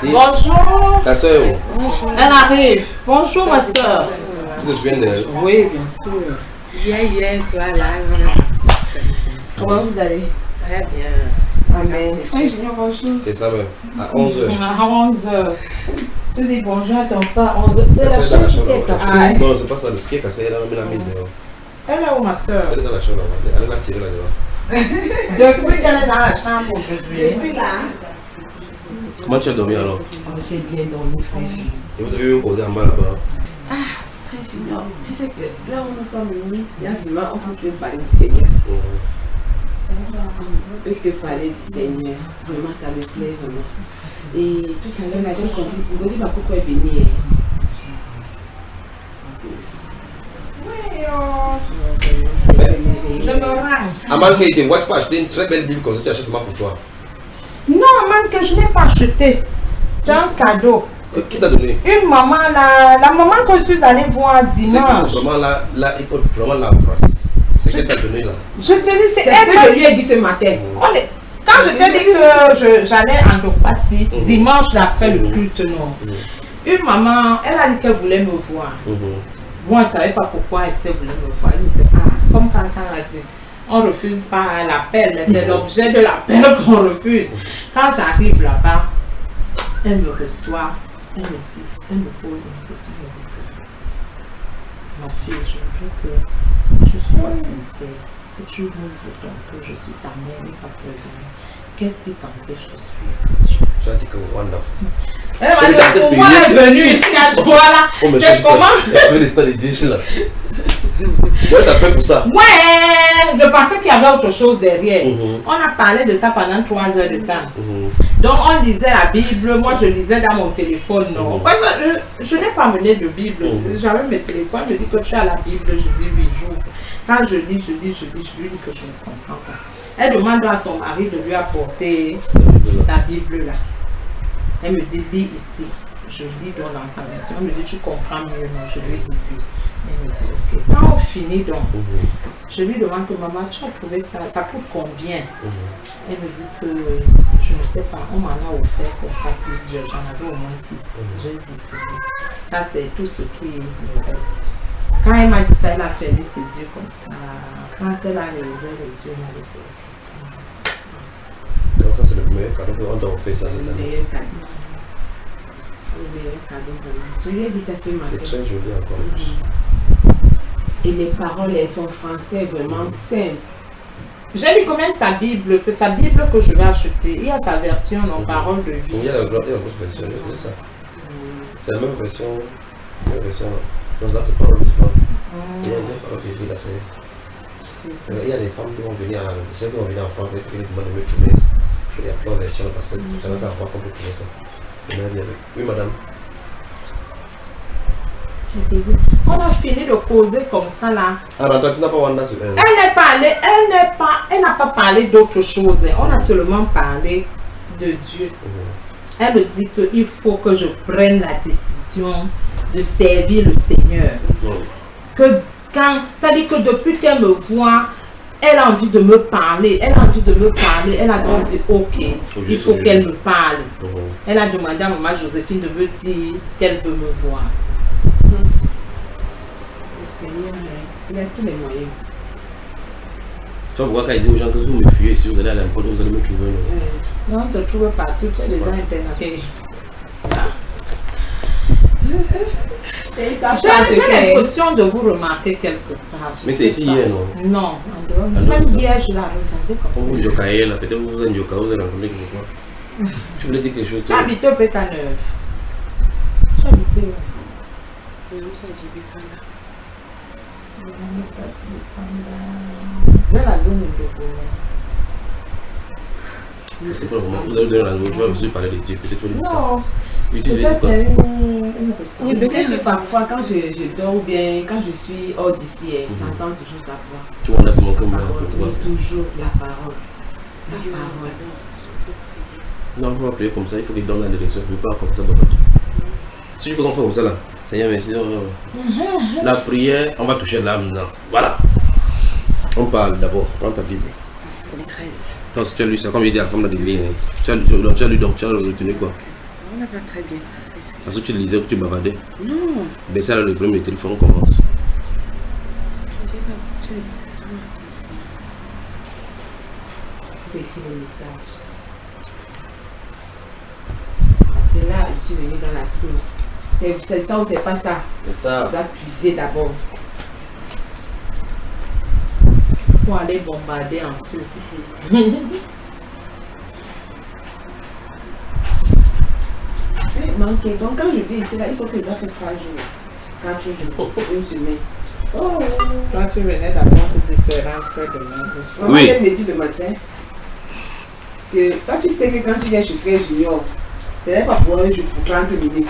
Bonjour. Ta soeur. Elle arrive. Bonjour ma soeur. Tu te souviens d'elle? Oui, bien sûr. Hier soir là. Comment vous allez? Très bien. Amen. Oui, Junior, bonjour. C'est ça même. À 11h. À 11h. Tu dis bonjour à ton frère à 11h. C'est la Ça, c'est dans la chose chambre qui est là-bas. cassée. Non, c'est pas ça. Ce qui est cassé, elle a mis la mise dehors. Elle est où ma soeur? Elle est dans la chambre là-bas. Elle va tirer là-dedans. Depuis qu'elle est dans la chambre aujourd'hui. Depuis là. Comment tu as dormi alors? J'ai bien dormi, frère. Et vous avez même causé en bas là-bas. Frère Junior, tu sais que là où nous sommes venus, il y a seulement on peut plus parler du Seigneur. On peut que parler du Seigneur. Vraiment, ça me plaît vraiment. Et tout à l'heure, la gente dit, vous dites pourquoi elle est venue. Je me rends. Amal, qui était watch pas acheter une très belle Bible comme ça, tu achètes seulement pour toi. Non, man, que je n'ai pas acheté. C'est un cadeau. Qui t'a donné? Une maman, la maman que je suis allée voir C'est dimanche. vraiment là, il faut vraiment l'embrasser. C'est qu'elle t'a donné là. Je te dis, c'est C'est ce que je elle. lui ai dit ce matin. Quand je t'ai dit que j'allais en Dokpasi, dimanche d'après le culte, non. Une maman, elle a dit qu'elle voulait me voir. Moi, je ne savais pas pourquoi elle voulait me voir. Elle dit, comme quelqu'un l'a dit, on ne refuse pas l'appel, mais c'est l'objet de l'appel qu'on refuse. Quand j'arrive là-bas, elle me reçoit, elle me pose une question, elle me dit que, ma fille, je veux que tu sois sincère, que tu m'ouvres ton cœur, je suis ta mère, n'aie pas peur de moi. Qu'est-ce qui t'empêche de suivre Dieu? Tu as dit que wonderful. Elle m'a dit, pourquoi elle est venue ici à toi là? C'est comment? Il y a peu de stade de Dieu ici là. Ouais, t'as peur pour ça? Ouais, je pensais qu'il y avait autre chose derrière. On a parlé de ça pendant 3 heures de temps. Donc on lisait la Bible, moi je lisais dans mon téléphone. Non. Parce que je n'ai pas mené de Bible. J'avais mes téléphones, je dis que tu as la Bible, je dis oui, j'ouvre. Quand je lis, je lui dis que je ne comprends pas. Elle demande à son mari de lui apporter la Bible là. Elle me dit, lis ici. Je lis dans sa version. Elle me dit, tu comprends mieux. Non, je lui dis oui. Elle me dit, ok. Quand on finit donc, je lui demande que maman, tu as trouvé ça, ça coûte combien? Elle me dit que je ne sais pas, on m'en a offert comme ça plusieurs, j'en avais au moins 6. J'ai distribué. Ça, c'est tout ce qui me reste. Quand elle m'a dit ça, elle a fermé ses yeux comme ça. Quand elle a ouvert les yeux, elle m'a dit, donc ça c'est le meilleur cadeau qu'on t'a offert ça cette année. Le meilleur cadeau vraiment. Je lui ai dit ça ce matin. C'est très joli encore. Et les paroles, elles sont français vraiment simples. j'ai lu quand même sa Bible, c'est sa Bible que je vais acheter. Il y a sa version en parole de vie. Il y a la grosse version de ça. C'est la même version. Donc là c'est parole de vie. Il y a des paroles de vie là. Il y a des femmes qui vont venir, celles qui vont venir en France, qui vont demander de me filmer. Il y a plusieurs versions parce que ça va voir comment on trouve ça. Oui madame. On a fini de causer comme ça là. Alors toi tu n'as pas Wanda sur elle. Elle n'a pas parlé d'autre chose. On a seulement parlé de Dieu. Elle me dit qu'il faut que je prenne la décision de servir le Seigneur. Ça dit que depuis qu'elle me voit, elle a envie de me parler. Elle a donc dit ok, il faut qu'elle me parle. Elle a demandé à maman Joséphine de me dire qu'elle veut me voir. Le Seigneur, il a tous les moyens. Tu vas voir quand il dit aux gens que vous me fuyez, si vous allez à l'impôt, vous allez me trouver. Non, on te trouve partout, tu as des gens internationaux. J'ai l'impression de vous remarquer quelque part. Mais c'est ici hier, non? Non, en dehors. Même hier, je l'ai regardé comme ça. Vous Njokaye là, peut-être vous êtes Njoka, vous allez rencontrer quelqu'un. Tu voulais dire quelque chose? Tu habites au Pétaneuve. Tu habites où? Vers la zone de Dogo. C'est pas vraiment. Vous avez donné la nourriture, vous avez parlé de Dieu, peut-être vous dites ça. Non. Peut-être c'est une recette. Oui, peut-être que parfois quand je dors ou bien quand je suis hors d'ici, j'entends toujours ta voix. Tu vois, là c'est mon cœur. Oui, toujours la parole. La parole. Non, on va prier comme ça, il faut qu'il donne la direction, je ne veux pas comme ça dans votre. Si je peux qu'on fait comme ça là, Seigneur, merci. La prière, on va toucher l'âme, non. Voilà. On parle d'abord, prends ta Bible. Maîtresse. Donc, tu as lu ça, comme il dit à la femme de l'église, tu as lu donc, tu as retenu quoi? Ça va très bien. Parce que tu lisais ou tu bavardais? Non. Ben ça, le problème, le téléphone commence. Je peux écrire le message. Parce que là, je suis venue dans la sauce. C'est ça ou c'est pas ça? C'est ça. On doit puiser d'abord. Pour aller bombarder ensuite. Manqué. Donc quand je vais ici, là, il faut que je dois faire 3 jours. 4 jours. Une semaine. Oh! Toi, tu venais d'apprendre différents faits de main. Maman, elle me dit le matin que toi, tu sais que quand tu viens chez Frère Junior, ce n'est pas pour un jour, pour 30 minutes.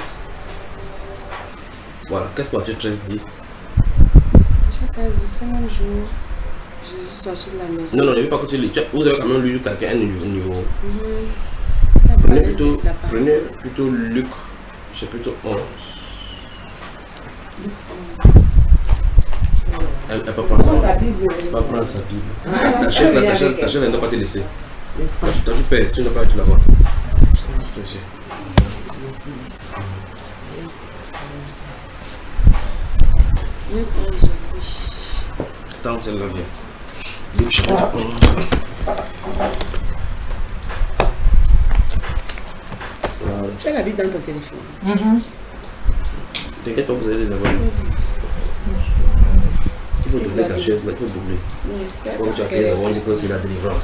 Voilà, qu'est-ce que Matthieu 13 dit? Je t'ai dit 5 jours. Jésus sorti de la maison. Non, non, ne veux pas que tu lis. Vous avez quand même lu quelqu'un un niveau. Mhm. Prenez plutôt Luc, chapitre 11. Elle peut prendre ça. Elle va prendre sa Bible. Ta chaise, elle ne doit pas te laisser. Quand tu pèses, tu ne dois pas être là-bas. Luc 11, oui. Attends, celle-là vient. Luc chapitre 11. Tu as la Bible dans ton téléphone. T'inquiète pas, vous allez les avoir. Tu peux doubler ta chaise, là, tu peux doubler. Comme tu as fait avant, je pense que c'est la délivrance.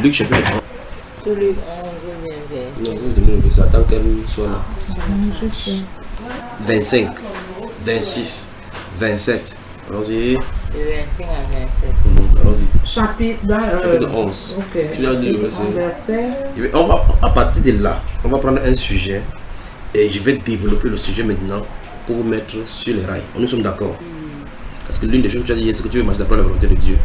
Luc chapitre 11. Luc 11, bien verset. Non, vous donnez le verset, attends qu'elle soit là. 25, 26, 27. Allons-y. De 25 à 27. Allons-y. Chapitre Chapitre 11. Ok. Tu as dit le verset. Verset. On va, à partir de là, on va prendre un sujet et je vais développer le sujet maintenant pour vous mettre sur les rails. Nous sommes d'accord. Parce que l'une des choses que tu as dit, c'est que tu veux marcher d'après la volonté de Dieu.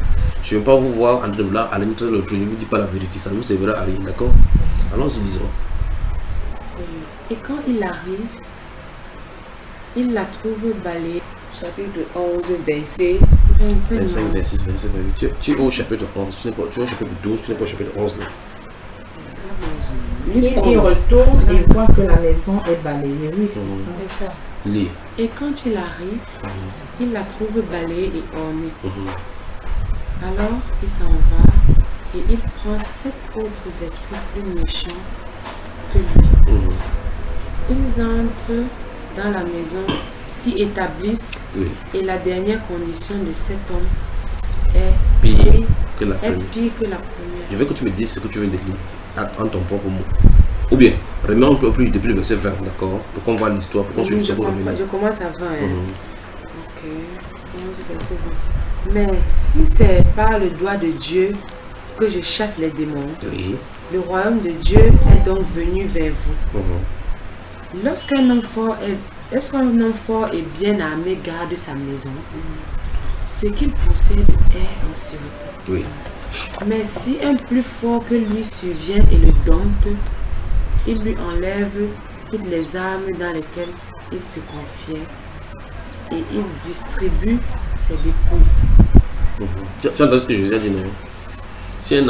Je ne veux pas vous voir en train de vouloir aller entre le trou, je ne vous dis pas la vérité, ça ne vous servira à rien, d'accord? Allons-y, disons. Et quand il arrive, il la trouve balayée. Chapitre 11, verset 25. 25, 26, 27, 28. Tu es au chapitre 11, tu es au chapitre 12, tu n'es pas au chapitre 11. Là. Il retourne et voit que la maison est balayée. Oui, c'est ça. Lis. Et quand il arrive, il la trouve balayée et ornée. Alors il s'en va et il prend 7 autres esprits plus méchants que lui. Ils entrent dans la maison, s'y établissent et la dernière condition de cet homme est Pire que la est première. pire que la première. Je veux que tu me dises ce que tu viens de lire en ton propre mot. Ou bien, remets un peu plus depuis le verset 20, d'accord? Pour qu'on voit l'histoire, pour qu'on suive ce qu'on remet. Je commence à 20. Ok. 11, verset 20. Mais si c'est par le doigt de Dieu que je chasse les démons, Oui. le royaume de Dieu est donc venu vers vous. Lorsqu'un homme fort et bien armé garde sa maison, ce qu'il possède est en sûreté. Oui. Mais si un plus fort que lui survient et le dompte, il lui enlève toutes les armes dans lesquelles il se confiait et il distribue ses dépouilles. Tu as entendu ce que Jésus a dit, non? Si un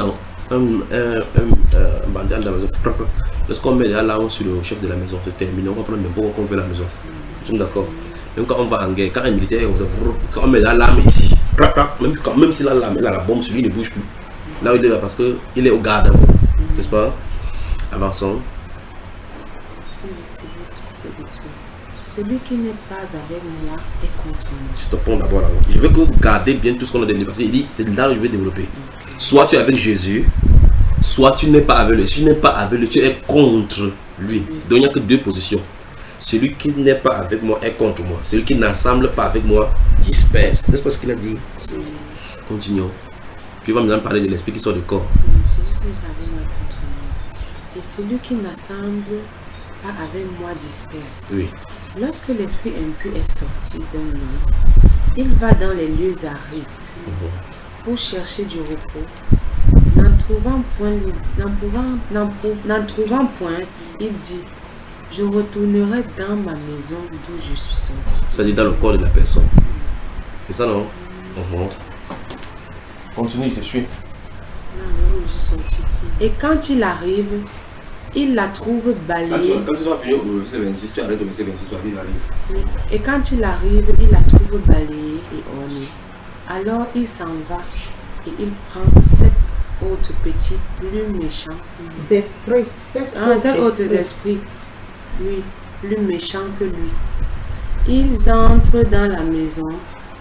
bandit dans la maison, lorsqu'on met l'arme sur le chef de la maison, c'est terminé, on va prendre le bon qu'on fait la maison. Nous sommes d'accord? Même quand on va en guerre, quand un militaire est quand on met l'arme ici, même si l'arme a la bombe sur lui, il ne bouge plus. Là où il est là, parce qu'il est au garde, n'est-ce pas? Avançons. Il distribue ses dépouilles. Celui qui n'est pas avec moi est contre moi. Stoppons d'abord là. Je veux que vous gardez bien tout ce qu'on a donné, parce qu'il dit, c'est là où je vais développer. Soit tu es avec Jésus, soit tu n'es pas avec lui. Si tu n'es pas avec lui, tu es contre lui. Donc il n'y a que deux positions. Celui qui n'est pas avec moi est contre moi. Celui qui n'assemble pas avec moi disperse. N'est-ce pas ce qu'il a dit? Continuons. Puis on va maintenant parler de l'esprit qui sort du corps. Celui qui n'est pas avec moi est contre moi. Et celui qui n'assemble pas avec moi disperse. Oui. Lorsque l'esprit impur est sorti d'un homme, il va dans les lieux arides pour chercher du repos. N'en trouvant point, il dit: je retournerai dans ma maison d'où je suis sorti. Ça dit dans le corps de la personne. C'est ça, non? Continue, je te suis. Et quand il arrive, il la trouve balayée. Quand tu vas finir au verset 26, tu arrêtes au verset 26, la Bible arrive. Oui. Et quand il arrive, il la trouve balayée et ornée. Alors il s'en va et il prend 7 autres petits plus méchants. Esprits, Sept autres esprits, oui, plus méchants que lui. Ils entrent dans la maison,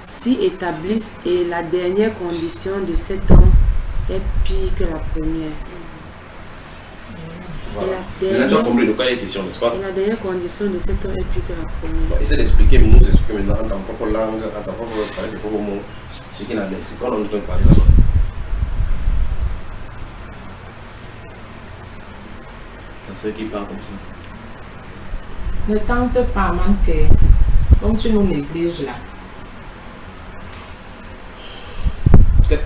s'y établissent et la dernière condition de cet homme est pire que la première. Voilà. Maintenant, tu as compris de quoi il est question, n'est-ce pas? Et la dernière condition de cet homme est pire que la première. Bon, essaie d'expliquer, nous expliquer maintenant en ta propre langue, en ta propre parole, tes propres mots, ce qu'il a dit. C'est quoi on est en train de parler là-bas? C'est ceux qui parlent comme ça. Ne tente pas manquer, comme tu nous négliges là.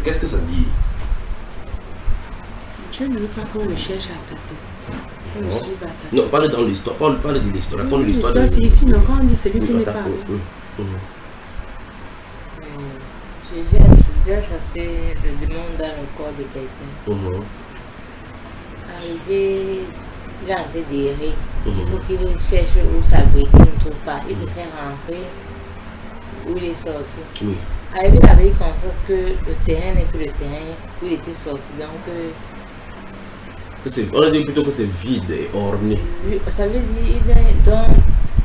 Qu'est-ce que ça dit? Dieu ne veut pas qu'on le cherche à tâter. Qu'on le suive à tâter. Non, parle dans l'histoire, parle de l'histoire, raconte l'histoire de... C'est ici, non, quand on dit celui qui n'est pas avec. Jésus a chassé le démon dans le corps de quelqu'un. Arrivé, il est en train d'errer. Il faut qu'il cherche où s'abriter, il ne trouve pas. Il le fait rentrer où il est sorti. Oui. Arrivé là-bas, il constate que le terrain n'est plus le terrain où il était sorti. Donc, on a dit plutôt que c'est vide et orné. ça veut dire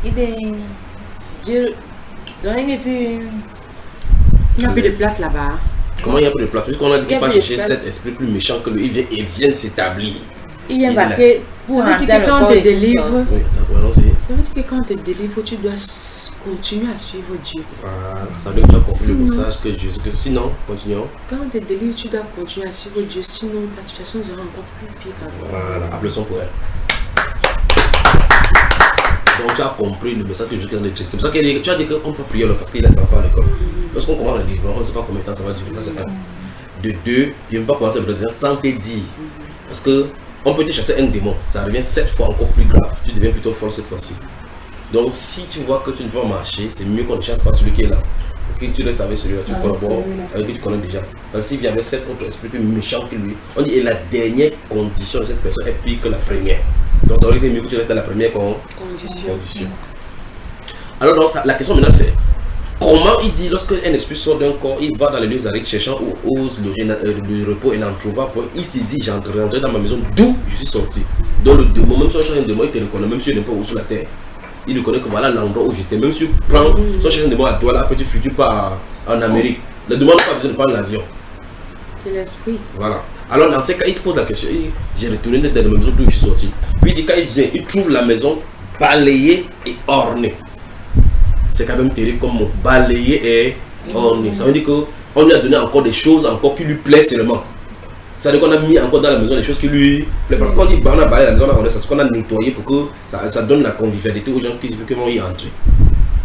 il est Dieu, donc il n'est plus. Il n'y a plus de place là-bas. Comment il n'y a plus de place? Puisqu'on a dit qu'il ne peut pas chercher place. cet esprit plus méchant que lui, il vient s'établir. Il vient parce que pour Ça veut rentrer dire que dans quand le on corps, te il est délivre, sorti. Oui, d'accord, allons-y. ça veut dire que quand on te délivre, tu dois continuer à suivre Dieu. Voilà, ça veut dire que tu as compris le Sinon- message que Jésus... Sinon, continuons. Quand on te délivre, tu dois continuer à suivre Dieu, sinon ta situation sera encore plus pire qu'avant. Voilà, applaudissons pour elle. Donc tu as compris le message que Jésus a dit. C'est pour ça que tu as dit qu'on peut prier là parce qu'il a des enfants à l'école. Lorsqu'on commence le livre, on ne sait pas combien de temps ça va durer. Ça, c'est un. De deux, il ne peut pas commencer le président sans te dire. Parce que on peut te chasser un démon, ça revient 7 fois encore plus grave. Tu deviens plutôt fort cette fois-ci. Donc si tu vois que tu ne peux pas marcher, c'est mieux qu'on ne chasse pas celui qui est là. Ok, tu restes avec celui-là, tu collabores avec qui tu connais déjà. Parce que s'il y avait 7 autres esprits plus méchants que lui, on dit et la dernière condition de cette personne est pire que la première. Donc ça aurait été mieux que tu restes dans la première condition. Alors donc, la question maintenant c'est comment il dit lorsque un esprit sort d'un corps, il va dans les lieux arides cherchant où ose loger le repos et n'en trouva point. Il s'est dit j'entre dans ma maison d'où je suis sorti. Donc le démon, même si on cherche un démon, il te reconnaît, même si il n'est pas où sur la terre. Il reconnaît que voilà l'endroit où j'étais. Même si tu prends, si on cherche un démon à Douala, après tu fuis, tu pars en Amérique. Le démon n'a pas besoin de prendre l'avion. C'est l'esprit. Voilà. Alors dans ces cas, il se pose la question, j'ai retourné dans la maison d'où je suis sorti. Puis il dit quand il vient, il trouve la maison balayée et ornée. C'est quand même terrible comme mot, balayé et orné. Ça veut dire qu'on lui a donné encore des choses encore qui lui plaisent seulement. Ça veut dire qu'on a mis encore dans la maison des choses qui lui plaisent. Parce qu'on dit on a balayé la maison, on a orné, c'est ce qu'on a nettoyé pour que ça donne la convivialité aux gens qui vont y entrer.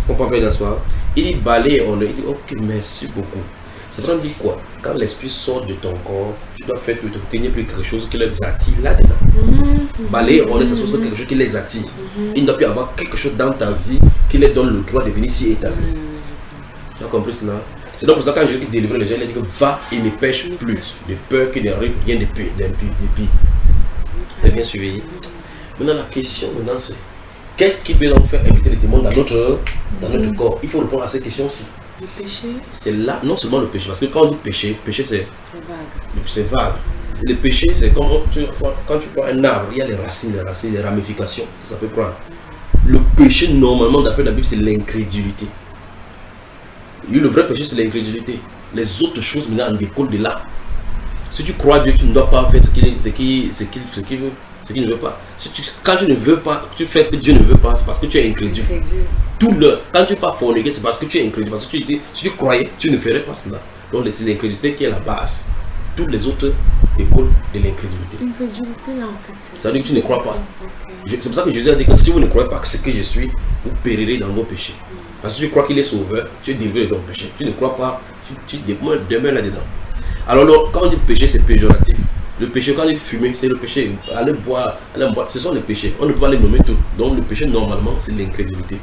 On peut pas dans pas. Il dit balayé et orné, il dit ok merci beaucoup. Ça veut dire quoi? Quand l'esprit sort de ton corps, tu dois faire tout pour qu'il n'y ait plus quelque chose qui les attire là-dedans. Balayer, on est ça suppose quelque chose qui les attire. Il ne doit plus avoir quelque chose dans ta vie qui les donne le droit de venir s'y établir. Tu as compris cela? C'est donc pour ça que quand Jésus délivre les gens, il a dit que va et ne pêche plus. De peur qu'il n'arrive rien de pire. Vous avez bien suivi? Maintenant la question maintenant c'est qu'est-ce qui peut donc faire éviter les démons dans notre corps? Il faut répondre à cette question-ci. Le péché, C'est là, non seulement le péché, parce que quand on dit péché c'est vague. Le péché, c'est comme quand tu prends un arbre, il y a les racines, les ramifications que ça peut prendre. Le péché, normalement, d'après la Bible, c'est l'incrédulité. Le vrai péché, c'est l'incrédulité. Les autres choses, maintenant, en découlent de là. Si tu crois Dieu, tu ne dois pas faire ce qu'il ne veut pas. Quand tu ne veux pas, tu fais ce que Dieu ne veut pas, c'est parce que tu es incrédule. Quand tu vas forniquer, c'est parce que tu es incrédule. Parce que si tu croyais, tu ne ferais pas cela. Donc c'est l'incrédulité qui est la base. Toutes les autres découlent de l'incrédulité. L'incrédulité là en fait. Ça veut dire que tu ne crois pas. Okay. C'est pour ça que Jésus a dit que si vous ne croyez pas que ce que je suis, vous périrez dans vos péchés. Parce que tu crois qu'il est sauveur, tu es délivré de ton péché. Tu ne crois pas, tu demeures là-dedans. Alors quand on dit péché, c'est péjoratif. Le péché, quand on dit fumer, c'est le péché. Aller boire, ce sont les péchés. On ne peut pas les nommer tous. Donc le péché, normalement, c'est l'incrédulité.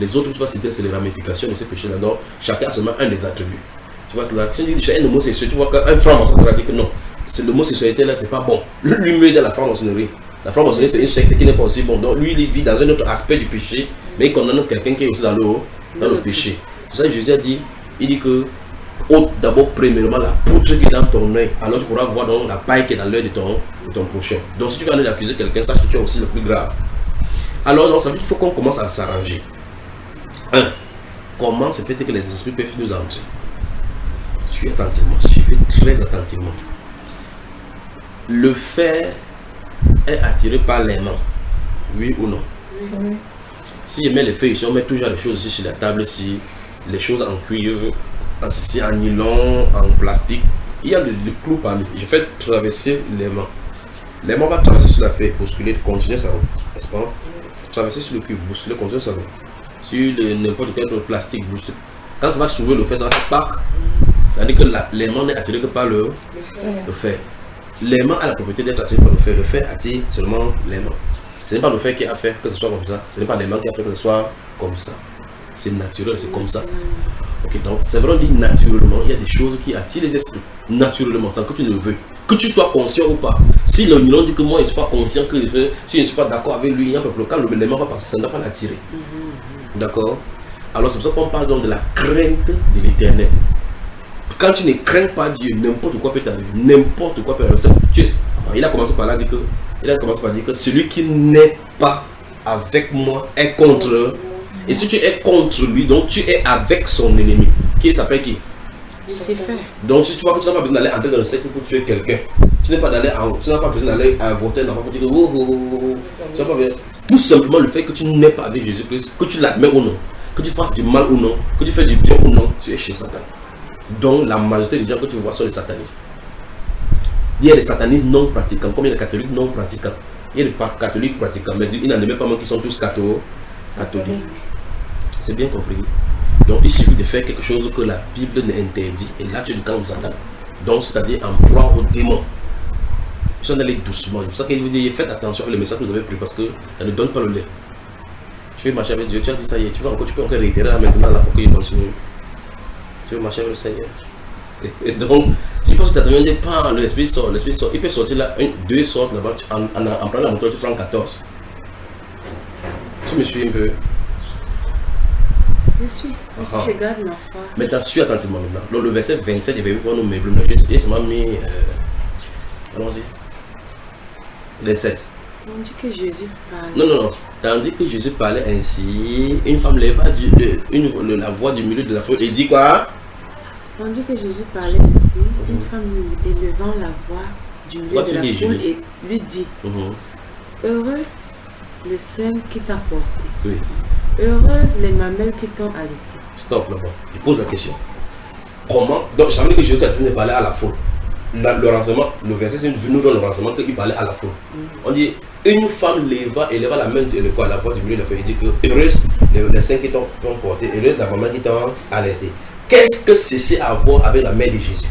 Les autres, tu vas citer, c'est les ramifications de ces péchés-là. Donc chacun a seulement un des attributs. Tu vois cela. Si tu dis un homosexuel, tu vois qu'un franc-maçon, ça va dire que non. L'homosexualité là, c'est pas bon. Lui-même dans la franc-maçonnerie. La franc-maçonnerie, c'est une secte qui n'est pas aussi bon. Donc lui, il vit dans un autre aspect du péché, mais il condamne quelqu'un qui est aussi dans le péché. C'est ça que Jésus a dit. Il dit que ôte d'abord premièrement la poutre qui est dans ton œil, alors tu pourras voir donc la paille qui est dans l'œil de ton prochain. Donc si tu vas aller accuser quelqu'un, sache que tu es aussi le plus grave. Alors non, ça veut dire qu'il faut qu'on commence à s'arranger. Comment se fait-il que les esprits peuvent nous entrer? Suivez attentivement, suivez très attentivement. Le fer est attiré par les mains, oui ou non? Oui. Si je mets les feuilles ici, on met toujours les choses ici sur la table, ici, les choses en cuivre, en nylon, en plastique. Il y a des clous parmi. Je fais traverser les mains. Les mains vont traverser sur la feuille, bousculer, continuer sa route, n'est-ce pas? Traverser sur le cuivre, bousculer, continuer sa route. Sur n'importe quel autre plastique, bousculer. Quand ça va s'ouvrir le fer, ça va faire pas. C'est-à-dire que les mains n'est attiré que par le fer. Les mains ont la propriété d'être attirées par le fer. Le fer attire seulement les mains. Ce n'est pas le fer qui a fait que ce soit comme ça. Ce n'est pas les mains qui a fait que ce soit comme ça. C'est naturel, c'est comme ça. Ok, donc c'est vrai, on dit naturellement, il y a des choses qui attirent les esprits. Naturellement, sans que tu ne le veux. Que tu sois conscient ou pas. Si le nylon dit que moi je ne suis pas conscient que si je ne suis pas d'accord avec lui, il y a un peu quand les mains va passer, ça ne va pas l'attirer. D'accord? Alors c'est pour ça qu'on parle donc de la crainte de l'éternel. Quand tu ne crains pas Dieu, n'importe quoi peut t'arriver. N'importe quoi peut t'arriver. Il a commencé par là dire que, celui qui n'est pas avec moi est contre. Et si tu es contre lui, donc tu es avec son ennemi. Qui s'appelle qui? Lucifer. Donc si tu vois que tu n'as pas besoin d'aller entrer dans le cercle pour tuer quelqu'un, tu n'as pas besoin d'aller voter dans pour dire tu n'as pas besoin. Tout simplement le fait que tu n'es pas avec Jésus-Christ, que tu l'admets ou non, que tu fasses du mal ou non, que tu fais du bien ou non, tu es chez Satan. Donc la majorité des gens que tu vois sont les satanistes. Il y a des satanistes non pratiquants, comme il y a des catholiques non pratiquants. Il y a des catholiques pratiquants, mais il n'en est même pas moins qui sont tous catholiques. C'est bien compris. Donc il suffit de faire quelque chose que la Bible n'interdit, et là tu es du camp de Satan. Donc c'est-à-dire en proie aux démons. Ils sont allés doucement. C'est pour ça qu'il vous dit faites attention avec les messages que vous avez pris parce que ça ne donne pas le lait. Tu veux marcher avec Dieu, tu as dit ça y est, tu peux encore réitérer là maintenant là pour qu'il continue. Tu veux marcher avec le Seigneur. Et donc, si tu penses que tu as terminé, l'esprit sort, il peut sortir là, 2 sortes là-bas, en prenant la moto, tu prends 14. Tu me suis un peu? Je suis, si je garde ma foi. Maintenant, suis attentivement maintenant. Donc, le verset 27, il va voir nos meubles. J'ai seulement mis. Allons-y. 27. On dit que Jésus parlait. Non. Tandis que Jésus parlait ainsi, une femme leva la voix du milieu de la foule et dit quoi? On dit que Jésus parlait ainsi, une femme élevant la voix du milieu de la foule et lui dit heureux le sein qui t'a porté. Oui. Heureuses les mamelles qui t'ont allaité. Stop là-bas. Je pose la question. Comment? Donc, ça veut dire que Jésus a train de parler à la foule. Le renseignement, le verset nous donne le renseignement qu'il parlait à la foule. On dit une femme éleva la main à la voix du milieu de la foule et dit que heureuse les seins qui t'ont porté, heureuse la maman qui t'ont allaité. Qu'est-ce que ceci a à voir avec la mère de Jésus?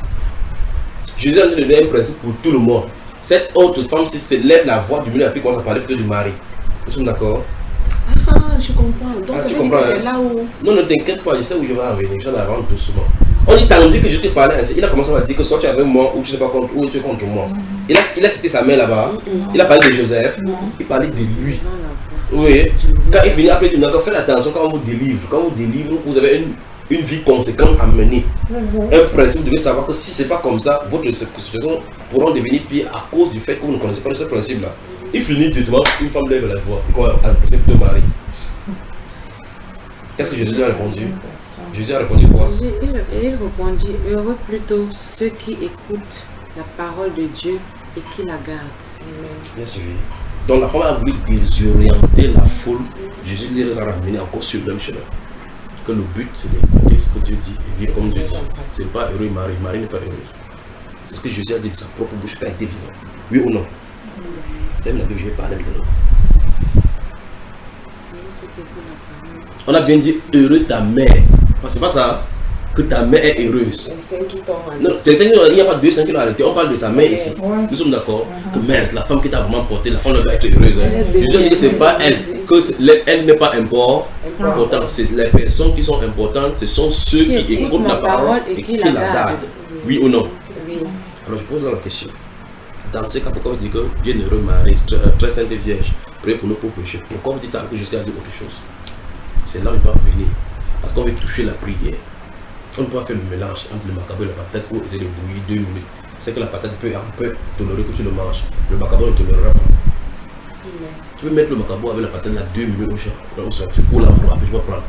Jésus a donné un principe pour tout le monde. Cette autre femme, si c'est la voix du milieu de la fille, commence à parler plutôt du mari. Nous sommes d'accord? Ah, je comprends. Donc ça veut dire que c'est là où... Non, ne t'inquiète pas, je sais où je vais en venir. J'en avance doucement. On dit tandis que je te parlais ainsi, il a commencé à dire que soit tu es avec moi ou tu n'es pas contre, ou tu es contre moi. Il a cité sa mère là-bas. Il a parlé de Joseph. Il parlait de lui. Oui. Quand il finit après, il dit faites attention quand on vous délivre. Quand on vous délivre, vous avez une vie conséquente à mener. Un principe, vous devez savoir que si ce n'est pas comme ça, votre situation pourra devenir pire à cause du fait que vous ne connaissez pas ce principe-là. Il finit directement, une femme lève la voix. C'est plutôt mari. Qu'est-ce que Jésus lui a répondu? Jésus a répondu quoi? Il répondit, heureux plutôt ceux qui écoutent la parole de Dieu et qui la gardent. Bien sûr. Donc la femme a voulu désorienter la foule. Jésus les a ramenés encore sur le même chemin. Que le but c'est d'écouter ce que Dieu dit et vivre comme Dieu dit. Ce n'est pas heureux Marie, Marie n'est pas heureuse. C'est ce que Jésus a dit de sa propre bouche quand il était vivant. Oui ou non? Même la Bible, je vais parler maintenant. On a bien dit heureux ta mère. C'est pas ça que ta mère est heureuse. Non, il n'y a pas deux seins qui l'ont arrêté. On parle de sa mère ici. Nous sommes d'accord que mère, c'est la femme qui t'a vraiment porté. La femme doit être heureuse. Je dis que c'est pas elle, que elle n'est pas importante. C'est les personnes qui sont importantes. Ce sont ceux qui écoutent la parole et qui la gardent. Oui ou non? Oui. Alors je pose là la question. dans ces cas, pourquoi vous dites que bienheureux Marie, très sainte et vierge, priez pour nous pour pécher? Pourquoi vous dites ça que jusqu'à dire autre chose? C'est là où il va revenir. Parce qu'on veut toucher la prière. On ne peut pas faire le mélange entre le macabre et la patate ou essayer de bouillir 2 minutes. C'est que la patate peut tolérer que tu le manges. Le macabre ne tolérera pas. Tu peux mettre le macabre avec la patate là 2 minutes au champ. Tu coules la froid, tu vas prendre.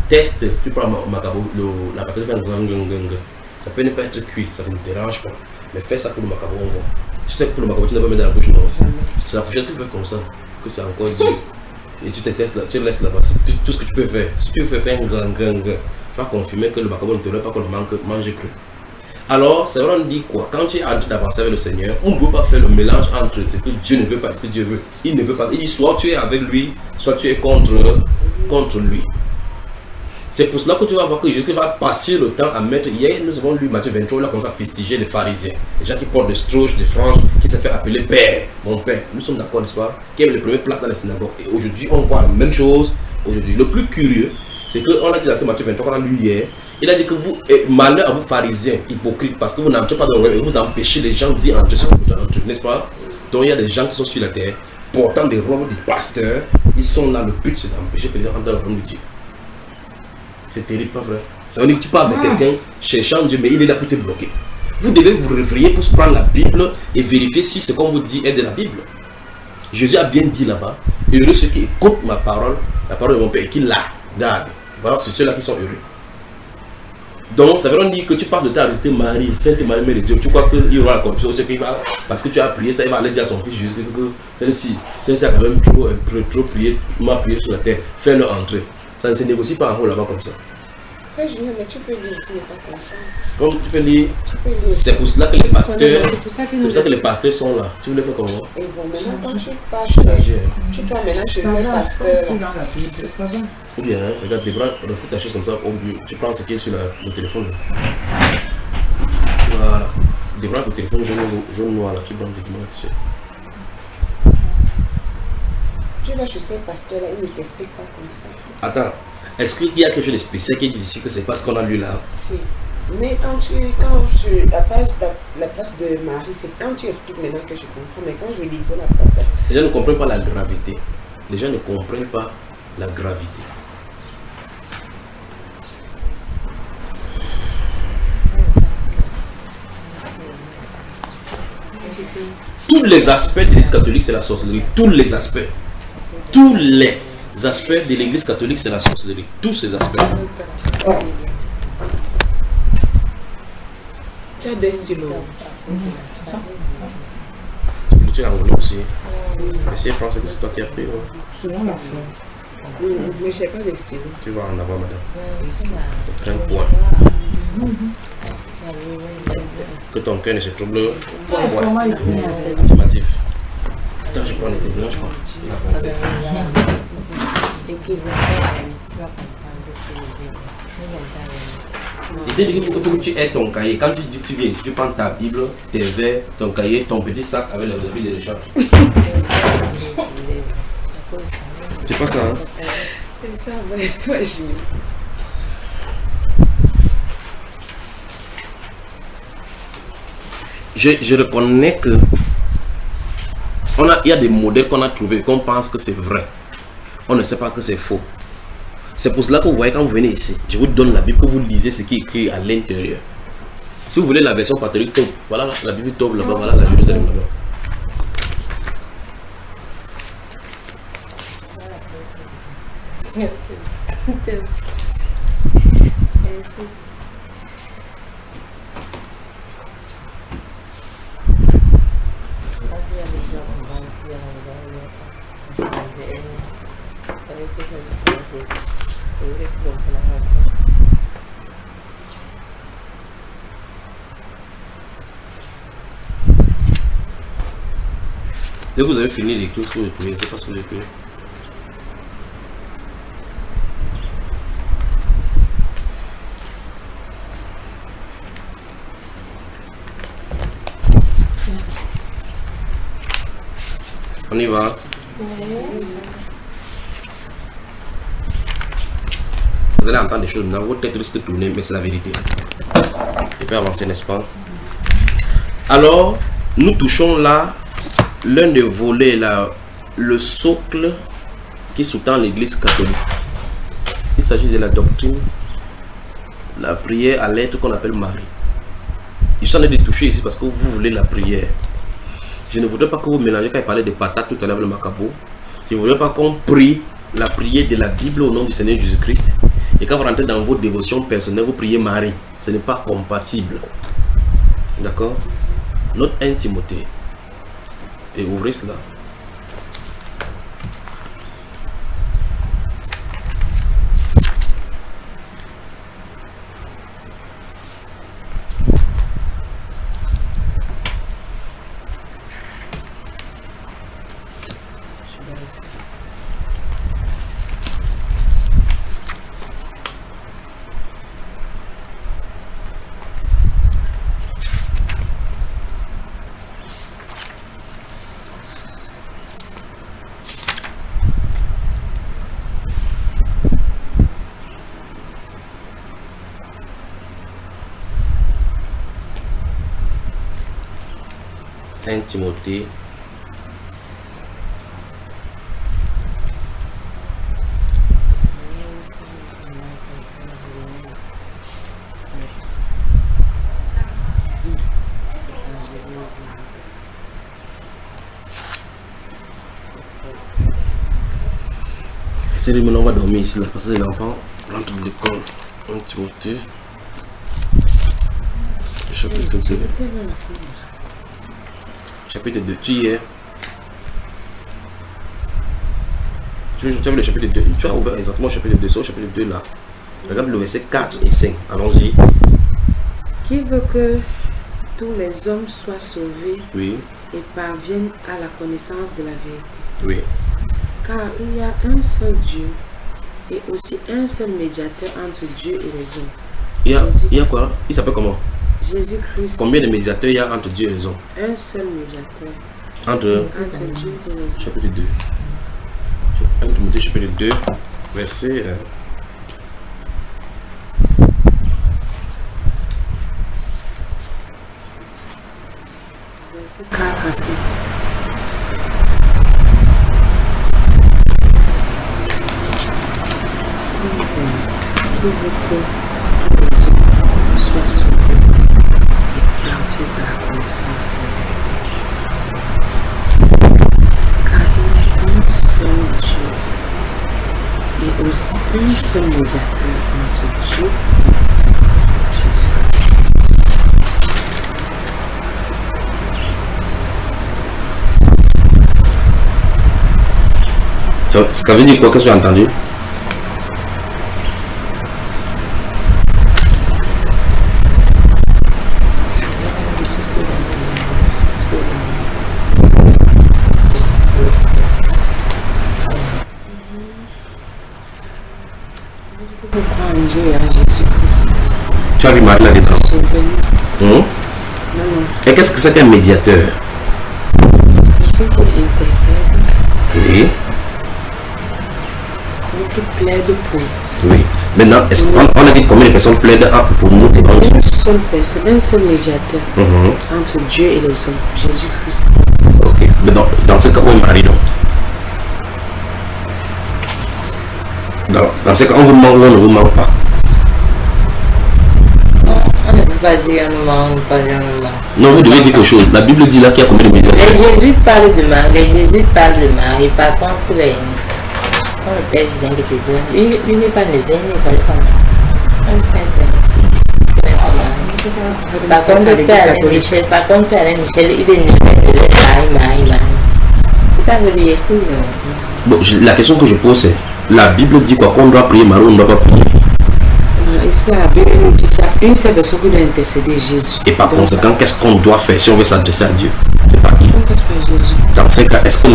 Teste, tu prends le macabre, la patate fait un gang. Ça peut ne pas être cuit, ça ne te dérange pas. Mais fais ça pour le macabre, on voit. Tu sais que pour le macabre, tu ne vas pas mettre dans la bouche, non. C'est la fourchette que tu fais comme ça, que c'est encore dur. Et tu te testes là, tu le laisses là-bas. C'est tout ce que tu peux faire. Si tu veux faire un gang, tu vas confirmer que le macabre ne te tolère pas qu'on le mange cru. Alors, c'est vrai, on dit quoi? Quand tu es en train d'avancer avec le Seigneur, on ne peut pas faire le mélange entre ce que Dieu ne veut pas et ce que Dieu veut. Il ne veut pas. Il dit soit tu es avec lui, soit tu es contre lui. C'est pour cela que tu vas voir que Jésus va passer le temps à mettre. Hier, nous avons lu Matthieu 23, il a commencé à fustiger les pharisiens. Les gens qui portent des strouches, des franges, qui se fait appeler Père, mon Père. Nous sommes d'accord, n'est-ce pas? Qui avait les premières places dans les synagogues. Et aujourd'hui, on voit la même chose. Aujourd'hui, le plus curieux, c'est qu'on a dit dans ce Matthieu 23 qu'on a lu hier. Il a dit que vous, malheur à vous pharisiens, hypocrites, parce que vous n'entrez pas dans le royaume et vous empêchez les gens d'y entrer ce que vous entrez, n'est-ce pas? Donc il y a des gens qui sont sur la terre, portant des robes de pasteurs, ils sont là, le but c'est d'empêcher que les gens entrent dans le royaume de Dieu. C'est terrible, pas vrai? Ça veut dire que tu parles de quelqu'un cherchant Dieu, mais il est là pour te bloquer. Vous devez vous réveiller pour se prendre la Bible et vérifier si ce qu'on vous dit est de la Bible. Jésus a bien dit là-bas, heureux ceux qui écoutent ma parole, la parole de mon Père, et qui la gardent. Voilà, c'est ceux-là qui sont heureux. Donc, ça veut dire que tu parles de ta récité Marie, Sainte Marie, Mère de Dieu. Tu crois qu'il y aura la corruption, parce que tu as prié ça, il va aller dire à son fils Jésus que celle-ci a quand même trop prié, m'a prié sur la terre, fais-le entrer. Ça ne se négocie pas en haut là-bas comme ça. Frère Junior, mais tu peux lire aussi, n'est pas comme ça. Comme tu peux lire, c'est pour cela que les pasteurs, les pasteurs sont là. Tu voulais faire comment? Et bon, maintenant quand tu pars chez tu dois maintenant chez ces pasteurs. Ça va. Ou bien, regarde, Débra, refais ta chaise comme ça, tu prends ce qui est sur le téléphone. Voilà. Débra, le téléphone jaune noir là, tu prends le document là-dessus. Tu vas chez ces pasteurs là, ils ne t'expliquent pas comme ça. Attends, est-ce qu'il y a quelque chose de spécial qui dit ici que c'est pas ce qu'on a lu là? Si. Mais quand sur la place de Marie, c'est quand tu expliques maintenant que je comprends. Mais quand je lisais la place. Les gens ne comprennent pas la gravité. Les gens ne comprennent pas la gravité. Tous les aspects de l'Église catholique, c'est la sorcellerie. Tous les aspects. Tous les aspects de l'Église catholique, c'est la sorcellerie. Tous ces aspects. Tu as des stylos. Tu as envolé aussi. Mais si elle pense que c'est toi qui as pris, Mais je n'ai pas de stylos. tu vas en avoir, madame. Prends un point. Que ton cœur ne se trouble. Ouais. Affirmatif. Attends, je prends le téléphone, je crois. L'idée de que tu aies ton cahier, quand tu dis que tu viens ici, tu prends ta Bible, tes verres, ton cahier, ton petit sac avec la Bible de l'échange. C'est pas ça, hein? C'est ça, ouais, Je reconnais que il y a des modèles qu'on a trouvés, qu'on pense que c'est vrai. On ne sait pas que c'est faux. C'est pour cela que vous voyez, quand vous venez ici, je vous donne la Bible, que vous lisez ce qui est écrit à l'intérieur. Si vous voulez la version catholique, top, voilà la Bible top là-bas, voilà la Jérusalem là-bas. Dès que vous avez fini d'écrire ce que vous écrivez, c'est pas ce que vous écrivez. On y va. Vous allez entendre des choses maintenant, votre tête risque de tourner, mais c'est la vérité. Je peux avancer, n'est-ce pas? Alors, nous touchons là l'un des volets, là, le socle qui sous-tend l'Église catholique. Il s'agit de la doctrine, la prière à l'être qu'on appelle Marie. Je suis en train de toucher ici parce que vous voulez la prière. Je ne voudrais pas que vous mélangiez quand il parlait de patates tout à l'heure le macabo. Je ne voudrais pas qu'on prie la prière de la Bible au nom du Seigneur Jésus-Christ. Et quand vous rentrez dans vos dévotions personnelles, vous priez Marie. Ce n'est pas compatible. D'accord? Notre 1 Timothée. Et ouvrez cela. Timothée. On va dormir ici là, parce que l'enfant rentre de l'école. 1 Timothée. Chapitre 2. Chapitre 2, tu y es. Tu as vu le chapitre 2. Tu as ouvert exactement le chapitre 2. C'est au chapitre 2 là. Regarde le verset 4 et 5. Allons-y. Qui veut que tous les hommes soient sauvés, oui, et parviennent à la connaissance de la vérité. Oui. Car il y a un seul Dieu et aussi un seul médiateur entre Dieu et les hommes. Il y a quoi? Il s'appelle comment? Jésus-Christ. Combien de médiateurs il y a entre Dieu et les hommes? Un seul médiateur. Entre Dieu et les hommes. Chapitre 2. 1 Timothée chapitre 2, verset... Verset 4 à 5. Qui veut que tous les hommes soient sauvés et parviennent à la connaissance de la vérité. Car il y a un seul Dieu et aussi un seul médiateur entre Dieu et les hommes, Jésus-Christ. Ça veut dire quoi? Qu'est-ce que tu as entendu? Tu as vu Marie la détresse. Et qu'est-ce que c'est qu'un médiateur? Oui. Qui plaide pour. Oui. Maintenant, est-ce qu'on a dit combien de personnes plaident pour nous devant Dieu? Un seul médiateur entre Dieu et les hommes, Jésus-Christ. Ok. Mais dans ce cas, où est Marie donc? Dans ce cas, on vous manque ou on ne vous manque pas? On ne peut pas dire on manque, pas dire on manque. Non, vous devez dire quelque chose. La Bible dit là qu'il y a combien de médiateurs? Les Jésus parlent de Marie, par contre, les... Quand le Père vient de te dire, lui n'est pas le Père, il n'est pas le Père. Par contre, le Père Michel, il est né de Marie. C'est pas voulu essayer. Bon, la question que je pose c'est, la Bible dit quoi? Qu'on doit prier Marie ou on ne doit pas prier? Ici, la Bible nous dit qu'il y a une seule personne qui doit intercéder Jésus. Et par conséquent, qu'est-ce qu'on doit faire si on veut s'adresser à Dieu? C'est pas qui? On passe par Jésus. Dans ce cas, est-ce que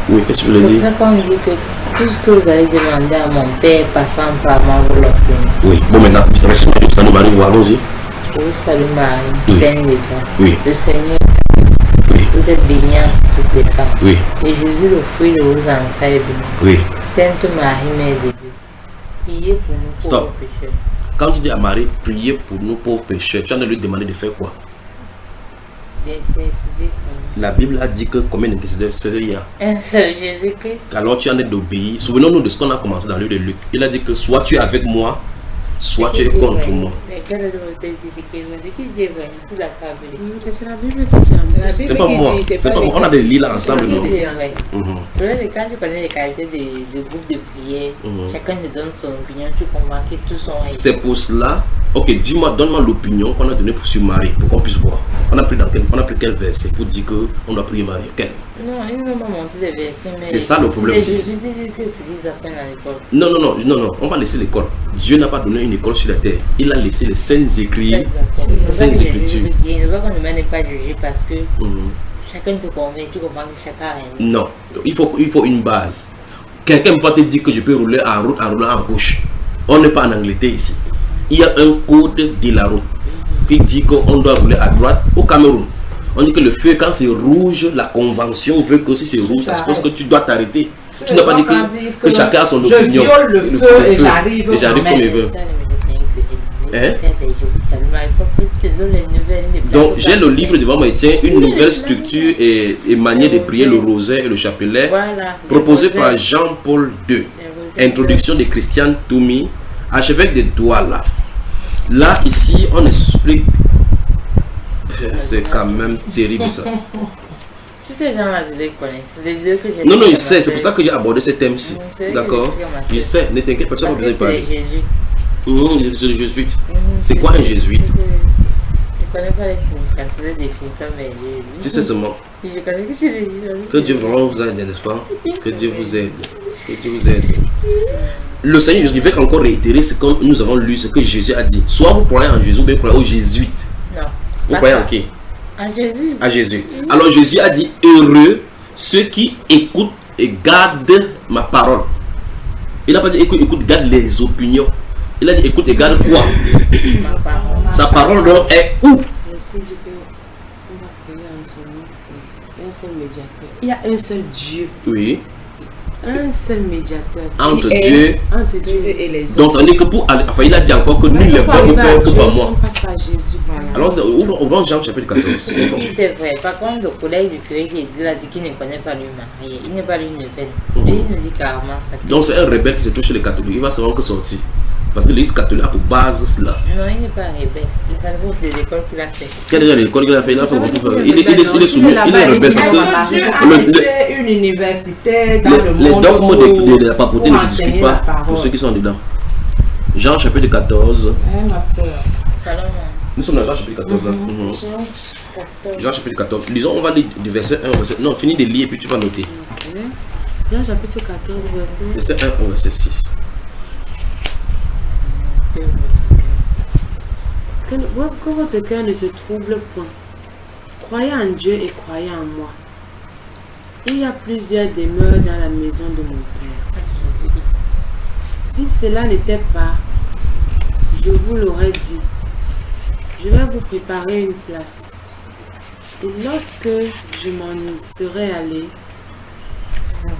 oui, qu'est-ce que tu veux dire? C'est pour ça qu'on dit que tout ce que vous allez demander à mon Père passant par moi, vous l'obtenez. Oui, bon maintenant, récemment, ça nous arrive, allons-y. Oui, salut Marie, oui. pleine de grâce. Oui. Le Seigneur, oui. Vous êtes bénie entre toutes les femmes. Oui. Et Jésus, le fruit de vos entrailles, est béni. Oui. Sainte Marie, Mère de Dieu, priez pour nous pauvres pécheurs. Quand tu dis à Marie, priez pour nous pauvres pécheurs, tu as de lui demander de faire quoi? D'intercéder pour nous. La Bible a dit que combien d'intercesseurs il y a. Un seul Jésus-Christ. Alors tu en es d'obéir. Souvenons-nous de ce qu'on a commencé dans le livre de Luc. Il a dit que soit tu es avec moi, soit tu es contre moi. Mais quel est le modèle qui dit vrai? Tout d'accord. C'est la Bible qui dit. La Bible C'est pas qui moi. dit, C'est pas moi. On a des lits là ensemble. Qui Non? dit Ouais. Mhm. Quand tu connais les qualités de groupe de prière, chacun te donne son opinion, tu comprends que tous sont. C'est pour cela. Ok, dis-moi, donne-moi l'opinion qu'on a donnée sur Marie, pour qu'on puisse voir. On a pris quel verset pour dire qu'on doit prier Marie? Quel? Non, ils n'ont pas monté les versets. Mais C'est ça le problème. Je dis ce qu'ils apprennent à l'école. Non, on va laisser l'école. Dieu n'a pas donné une école sur la terre. Il a laissé les saintes écrits, saintes écritures. Il ne veut qu'on ne mène pas juger parce que chacun te convainc, tu comprends que chacun a rien. Non, il faut une base. Quelqu'un peut te dire que je peux rouler en route en roulant en gauche. On n'est pas en Angleterre ici. Il y a un code de la route qui dit qu'on doit rouler à droite au Cameroun. On dit que le feu, quand c'est rouge, la convention veut que si c'est rouge, ça suppose que tu dois t'arrêter. Tu n'as pas dit que chacun a son opinion. Je viole le feu et j'arrive comme je veux. Hein? Donc j'ai le livre devant moi, il tient une nouvelle structure et manière de prier le rosaire et le chapelet, proposé par Jean-Paul II. Introduction de Christian Toumi, archevêque de Douala. Là, ici, on explique. C'est quand même terrible ça. Tous ces gens-là, je les connais. C'est des deux que j'ai. Non, je sais, c'est pour ça que j'ai abordé ce thème-ci. D'accord? Je sais, ne t'inquiète pas, tu vas pas besoin de parler. C'est les jésuites. C'est quoi un jésuite? Je ne connais pas les significations, les définitions, mais Si c'est seulement. je connais que c'est les jésuites. Que Dieu vraiment vous aide, n'est-ce pas? Que Dieu vous aide. Que Dieu vous aide. Le Seigneur, je vais encore réitérer ce que nous avons lu, ce que Jésus a dit. Soit vous croyez en Jésus, ou bien vous croyez aux jésuites. Non. Vous croyez en qui? En Jésus. À Jésus. Alors Jésus a dit, heureux ceux qui écoutent et gardent ma parole. Il n'a pas dit écoute, garde les opinions. Il a dit écoute et garde quoi? Ma parole. Sa parole donc est où? Il aussi dit qu'on va prier en son nom. Un seul médiateur. Il y a un seul Dieu. Oui. Un seul médiateur. Entre Qui est Dieu. Entre Dieu et les Donc hommes. ça veut dire que pour aller. Enfin, il a dit encore que nul ne Pour va au arriver à Père que Dieu, par moi. on passe par Jésus. Voilà. Alors ouvrons Jean chapitre 14. C'est vrai. Par contre, le collègue du curé qui est là dit qu'il ne connaît pas lui marié. Il n'est pas lui nouvelle. Lui, il nous dit carrément ça. Donc c'est un rebelle qui se trouve chez les catholiques. Il va savoir que sortir. Parce que l'église catholique a pour base cela. Non, il n'est pas rebelle. Il fait beaucoup des écoles qu'il a fait. Quelle est l'école qu'il a fait? Il a fait beaucoup de. Il est soumis, Il est il est rebelle parce Est-ce que Dieu a que laissé une université dans le les monde dogmes de la papauté pour ne se discutent enseigner pas la parole? pour ceux qui sont dedans. Jean chapitre 14. Ma soeur. Salomon. Nous sommes dans Jean chapitre 14 là. Jean chapitre 14. Lisons, on va lire du verset 1 au verset. Non, finis de lire et puis tu vas noter. Jean chapitre 14, verset. Verset 1 au verset 6. Que votre cœur ne se trouble point. Croyez en Dieu et croyez en moi. Il y a plusieurs demeures dans la maison de mon Père. Si cela n'était pas, je vous l'aurais dit. Je vais vous préparer une place. Et lorsque je m'en serai allé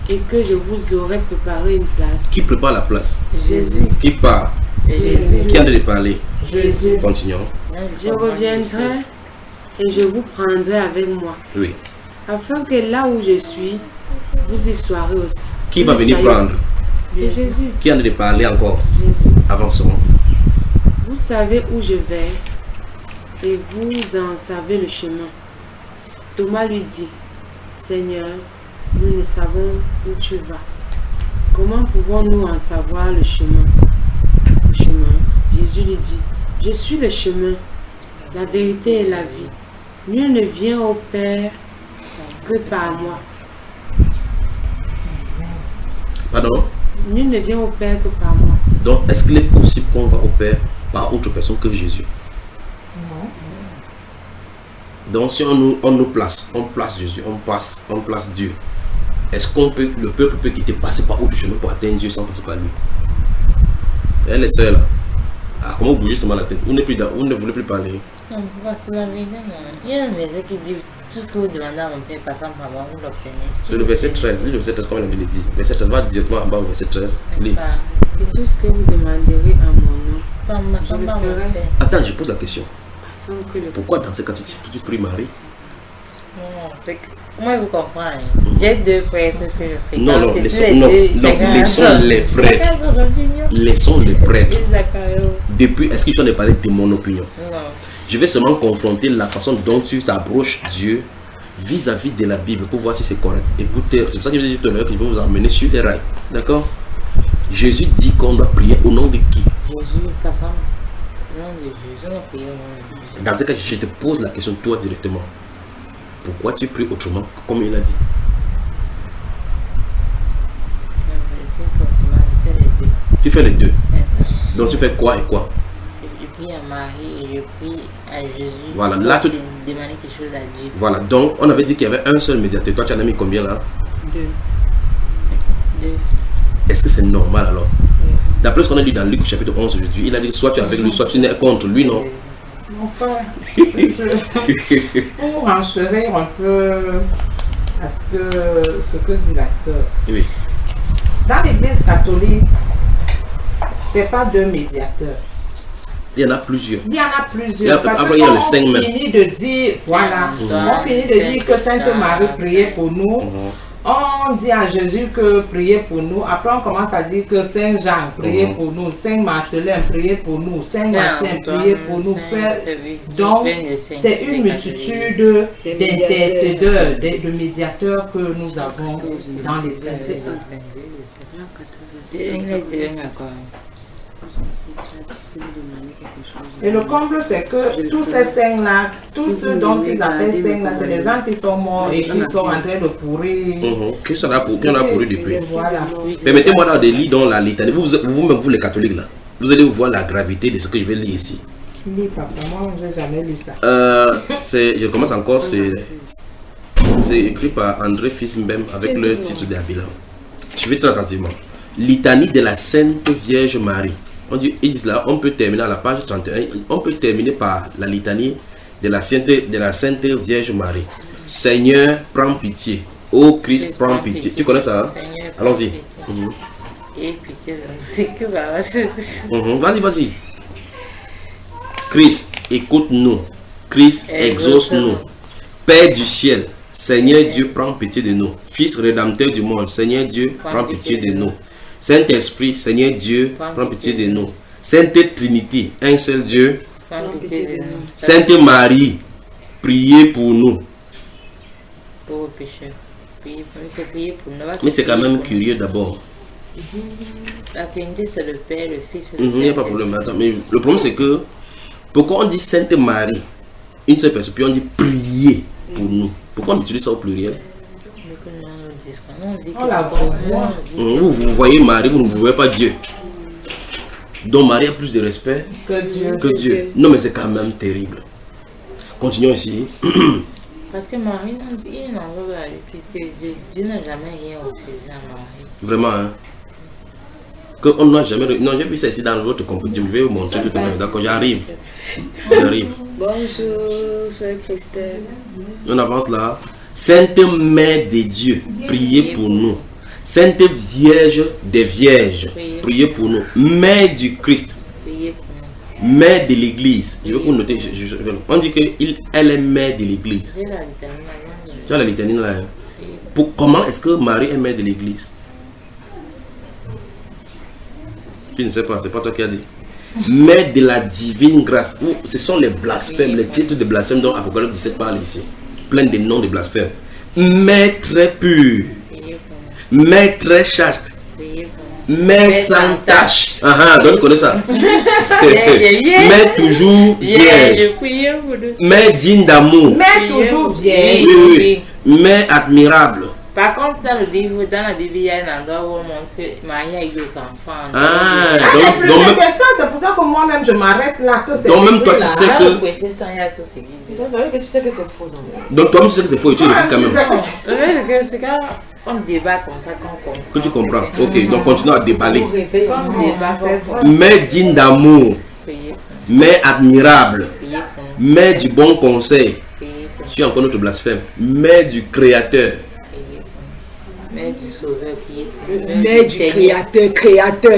et que je vous aurai préparé une place. Qui prépare la place? Jésus. Qui part? Jésus. Qui a de parler? Jésus. Continuons. Je reviendrai et je vous prendrai avec moi, Oui. afin que là où je suis, vous y soyez aussi. Qui va Vous y venir soyez prendre? aussi. C'est Jésus. Qui a de parler encore? Jésus. Avançons. Vous savez où je vais et vous en savez le chemin. Thomas lui dit, Seigneur, nous ne savons où tu vas. Comment pouvons-nous en savoir le chemin? Le chemin. Jésus lui dit, je suis le chemin, la vérité et la vie. Nul ne vient au Père que par moi. Pardon? Nul ne vient au Père que par moi. Donc, est-ce qu'il est possible qu'on va au Père par autre personne que Jésus? Non. Donc, si on nous place, on place Jésus, on place Dieu. Est-ce qu'on peut, le peuple peut quitter, passer par autre chemin pour atteindre Dieu sans passer par lui? Elle est seule. Ah, comment bouger seulement la tête? Vous ne voulez plus parler. Non, c'est la vérité, non. Il y a un verset qui dit tout ce que vous demandez à mon Père passant par moi, vous l'obtenez. C'est le verset 13. Le verset 13, comme elle avait dit. Verset 13, va directement en bas au verset 13. Lis. Et tout ce que vous demanderez à mon nom, Par ma Je le par mon ferai. Père. Attends, je pose la question. afin que le Pourquoi dans ce cas tu pries Marie? Moi, vous comprenez. J'ai 2 prêtres que je fréquente. Non, et laissons les prêtres. Chacun son opinion. Laissons les prêtres. D'accord. Depuis, est-ce que tu en as parlé de mon opinion? Non. Je vais seulement confronter la façon dont tu t'approches Dieu vis-à-vis de la Bible pour voir si c'est correct. Et c'est pour ça que je vous ai dit tout à l'heure que je vais vous emmener sur les rails. D'accord? Jésus dit qu'on doit prier au nom de qui? Jésus, passant. Non, de Jésus, on prie au nom de Jésus. Dans ce cas, je te pose la question toi directement. Pourquoi tu pries autrement comme il a dit? Tu fais les deux. Donc tu fais quoi et quoi? Je prie à Marie et je prie à Jésus. Voilà, là pour tout. demander quelque chose à Dieu. Voilà, donc on avait dit qu'il y avait un seul médiateur. Toi tu en as mis combien là? 2. Est-ce que c'est normal alors? D'après ce qu'on a dit dans Luc chapitre 11 aujourd'hui, il a dit soit tu es avec lui, soit tu n'es contre lui, non? Enfin, pour enchérir un peu à ce que dit la sœur. Oui. Dans l'église catholique, c'est pas 2 médiateurs. Il y en a plusieurs. Il y en a plusieurs. Parce après, que il y a quand les 5 on même. finit de dire, voilà, on finit de dire que Sainte Marie priait pour nous. On dit à Jésus que priez pour nous. Après, on commence à dire que Saint Jean priez pour nous. Saint Marcelin priez pour nous. Saint Machin priez pour nous. Donc, c'est une multitude d'intercédeurs, de médiateurs que nous avons dans l'église. Et le comble, c'est que tous ces saints-là, tous ceux dont ils appellent saints-là, c'est des gens qui sont morts et qui sont en train de pourrir. Qui en a pourri depuis. Voilà. Permettez-moi de lire dans la litanie. Vous-même, vous les catholiques là, vous allez voir la gravité de ce que je vais lire ici. Lis, papa, moi, je n'ai jamais lu ça. Je commence encore, c'est écrit par André Fils Mbem avec le titre d'Abila. Suivez très attentivement. Litanie de la Sainte Vierge Marie. Ils disent là, on peut terminer à la page 31, on peut terminer par la litanie de la Sainte Vierge Marie. Seigneur, prends pitié. Ô Christ, prends pitié. Tu connais ça? Hein? Allons-y. Vas-y. Christ, écoute-nous. Christ, exauce-nous. Père du ciel, Seigneur Dieu, prends pitié de nous. Fils rédempteur du monde, Seigneur Dieu, prends pitié de nous. Saint-Esprit, Seigneur Dieu, prends pitié de nous. Sainte Trinité, un seul Dieu, Prends pitié de nous. Sainte Marie, priez pour nous. Pour pécheurs. Priez pour nous. Mais c'est quand même curieux d'abord. La Trinité, c'est le Père, le Fils, le Il n'y a pas de problème. Attends, mais le problème, c'est que pourquoi on dit Sainte Marie, une seule personne, puis on dit priez pour nous? Pourquoi on utilise ça au pluriel? On la voit. Vous voyez Marie, vous ne voyez pas Dieu. Donc Marie a plus de respect Que Dieu. Non, mais c'est quand même terrible. Continuons ici. Parce que Marie, il n'en veut pas, puisque Dieu n'a jamais rien refusé à Marie. Vraiment, hein? On n'a jamais. Non, j'ai vu ça ici dans votre composition. Je vais vous montrer tout à l'heure. D'accord, j'arrive. Bonjour, c'est Christelle. On avance là. Sainte Mère de Dieu, priez pour nous. Sainte Vierge des Vierges, priez pour nous. Mère du Christ, Priez pour nous. Mère de l'Église. Je vais vous noter. On dit qu'elle est Mère de l'Église. J'ai la litanie là. Tu as la litanie là. Hein? Comment est-ce que Marie est Mère de l'Église? Tu ne sais pas, c'est pas toi qui as dit. Mère de la divine grâce. Ce sont les blasphèmes, les titres de blasphème dont Apocalypse 17 parle ici. Plein de noms de blasphème. Mère très pure. Mère très chaste. Mère sans tache. Donc tu connais ça. Mère toujours vierge. Mère digne d'amour. Mais toujours vieille. Oui. Mère admirable. Par contre, dans le livre, dans la Bible, il y a un endroit où on montre que Marie a eu d'autres enfants. Donc C'est ça, c'est pour ça que moi-même je m'arrête là. Que donc même toi tu sais Dans que. le procès, il y a tout ce qui dit. Ça veut dire que tu sais que c'est faux, non? Donc toi tu sais que c'est faux et tu le sais quand même. Le fait que c'est quand on débat comme ça qu'on comprend. Que tu comprends. Ok, donc continue à déballer. Vous réveillez. Comme débat qu'on Mère digne d'amour. prier, Mère admirable. prier pour nous, Mère du bon conseil. prier pour nous, Suis encore notre blasphème. Mère du créateur. prier pour nous. Mère du Sauveur, prier pour nous. Mère du créateur,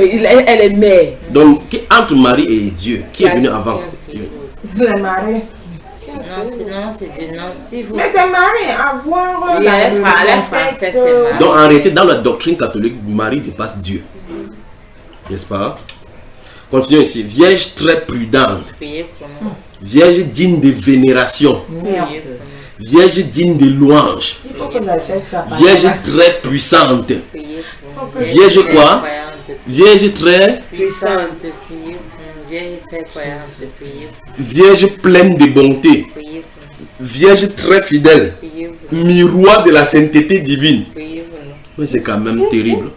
elle est mère. Donc entre Marie et Dieu, qui est venu avant? Les maris. Non, c'est Dieu. Non, si vous... Mais c'est Marie, avoir Oui, elle fera, c'est Marie. Donc en réalité, dans la doctrine catholique, Marie dépasse Dieu. N'est-ce pas? Continuons ici. Vierge très prudente. Priez pour nous. Vierge digne de vénération. Priez pour nous. Vierge digne de louange. Il faut que j'achète ça. Vierge très puissante. Priez pour nous. Vierge quoi? Vierge très... Puissante. Priez pour nous. Vierge très croyante. Priez pour nous. Vierge pleine de bonté. Priez pour nous. Vierge très fidèle. Priez pour nous. Miroir de la sainteté divine. Priez pour nous. Mais c'est quand même terrible.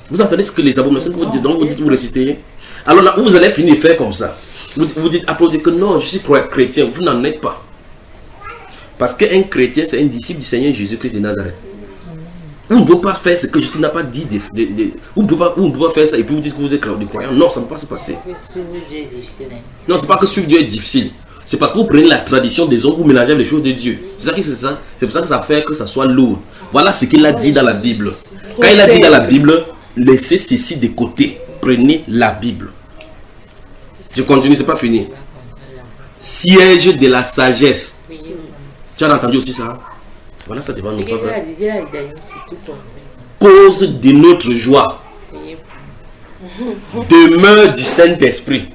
Vous entendez ce que les abominations vous dites, donc vous dites, vous récitez. Alors là, vous allez finir faire comme ça. Vous dites, applaudissez que non, je suis chrétien. Vous n'en êtes pas. Parce qu'un chrétien, c'est un disciple du Seigneur Jésus-Christ de Nazareth. Vous ne pouvez pas faire ce que Jésus n'a pas dit. Vous ne pouvez pas faire ça et puis vous dites que vous êtes des croyants. Non, ça ne peut pas se passer. Suivre Dieu est difficile. Non, c'est pas que suivre Dieu est difficile. C'est parce que vous prenez la tradition des hommes, vous mélangez avec les choses de Dieu. C'est pour ça que ça fait que ça soit lourd. Voilà ce qu'il a dit dans la Bible. Quand il a dit dans la Bible, laissez ceci de côté. Prenez la Bible. Je continue, c'est pas fini. Siège de la sagesse. Tu as entendu aussi ça? Voilà, ça devant nous. Cause de notre joie. Demeure du Saint-Esprit.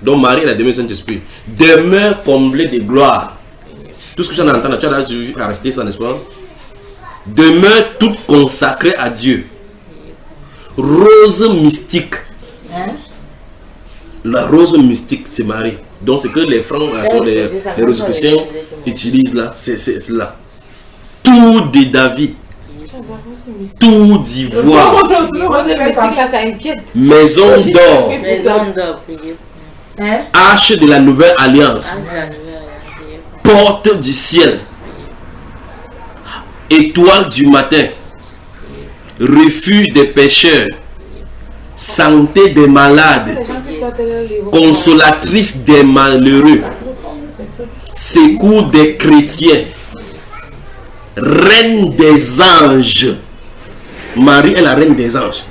Donc Marie est la demeure du Saint-Esprit. Demeure comblée de gloire. Tout ce que j'en entends, tu as arrêté ça, n'est-ce pas? Demeure toute consacrée à Dieu. Rose mystique. La rose mystique, c'est Marie. Donc c'est que les francs, les rosicruciens utilisent là, c'est là. Tout de David. Tout d'ivoire. Maison d'or. Maison d'or, priez. Arche de la nouvelle alliance. Porte du ciel. Étoile du matin. Refuge des pécheurs. Santé des malades. Consolatrice des malheureux. Secours des chrétiens. Reine des anges. Marie est la reine des anges.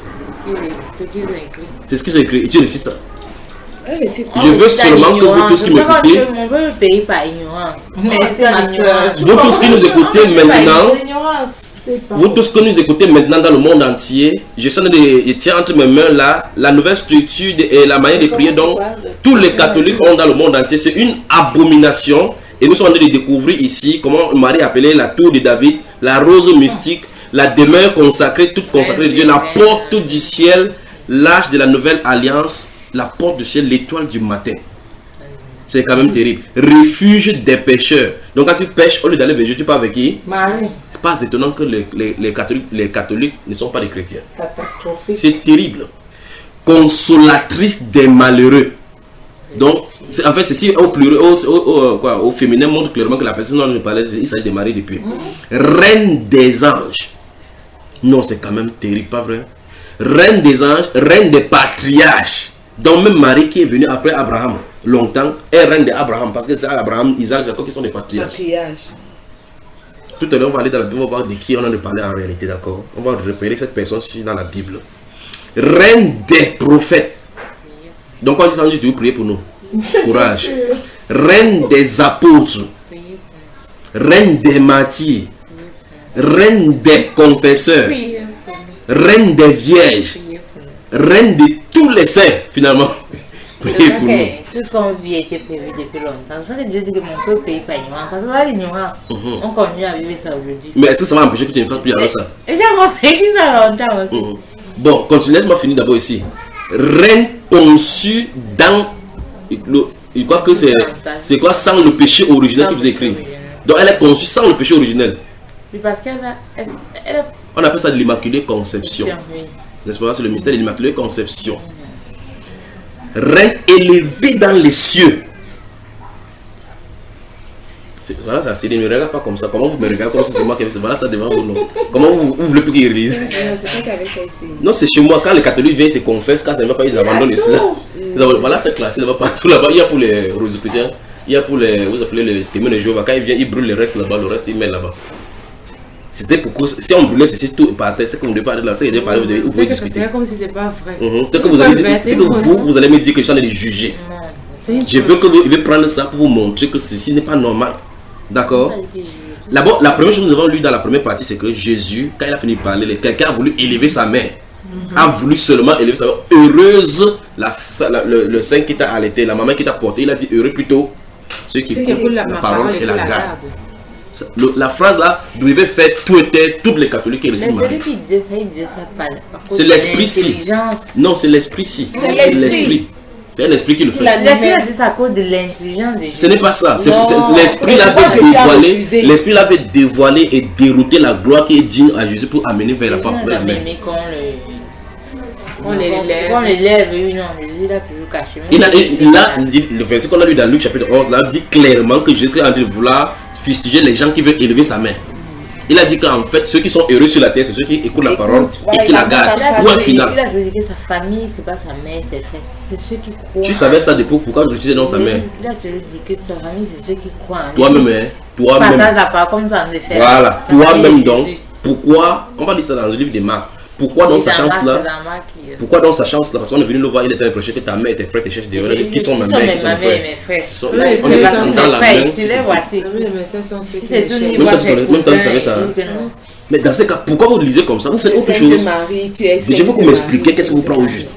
C'est ce qu'ils ont écrit. Et tu récites ça. Je veux seulement que vous tous qui m'écoutez, vous tous qui nous écoutez maintenant, vous tous que nous écoutez maintenant dans le monde entier, je tiens entre mes mains là la nouvelle structure et la manière de prier dont tous les catholiques ont dans le monde entier. C'est une abomination et nous sommes en train de découvrir ici comment Marie appelait la tour de David, la rose mystique, la demeure consacrée, toute consacrée de Dieu, la porte du ciel, l'arche de la nouvelle alliance, la porte du ciel, l'étoile du matin. C'est quand même terrible. Refuge des pécheurs. Donc quand tu pêches, au lieu d'aller vers Dieu, tu pars avec qui? Marie. C'est pas étonnant que les catholiques ne sont pas des chrétiens. Catastrophique. C'est terrible. Consolatrice des malheureux. Donc, en fait, ceci au féminin montre clairement que la personne dont on parlait, il s'agit de Marie depuis. Reine des anges. Non, c'est quand même terrible, pas vrai? Reine des anges, reine des patriarches. Donc même Marie qui est venue après Abraham, longtemps, est reine d'Abraham, parce que c'est Abraham, Isaac, Jacob qui sont des patriarches. Tout à l'heure, on va aller dans la Bible, on va voir de qui on en a parlé en réalité, d'accord? On va repérer cette personne-ci dans la Bible. Reine des prophètes. Donc quand il dit de vous prier pour nous. Courage. Reine des apôtres. Reine des martyrs. Reine des confesseurs. Reine des vierges. Reine de tous les saints, finalement. Priez pour nous. Tout ce qu'on vit était prévu depuis longtemps. C'est ça que Dieu dit que mon peuple paye pas ignorance. Parce que voilà l'ignorance. On continue à vivre ça aujourd'hui. Mais est-ce que ça va empêcher que tu ne fasses plus alors ça? J'ai vécu ça longtemps aussi. Bon, continue, laisse-moi finir d'abord ici. Reine conçue dans... Je crois que c'est quoi? Sans le péché originel que vous écrit. Donc elle est conçue sans le péché originel. Oui, parce qu'elle a... On appelle ça de l'Immaculée Conception. Oui. N'est-ce pas? C'est le mystère de l'Immaculée Conception. Reine élevée dans les cieux. Voilà, ça c'est ne me regarde pas comme ça. Comment vous me regardez comme si c'est moi qui ai fait ça? Voilà, ça devant vous. Non. Comment vous voulez plus qu'ils lisent? C'est pas qu'avec ça ici. Non, c'est chez moi. Quand les catholiques viennent, ils se confessent. Quand ça ne va pas, ils abandonnent cela. Voilà, c'est classé là-bas partout là-bas. Il y a pour les rosicruciens, il y a pour les, vous appelez les témoins de Jéhovah. Quand ils viennent, ils brûlent le reste là-bas, le reste ils mettent là-bas. C'était pourquoi, si on brûlait ceci tout par terre, c'est que vous devez parler de là, c'est que vous pouvez discuter. C'est comme si c'est pas vrai. C'est que vous allez me dire que je suis en train de juger. Je veux que vous prendre ça pour vous montrer que ceci n'est pas normal. D'accord? D'abord, la première chose que nous avons lu dans la première partie, c'est que Jésus, quand il a fini de parler, quelqu'un a voulu élever sa mère. A voulu seulement élever sa mère. Heureuse le sein qui t'a allaité, la maman qui t'a porté. Il a dit heureux plutôt ceux qui écoutent la parole et la gardent. La phrase là devait faire toutes les catholiques et le Mais celui qui disait ça, il disait ça pas. C'est l'esprit-ci. Non, c'est l'esprit-ci. C'est l'esprit. C'est l'esprit qui le fait. L'esprit a dit ça à cause de l'intelligence des gens. Ce n'est pas ça. L'esprit l'avait dévoilé. L'esprit l'avait dévoilé et dérouté la gloire qui est digne à Jésus pour amener vers la femme. Mais On l'élève. on l'élève, oui, non, Jésus l'a toujours caché. Le verset qu'on a lu dans Luc chapitre 11, là, dit clairement que Jésus est en train de vouloir fustiger les gens qui veulent élever sa mère. Il a dit qu'en fait, ceux qui sont heureux sur la terre, c'est ceux qui écoutent la parole et qui la gardent. Point final. Il a choisi que sa famille, c'est pas sa mère, ses frères, c'est ceux qui croient. Tu savais ça depuis pourquoi tu disais dans sa mère? Il a toujours dit que sa famille, c'est ceux qui croient. Toi-même, hein? Toi-même. Partage la parole comme ça, on le fait. Voilà, toi-même donc. Pourquoi? On va lire ça dans le livre des Marc. Pourquoi dans sa chance-là? Pourquoi dans sa chance-là? Parce qu'on est venu le voir, il était reproché que ta mère et tes frères te cherchent dehors. Qui sont ma mère, qui sont mes frères? On est dans la même. Même temps, vous savez ça. Mais dans ce cas, pourquoi vous lisez comme ça? Vous faites autre chose. Je veux que vous m'expliquiez qu'est-ce qui vous prend au juste.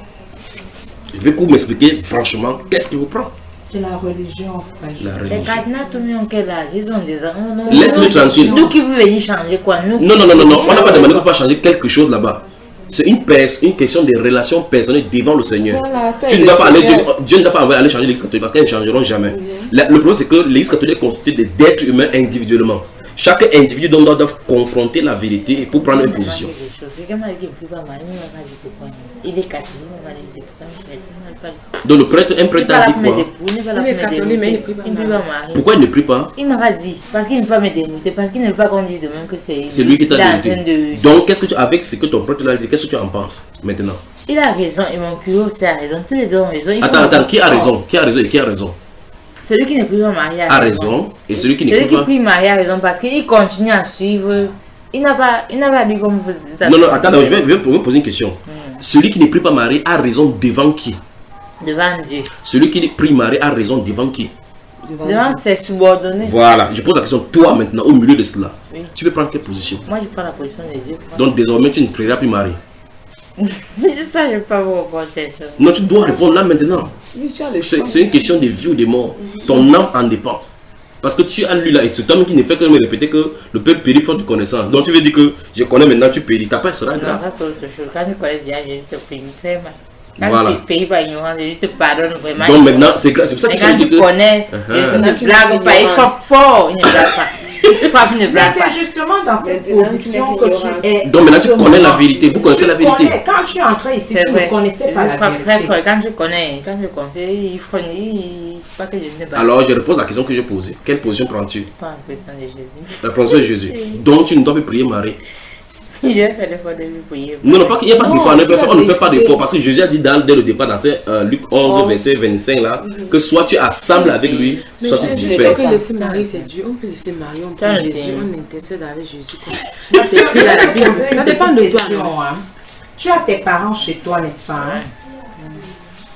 Je veux que vous m'expliquiez franchement qu'est-ce qui vous prend. C'est la religion, frère. La Les religion. cardinals, tout le monde, quel âge? Ils ont des ans. Laisse-le tranquille. Nous qui voulons venir changer quoi? Nous. Non. On n'a pas demandé qu'on va changer quelque chose là-bas. C'est une question de relations personnelles devant le Seigneur. Voilà, Tu ne dois pas aller, Dieu ne doit pas aller changer l'Église catholique parce qu'elles ne changeront jamais. Le problème, c'est que l'Église catholique est constituée d'êtres humains individuellement. Chaque individu doit confronter la vérité pour prendre une position. Il est catholique, Donc le prêtre, un prêtre a dit quoi? Il est catholique, mais il ne prie pas. Pourquoi il ne prie pas? Il m'a dit, parce qu'il ne veut pas me dénouter, parce qu'il ne veut pas qu'on dise de même que c'est lui qui t'a dénouté. dénouté. Donc qu'est-ce que tu, avec ce que ton prêtre a dit, qu'est-ce que tu en penses maintenant? Il a raison et mon curé aussi a raison. Tous les deux ont raison. Attends, qui a raison? Qui a raison et qui a raison? Celui qui ne prie pas Marie a raison. Et celui qui ne celui prie pas? Celui qui prie Marie a raison parce qu'il continue à suivre. Il n'a pas dit comme vous. Non, attends, je vais vous poser une question. Celui qui ne prie pas Marie a raison devant qui? Devant Dieu. Celui qui prie Marie a raison devant qui? Devant ses subordonnés. Voilà, je pose la question, toi maintenant, au milieu de cela, oui. Tu veux prendre quelle position? Moi, je prends la position de Dieu. Donc désormais, tu ne prieras plus Marie. Ça, je ne peux pas vous répondre. Non, tu dois répondre là maintenant. C'est une question de vie ou de mort. Ton âme en dépend. Parce que tu as lu là, et c'est toi qui ne fait que me répéter que le peuple périt faute de connaissance. Donc tu veux dire que je connais maintenant, tu péris. Ta part sera grave. Non, ça c'est autre chose. Quand tu connais déjà, je te péris très mal. Quand voilà. tu péris par ignorance, je te pardonne vraiment. Donc maintenant, c'est pour ça que quand tu connais, tu ne blagues pas, il frappe fort, il ne blague pas. C'est justement dans cette position que tu es. Donc maintenant tu connais la vérité, vous connaissez la vérité. Quand tu es entré ici, tu ne connaissais pas la vérité. Très fort. Quand je connais, il faut pas que je ne pas. Alors je repose la question que j'ai posée. Quelle position prends-tu? Pas la position de Jésus. La position de Jésus. Donc tu ne dois pas prier Marie. Je vais faire l'effort de lui prier. Non, il n'y a pas d'effort, on ne fait pas d'effort parce que Jésus a dit dès le départ dans Luc 11, verset 25 là, que soit tu assembles avec lui, soit tu disperses. On peut laisser Marie, c'est Dieu, on peut laisser Marie, on peut Jésus, on intercède avec Jésus. C'est écrit dans la Bible, ça dépend de toi. Tu as tes parents chez toi, n'est-ce pas?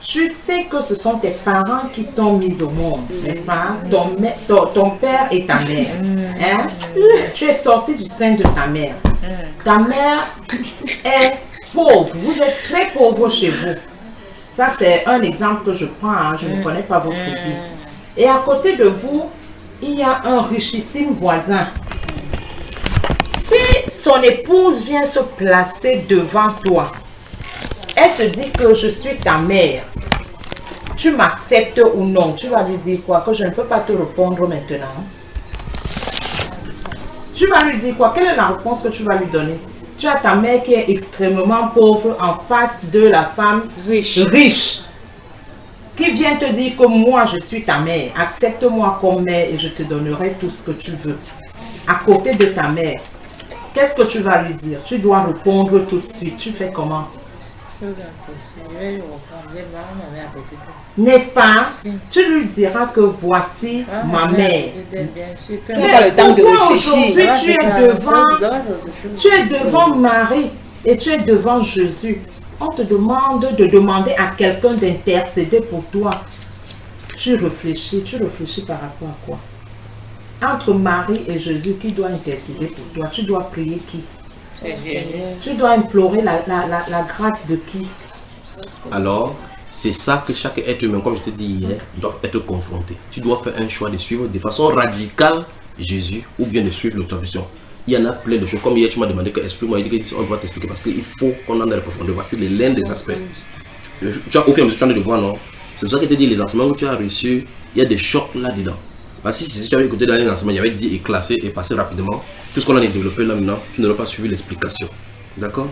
Tu sais que ce sont tes parents qui t'ont mis au monde, n'est-ce pas? Ton père et ta mère. Hein? Tu es sorti du sein de ta mère. Ta mère est pauvre. Vous êtes très pauvre chez vous. Ça, c'est un exemple que je prends. Hein. Je ne connais pas votre vie. Et à côté de vous, il y a un richissime voisin. Si son épouse vient se placer devant toi, elle te dit que je suis ta mère. Tu m'acceptes ou non? Tu vas lui dire quoi? Que je ne peux pas te répondre maintenant. Tu vas lui dire quoi? Quelle est la réponse que tu vas lui donner? Tu as ta mère qui est extrêmement pauvre en face de la femme riche. Qui vient te dire que moi je suis ta mère. Accepte-moi comme mère et je te donnerai tout ce que tu veux. À côté de ta mère. Qu'est-ce que tu vas lui dire? Tu dois répondre tout de suite. Tu fais comment? N'est-ce pas? Tu lui diras que voici ma mère. Tu n'as pas le temps de réfléchir. Tu es devant Marie et tu es devant Jésus. On te demande de demander à quelqu'un d'intercéder pour toi. tu réfléchis par rapport à quoi? Entre Marie et Jésus, qui doit intercéder pour toi? Tu dois prier qui? Tu dois implorer la grâce de qui? Alors, c'est ça que chaque être humain, comme je te dis hier, doit être confronté. Tu dois faire un choix de suivre de façon radicale Jésus ou bien de suivre l'autre tradition. Il y en a plein de choses. Comme hier, tu m'as demandé que explique-moi, on doit t'expliquer parce qu'il faut qu'on en ait la profondeur. Voici l'un des aspects. Tu as au fur et à mesure, tu en as de voir, non? C'est pour ça que je te dis, les enseignements que tu as reçus, il y a des chocs là-dedans. Parce que si tu avais écouté dans les enseignements, il y avait dit et classé et passé rapidement. Tout ce qu'on a développé là maintenant, tu n'aurais pas suivi l'explication. D'accord?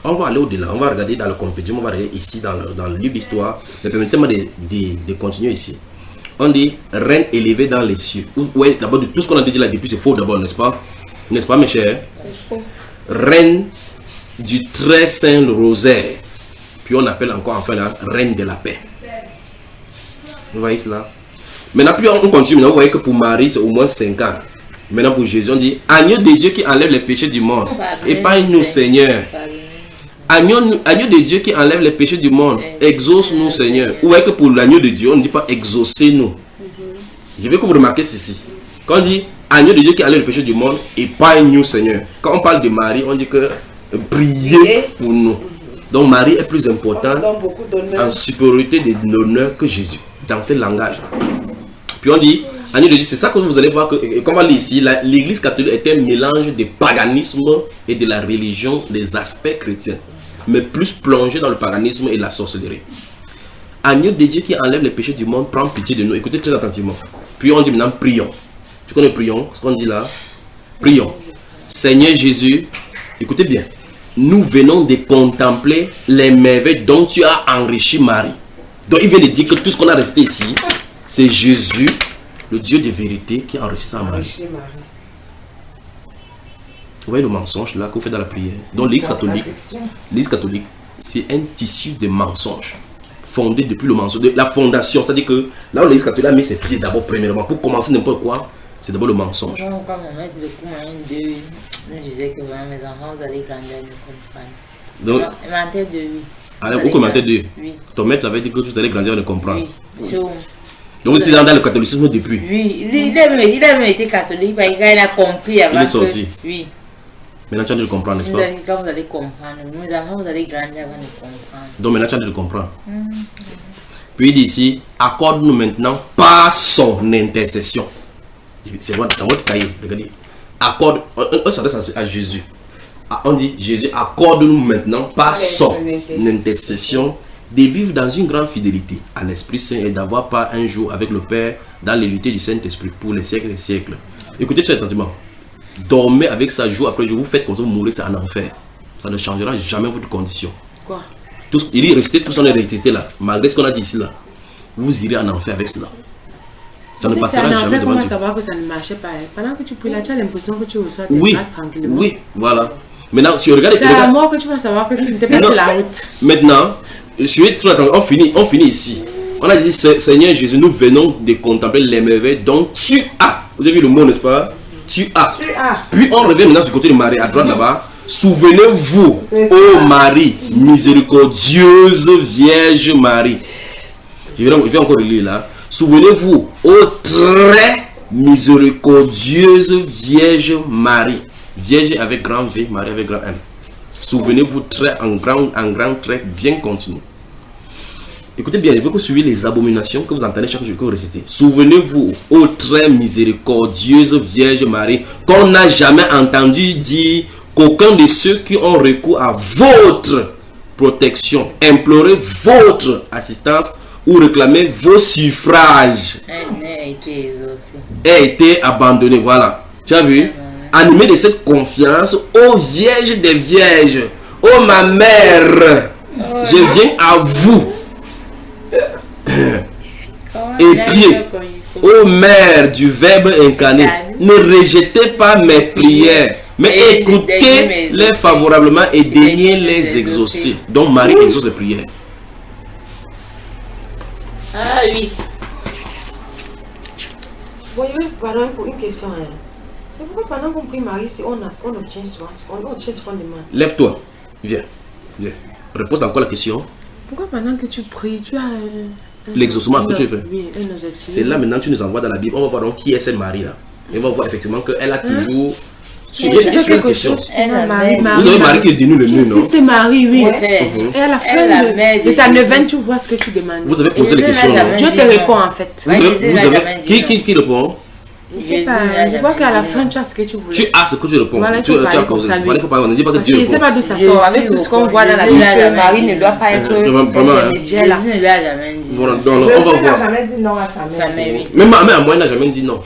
On va aller au-delà, on va regarder dans le compétition, on va regarder ici dans le livre d'histoire. Mais permettez-moi de continuer ici. On dit reine élevée dans les cieux. Oui, d'abord, tout ce qu'on a dit là depuis, c'est faux d'abord, n'est-ce pas? N'est-ce pas, mes chers? C'est faux. Reine du très saint rosaire. Puis on appelle encore enfin la reine de la paix. Vous voyez cela? Maintenant, puis on continue. Maintenant, vous voyez que pour Marie, c'est au moins 5 ans. Maintenant, pour Jésus, on dit agneau de Dieu qui enlève les péchés du monde. Épargne-nous, Seigneur. Agneau de Dieu qui enlève les péchés du monde. Exauce-nous, Seigneur. Ou est-ce que pour l'agneau de Dieu, on ne dit pas exaucez-nous? Je veux que vous remarquez ceci. Quand on dit agneau de Dieu qui enlève les péchés du monde, épargne-nous, Seigneur. Quand on parle de Marie, on dit que priez pour nous. Donc Marie est plus importante en supériorité de l'honneur que Jésus, dans ce langage. Puis on dit, agneau de Dieu, c'est ça que vous allez voir, que, comme on lit ici, l'église catholique est un mélange de paganisme et de la religion, des aspects chrétiens, mais plus plongé dans le paganisme et la sorcellerie. Agneau de Dieu qui enlève les péchés du monde, prend pitié de nous. Écoutez très attentivement. Puis on dit maintenant, prions. Tu connais prions, ce qu'on dit là? Prions. Seigneur Jésus, écoutez bien. Nous venons de contempler les merveilles dont tu as enrichi Marie. Donc il vient de dire que tout ce qu'on a resté ici, c'est Jésus, le Dieu de vérité, qui a enrichi Marie. Vous voyez le mensonge là qu'on fait dans la prière. Donc l'église catholique, c'est un tissu de mensonges. Fondé depuis le mensonge, de la fondation. C'est-à-dire que là où l'église catholique a mis ses pieds d'abord, premièrement, pour commencer n'importe quoi, c'est d'abord le mensonge. Quand mon maître de coup nous disait que mes enfants, vous allez grandir, nous comprendre. Donc, il mentait de lui. Alors, vous commentez de oui. Ton maître avait dit que vous allez grandir, de comprendre. Oui. Donc, c'est dans le catholicisme depuis. Oui, il a même été catholique, parce qu'il a compris avant. Il est sorti. Oui. Maintenant, tu as dû le comprendre, n'est-ce pas? Quand vous allez comprendre, mes enfants, vous allez grandir avant de comprendre. Donc, maintenant, tu as dû le comprendre. Puis, il dit ici, accorde-nous maintenant par son intercession. C'est dans votre cahier, regardez. Accorde, on s'adresse à Jésus. On dit, Jésus, accorde-nous maintenant par son intercession de vivre dans une grande fidélité à l'Esprit Saint et d'avoir part un jour avec le Père dans l'unité du Saint-Esprit pour les siècles et les siècles. Écoutez très attentivement. Dormez avec ça jour après jour. Vous faites comme ça, vous mourrez, c'est un enfer. Ça ne changera jamais votre condition. Quoi? Il dit, restez tous en hérédité là. Malgré ce qu'on a dit ici là. Vous irez en enfer avec cela. Ça ne passera jamais devant Dieu. Comment savoir que ça ne marchait pas? Pendant que tu pries là, tu as l'impression que tu reçois tes grâces tranquillement. Oui, voilà. Maintenant, si on regarde... C'est à la mort que tu vas savoir que tu n'étais pas sur la route. Maintenant, on finit ici. On a dit, Seigneur Jésus, nous venons de contempler les merveilles dont tu as. Vous avez vu le mot, n'est-ce pas? Tu as. Puis on revient maintenant du côté de Marie, à droite là-bas. Souvenez-vous, ô Marie, miséricordieuse Vierge Marie. Je vais encore lire là. Souvenez-vous, ô très miséricordieuse Vierge Marie. Vierge avec grand V, Marie avec grand M. Souvenez-vous en grand trait bien continu. Écoutez bien, il faut que vous suiviez les abominations que vous entendez chaque jour que vous récitez. Souvenez-vous, ô très miséricordieuse Vierge Marie, qu'on n'a jamais entendu dire qu'aucun de ceux qui ont recours à votre protection, implorer votre assistance ou réclamer vos suffrages, a été abandonné. Voilà. Tu as vu? Animé de cette confiance, ô Vierge des Vierges, ô ma mère, je viens à vous. Et puis, ô mère du Verbe incarné, ne rejetez pas mes prières, mais écoutez-les favorablement et daignez les exaucer. Donc Marie exauce les prières. Ah oui. Bon, je vais parler pour une question. C'est pourquoi pendant qu'on prie Marie, si on obtient souvent des mains. Lève-toi, viens. Repose encore la question. Pourquoi pendant que tu pries, tu as L'exaucement, ce que tu veux faire. Oui, elle nous explique. C'est là maintenant tu nous envoies dans la Bible. On va voir donc qui est cette Marie là. Et on va voir effectivement qu'elle a toujours. Il y a une question. Vous avez Marie qui est dénue le mieux, non? Si c'était Marie, oui. Ouais. Et à la fin de ta neuvaine, tu vois ce que tu demandes. Vous avez posé les questions, non? Dieu te répond en fait. Vous avez... Qui répond? Je sais pas, je vois qu'à la fin tu as ce que tu voulais. Tu as ce que tu réponds. Voilà, tu as posé. Il faut pas, on ne dit pas que Parce Dieu que je sais répond. pas d'où ça sort. Avec tout ce qu'on voit dans la Bible, Marie ne doit pas être intermédiaire là. Jésus ne l'a jamais dit. Voilà, donc, on va Jésus n'a voir. jamais dit non à sa mère. Oui. Même à moi, elle n'a jamais dit non.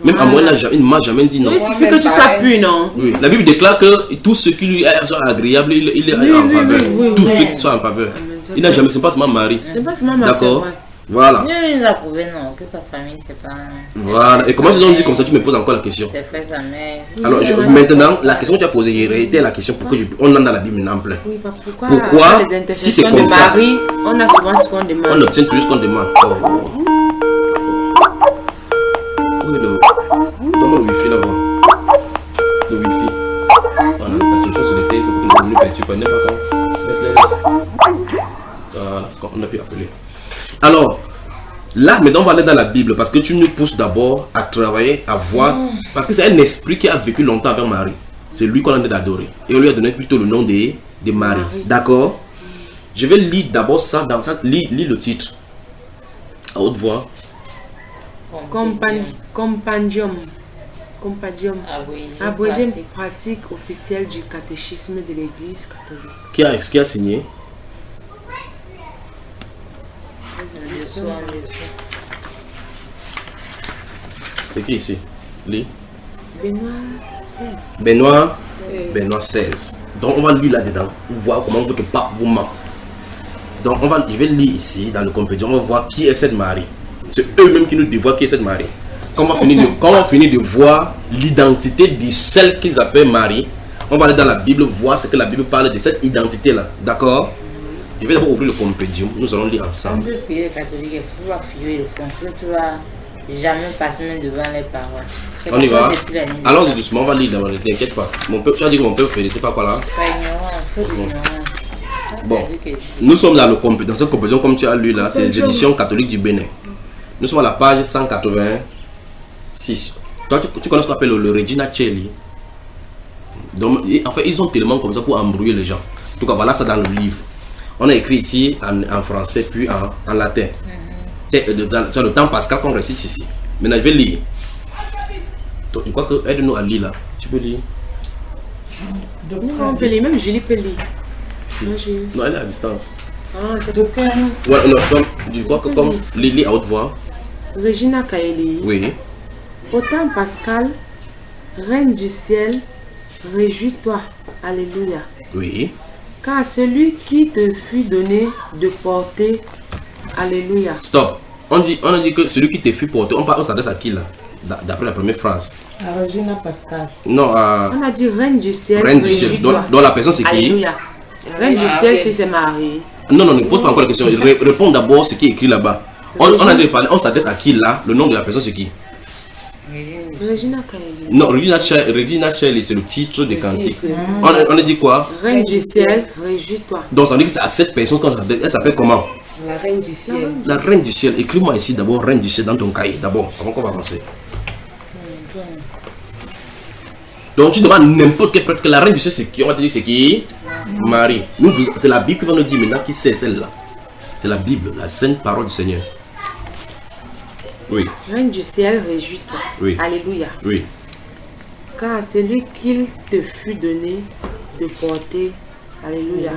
Même à moi, il ne m'a jamais dit non. Il suffit que tu sois pur, non? Oui. La Bible déclare que tous ceux qui lui sont agréables, il est en faveur. Tous ceux qui sont en faveur. Il n'a jamais, c'est pas seulement Marie. C'est pas seulement Marie. D'accord. Voilà. Dieu nous a prouvé non, que sa famille c'est pas. Voilà. Et comment tu dis comme ça, tu me poses encore la question? C'est frère, sa mère. Alors maintenant, la question que tu as posée hier était la question pourquoi on entre dans la Bible maintenant en plein. Oui, pourquoi Pourquoi, les si c'est intercessions comme de ça, Marie, on a souvent ce qu'on demande. on obtient toujours ce qu'on demande. Oui, donne-moi le wifi là-bas. Le wifi. Voilà, la solution sur le thé, c'est pour que nous ne perturbe pas. Laisse. Voilà, on a pu appeler. Alors, là, maintenant, on va aller dans la Bible parce que tu nous pousses d'abord à travailler, à voir. Parce que c'est un esprit qui a vécu longtemps avec Marie. C'est lui qu'on a d'adorer. Et on lui a donné plutôt le nom de Marie. D'accord? Je vais lire d'abord ça dans ça. Lis le titre. À haute voix. Compendium. Abrégé pratique. pratique officielle du catéchisme de l'Église catholique. Qui a signé? C'est qui ici? Lis. Benoît XVI. Benoît XVI. Donc on va lire là-dedans. Voir comment votre pape vous ment. Donc je vais lire ici dans le compétition. On va voir qui est cette Marie. C'est eux-mêmes qui nous dévoilent qui est cette Marie. Quand on va finir de voir l'identité de celle qu'ils appellent Marie, on va aller dans la Bible voir ce que la Bible parle de cette identité-là. D'accord? Je vais d'abord ouvrir le compédium. Nous allons lire ensemble. Quand tu pries les catholiques, tu vas fouiller le fond. Tu vas jamais passer main devant les paroles. On y va. Allons-y doucement, on va lire d'abord, ne t'inquiète pas. Tu as dit que mon père fait, c'est pas quoi là? Bon, nous sommes dans cette compétition comme tu as lu là, c'est les éditions catholiques du Bénin. Nous sommes à la page 186. Toi, tu connais ce qu'on appelle le Regina Coeli. Donc, en fait, ils ont tellement comme ça pour embrouiller les gens. En tout cas, voilà ça dans le livre. On a écrit ici en français puis en latin. C'est le temps pascal qu'on récite ici. Maintenant, je vais lire. Je crois que aide-nous à lire là. Tu peux lire? Non, on peut lire, même Julie peut lire. Non, elle est à distance. Ah, c'est Ouais, non, je crois que comme lis à haute voix. Regina Coeli. Oui. Au temps pascal, Reine du ciel, réjouis-toi. Alléluia. Oui. Car celui qui te fut donné de porter. Alléluia. Stop. On a dit que celui qui te fut porté, on s'adresse à qui là? D'après la première phrase. À Regina Pascal. Non, on a dit Reine du ciel. Reine du ciel. Donc la personne c'est qui? Alléluia. Reine du ciel, c'est Marie. Non, ne pose pas encore la question. Réponds d'abord ce qui est écrit là-bas. On a dit parler, on s'adresse à qui là? Le nom de la personne c'est qui? Regina Coeli. Non, Regina Coeli, c'est le titre des cantiques. On a dit quoi? Reine du ciel, réjouis-toi. Donc ça veut dire que c'est à cette personne qu'on s'adresse. Elle s'appelle comment? La reine du ciel. La reine du ciel. Écris-moi ici d'abord reine du ciel dans ton cahier d'abord, avant qu'on va avancer. Donc tu demandes n'importe quelle personne, que la reine du ciel c'est qui? On va te dire c'est qui? Marie. C'est la Bible qui va nous dire maintenant qui c'est celle-là. C'est la Bible, la sainte parole du Seigneur. Oui. Reine du ciel, réjouis-toi. Oui. Alléluia. Oui. Car celui qu'il te fut donné de porter. Alléluia.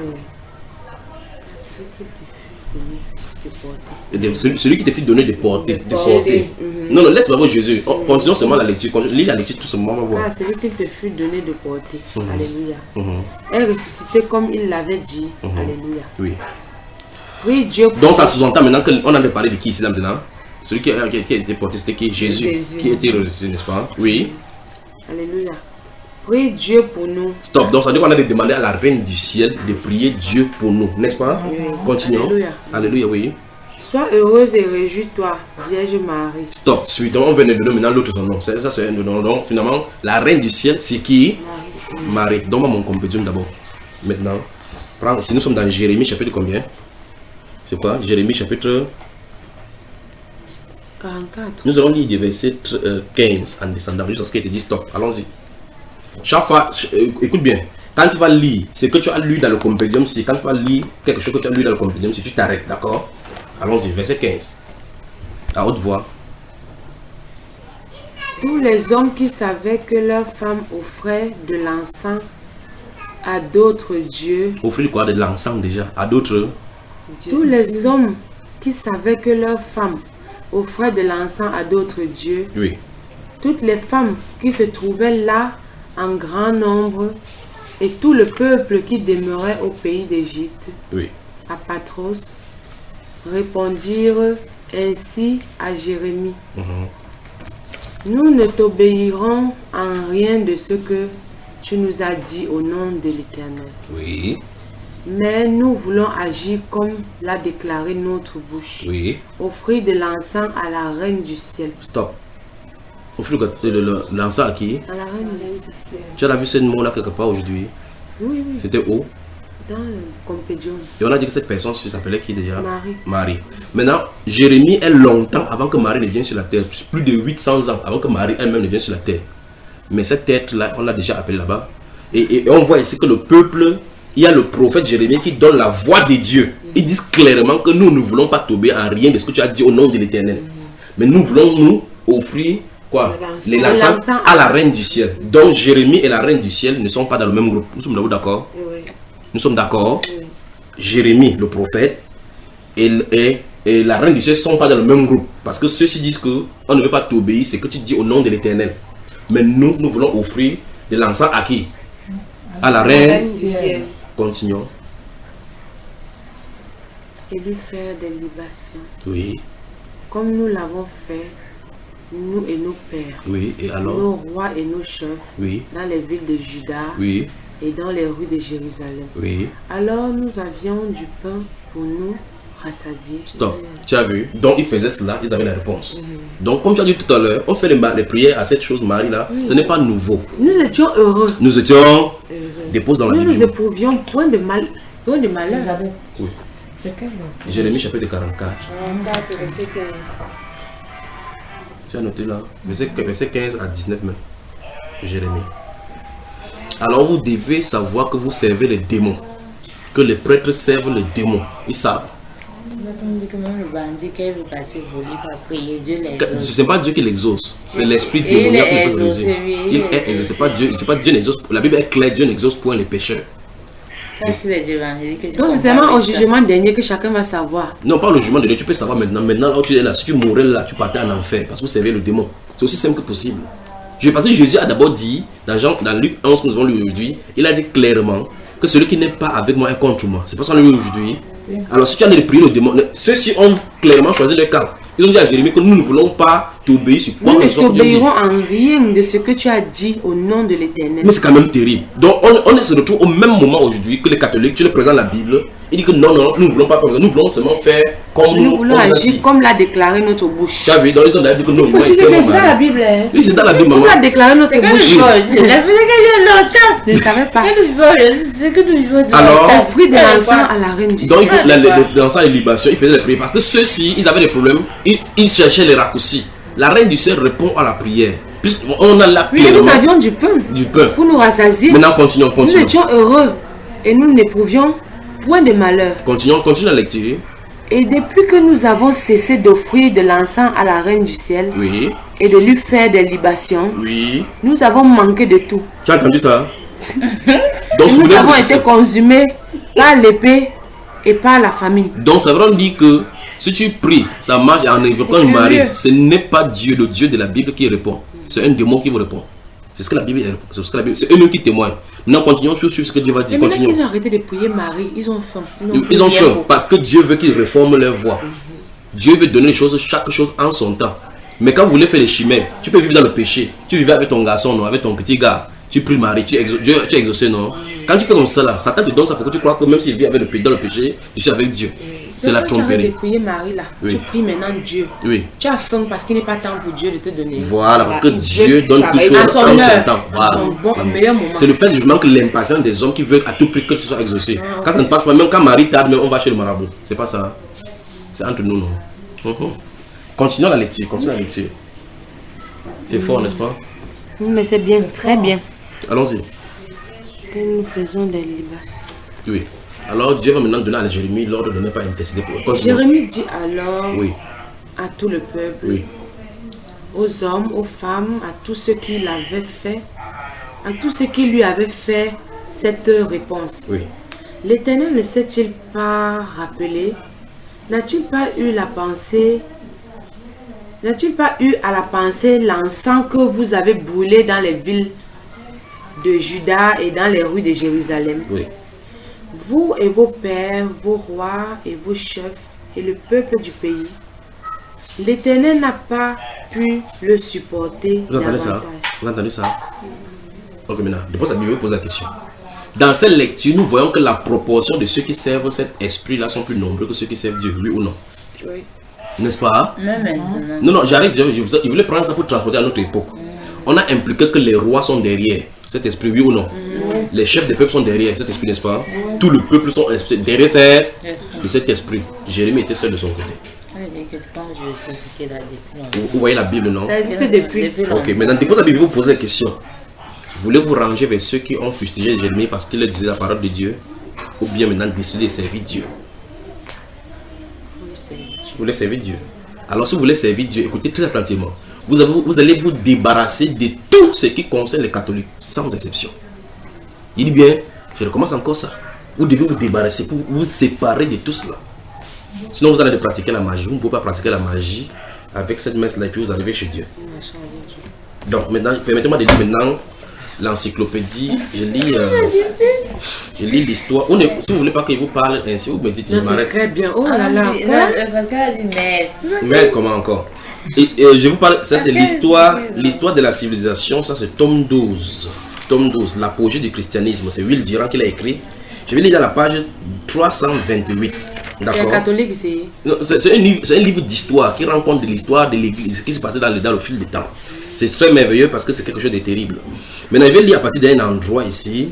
Celui qui te fut donné de porter. Non, laisse d'abord Jésus. Continuons seulement la lecture. Lis la lecture tout simplement. Car celui qui te fut donné de porter. Alléluia. Est ressuscité comme il l'avait dit. Alléluia. Oui. Oui, Dieu. Donc ça sous-entend maintenant qu'on a parlé de qui ici là maintenant? Celui qui a été porté, c'était qui? Jésus. Qui a été ressuscité, n'est-ce pas? Oui. Alléluia. Prie Dieu pour nous. Stop. Donc ça veut dire qu'on a demandé à la reine du ciel de prier Dieu pour nous, n'est-ce pas? Oui. Continuons. Alléluia. Alléluia, oui. Sois heureuse et réjouis-toi, Vierge Marie. Stop. Suite, on vient de donner maintenant l'autre son nom. Ça c'est un nom. Donc finalement, la reine du ciel, c'est qui? Marie. Donne-moi mon compétition d'abord. Maintenant, si nous sommes dans Jérémie, chapitre combien? C'est quoi? Jérémie chapitre 44. Nous allons lire des versets 15 en descendant jusqu'à ce qu'il te dit stop. Allons-y. Chaque fois, écoute bien. Quand tu vas lire ce que tu as lu dans le compédium, si quand tu vas lire quelque chose que tu as lu dans le compédium, si tu t'arrêtes, d'accord? Allons-y, verset 15. À haute voix. Tous les hommes qui savaient que leurs femmes offraient de l'encens à d'autres dieux. Offrir quoi? De l'encens déjà à d'autres. Tous les hommes qui savaient que leurs femmes offraient de l'encens à d'autres dieux. Oui. Toutes les femmes qui se trouvaient là en grand nombre et tout le peuple qui demeurait au pays d'Égypte, Oui. à Patros, répondirent ainsi à Jérémie. Nous ne t'obéirons en rien de ce que tu nous as dit au nom de l'Éternel. Oui. Mais nous voulons agir comme l'a déclaré notre bouche. Oui. Offrir de l'encens à la reine du ciel. Stop. Offrir l'encens à qui? À la reine du ciel. Tu as vu ce mot-là quelque part aujourd'hui? Oui, oui. C'était où? Dans le compédium. Et on a dit que cette personne s'appelait qui déjà? Marie. Marie. Maintenant, Jérémie est longtemps avant que Marie ne vienne sur la terre. Plus de 800 ans avant que Marie elle-même ne vienne sur la terre. Mais cette être-là, on l'a déjà appelée là-bas. Et on voit ici que le peuple, il y a le prophète Jérémie qui donne la voix de Dieu. Ils disent clairement que nous ne voulons pas tomber en rien de ce que tu as dit au nom de l'Éternel. Mais nous voulons nous offrir quoi? Les l'encens à la reine du ciel. Donc Jérémie et la reine du ciel ne sont pas dans le même groupe. Nous sommes d'accord? Oui. Nous sommes d'accord? Oui. Jérémie, le prophète, et la reine du ciel ne sont pas dans le même groupe. Parce que ceux-ci disent qu'on ne veut pas t'obéir, c'est que tu dis au nom de l'Éternel. Mais nous voulons offrir de l'encens à qui? À la reine du ciel. Continuons. Et lui faire des libations. Oui, Comme nous l'avons fait, nous et nos pères, oui, et alors? nos rois et nos chefs, Oui, dans les villes de Juda oui, et dans les rues de Jérusalem. oui. Alors nous avions du pain pour nous rassasier. Stop. Tu as vu? Donc ils faisaient cela, ils avaient la réponse. Donc comme tu as dit tout à l'heure, on fait les prières à cette chose, Marie là. Ce n'est pas nouveau. Nous étions heureux. Nous étions... Dépose dans la Nous nous Bible. éprouvions point de malheur. Oui. C'est quel verset? Jérémie chapitre 44. 44, verset 15. Tu as noté là, verset 15 à 19 même. Jérémie. Alors vous devez savoir que vous servez les démons. Que les prêtres servent les démons. Ils savent. Comment le bandit qui veut partir voler pour prier Dieu les Ce n'est pas Dieu qui l'exauce. C'est l'esprit Et il démoniaque qui est peut l'exaucer. exaucé, Il est exaucé. C'est pas Dieu n'exauce. La Bible est claire, Dieu n'exauce point les pécheurs. Ça, c'est les évangéliques. Donc c'est seulement au jugement dernier que chacun va savoir. Non, pas le jugement de Dieu, tu peux savoir maintenant. Maintenant, là où tu es là, si tu mourais là, tu partais en enfer parce que vous servez le démon. C'est aussi simple que possible. Parce que Jésus a d'abord dit, dans Luc 11, que nous avons lu aujourd'hui, il a dit clairement que celui qui n'est pas avec moi est contre moi. C'est pas ça qu'on a lu aujourd'hui. Alors si tu as les prier le démon, ceux-ci ont clairement choisi leur camp. Ils ont dit à Jérémie que nous ne voulons pas t'obéir sur quoi Nous que ne ce soit que tu as dit. t'obéirons en rien de ce que tu as dit au nom de l'Éternel. Mais c'est quand même terrible. Donc on se retrouve au même moment aujourd'hui que les catholiques, tu les présentes la Bible, ils disent que non, nous ne voulons pas faire ça, nous voulons seulement faire comme Nous voulons on a dit. agir comme l'a déclaré notre bouche. Tu as vu, donc ils ont dit que non, moi, C'est c'est dans la Bible. Hein. Oui, c'est dans la Bible, Comme maman. l'a déclaré notre C'est que bouche. nous volons. La vie que j'ai longtemps. Je ne savais pas. C'est que nous volons. Alors, Offrir de l'encens à la reine du Donc ciel. ils font l'encens et libation, ils faisaient les prières parce que ceux-ci, ils avaient des problèmes, ils cherchaient les raccourcis. La reine du ciel répond à la prière. Puisqu'on a la Oui, nous clairement avions du pain du pain. pour nous rassasier. Maintenant, continuons. Nous étions heureux et nous n'éprouvions point de malheur. Continuons la lecture. Et depuis que nous avons cessé d'offrir de l'encens à la reine du ciel Oui, et de lui faire des libations, oui. nous avons manqué de tout. Tu as entendu ça? Et Donc, nous avons souvenez-vous, été consumés par l'épée et par la famine. donc ça veut dire que si tu pries, ça marche en invoquant une Marie. Ce n'est pas Dieu, le Dieu de la Bible qui répond. C'est un démon qui vous répond. C'est ce que la Bible est. C'est eux-mêmes qui témoignent. Maintenant, continuons sur ce que Dieu va dire. Et maintenant Continuons. qu'ils ont arrêté de prier Marie, ils ont faim. Ils ont faim parce que Dieu veut qu'ils réforment leur voie. Dieu veut donner les choses, chaque chose en son temps. Mais quand vous voulez faire les chimères, tu peux vivre dans le péché. Tu vivais avec ton garçon, non, avec ton petit gars. Tu pries Marie, tu es exaucé, non. Quand tu fais comme ça, là, Satan te donne ça parce que tu crois que même s'il vit avec dans le péché, je suis avec Dieu. C'est la Quand tu arrêtes tromperie. de prier Marie là, Oui. tu pries maintenant Dieu. Oui. Tu as faim parce qu'il n'est pas temps pour Dieu de te donner. Voilà, parce que Voilà, Dieu Dieu donne toutes travaille choses À en son son heure, temps. à son bon, meilleur moment. C'est le fait du manque l'impatience des hommes qui veulent à tout prix que ce soit exaucé. Ah, Quand ça ne passe pas, même quand Marie tarde, même on va chez le marabout. C'est pas ça. C'est entre nous, non? Continuons la lecture, C'est fort, n'est-ce pas? Oui, mais c'est bien, très bien. Allons-y. Que nous faisons des libations. Oui. Alors Dieu va maintenant donner à Jérémie l'ordre de ne pas intercéder pour eux. Jérémie dit alors Oui. à tout le peuple, Oui. aux hommes, aux femmes, à tous ceux qui l'avaient fait, à tous ceux qui lui avaient fait cette réponse. Oui. L'Éternel ne s'est-il pas rappelé? N'a-t-il pas eu la pensée? N'a-t-il pas eu à la pensée l'encens que vous avez brûlé dans les villes de Juda et dans les rues de Jérusalem? Oui. Vous et vos pères, vos rois et vos chefs et le peuple du pays. L'Éternel n'a pas pu le supporter Vous entendez ça? davantage. Vous entendez ça? Ok, maintenant, depuis la Bible, je pose la question. Dans cette lecture, nous voyons que la proportion de ceux qui servent cet esprit-là sont plus nombreux que ceux qui servent Dieu, oui ou non? Oui. N'est-ce pas? Même maintenant. Non, j'arrive, je voulais prendre ça pour transporter à notre époque. On a impliqué que les rois sont derrière cet esprit, oui ou non? Les chefs des peuples sont derrière cet esprit, n'est-ce pas? Tout le peuple sont derrière cet esprit. Jérémie était seul de son côté. Vous voyez la Bible, non? Ça existe depuis. Ok, maintenant, depuis la Bible, vous posez la question. Voulez-vous ranger vers ceux qui ont fustigé Jérémie parce qu'il a disait la parole de Dieu? Ou bien maintenant décider de servir Dieu? Vous voulez servir Dieu? Alors si vous voulez servir Dieu, écoutez très attentivement. Vous allez vous débarrasser de tout ce qui concerne les catholiques, sans exception. Il dit bien, je recommence encore ça. Vous devez vous débarrasser pour vous séparer de tout cela. Sinon vous allez pratiquer la magie. Vous ne pouvez pas pratiquer la magie avec cette messe-là et puis vous arrivez chez Dieu. Donc maintenant, permettez-moi de lire maintenant l'encyclopédie. Je lis l'histoire. Si vous voulez pas que je vous parle ainsi, vous me dites, je m'arrête. C'est très bien. Oh là là. Mais comment encore? Et je vous parle, ça c'est l'histoire de la civilisation, ça c'est tome 12. Tome 12, l'apogée du christianisme, c'est Will Durant qui l'a écrit. Je vais lire à la page 328. C'est un catholique ici. C'est un livre d'histoire qui rend compte de l'histoire de l'église, ce qui s'est passé dans le fil du temps. C'est très merveilleux parce que c'est quelque chose de terrible. Maintenant, je vais lire à partir d'un endroit ici.